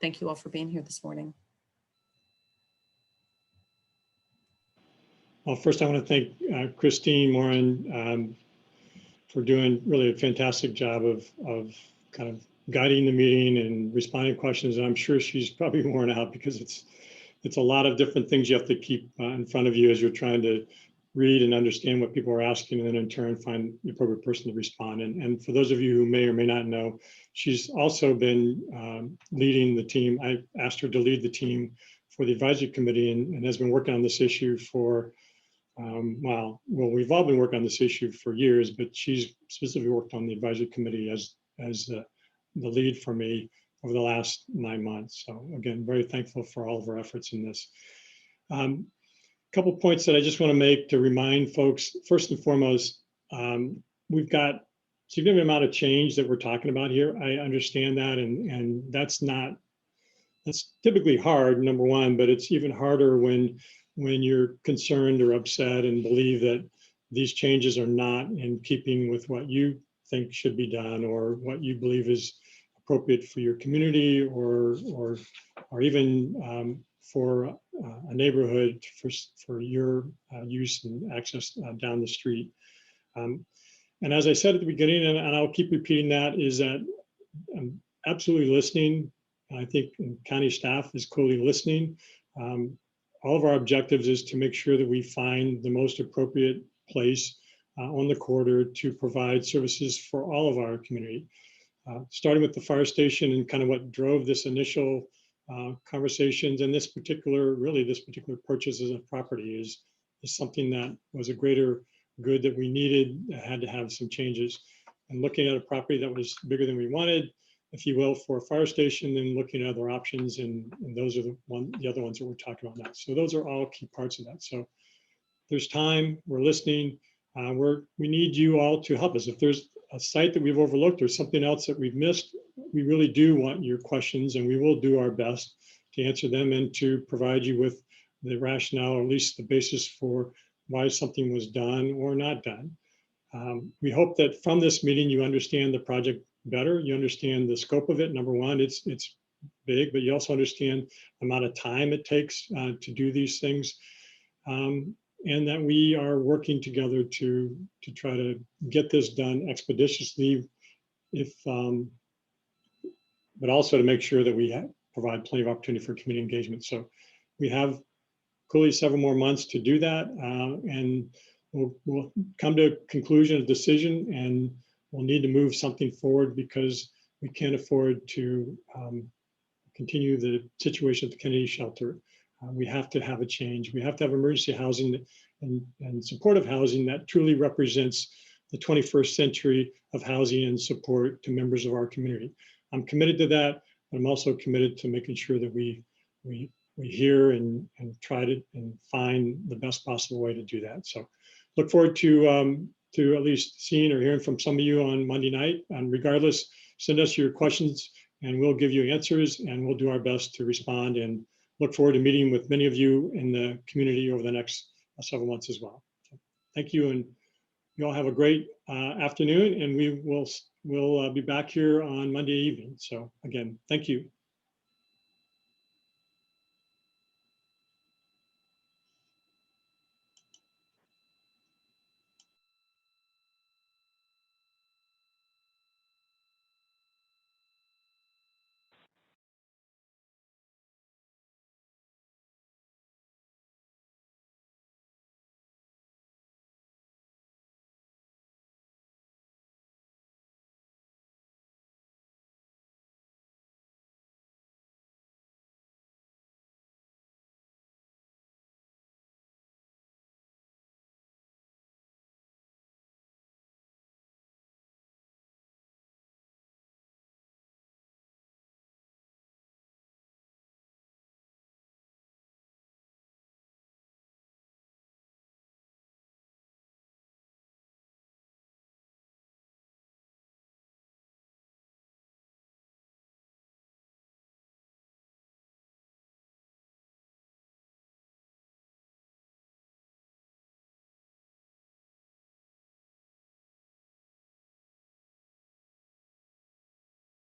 thank you all for being here this morning. Well, first I want to thank Christine Moran for doing really a fantastic job of kind of guiding the meeting and responding to questions. And I'm sure she's probably worn out because it's a lot of different things you have to keep in front of you as you're trying to read and understand what people are asking, and then in turn find the appropriate person to respond. And for those of you who may or may not know, she's also been leading the team. I asked her to lead the team for the advisory committee and has been working on this issue for, well, we've all been working on this issue for years, but she's specifically worked on the advisory committee as the lead for me over the last 9 months. So again, very thankful for all of her efforts in this. Couple points that I just want to make to remind folks. First and foremost, we've got a significant amount of change that we're talking about here. I understand that, and that's typically hard, number one, but it's even harder when you're concerned or upset and believe that these changes are not in keeping with what you think should be done or what you believe is appropriate for your community or even for a neighborhood for your use and access down the street. And as I said at the beginning, and I'll keep repeating that, is that I'm absolutely listening. I think county staff is clearly listening. All of our objectives is to make sure that we find the most appropriate place on the corridor to provide services for all of our community. Starting with the fire station and kind of what drove this initial conversations and this particular purchase of property is something that was a greater good that we needed, had to have some changes. And looking at a property that was bigger than we wanted, if you will, for a fire station, then looking at other options, and those are the other ones that we're talking about now. So those are all key parts of that. So there's time, we're listening, we need you all to help us. If there's a site that we've overlooked or something else that we've missed, we really do want your questions, and we will do our best to answer them and to provide you with the rationale, or at least the basis for why something was done or not done. We hope that from this meeting, you understand the project better. You understand the scope of it. Number one, it's big, but you also understand the amount of time it takes to do these things. And that we are working together to try to get this done expeditiously, but also to make sure that we provide plenty of opportunity for community engagement. So we have clearly several more months to do that, and we'll come to a conclusion, a decision, and we'll need to move something forward because we can't afford to continue the situation at the Kennedy shelter. We have to have a change. We have to have emergency housing and supportive housing that truly represents the 21st century of housing and support to members of our community. I'm committed to that, but I'm also committed to making sure that we hear and try to find the best possible way to do that. So look forward to at least seeing or hearing from some of you on Monday night. And regardless, send us your questions and we'll give you answers, and we'll do our best to respond, and look forward to meeting with many of you in the community over the next several months as well. So thank you, and you all have a great afternoon, and we'll be back here on Monday evening. So again, thank you.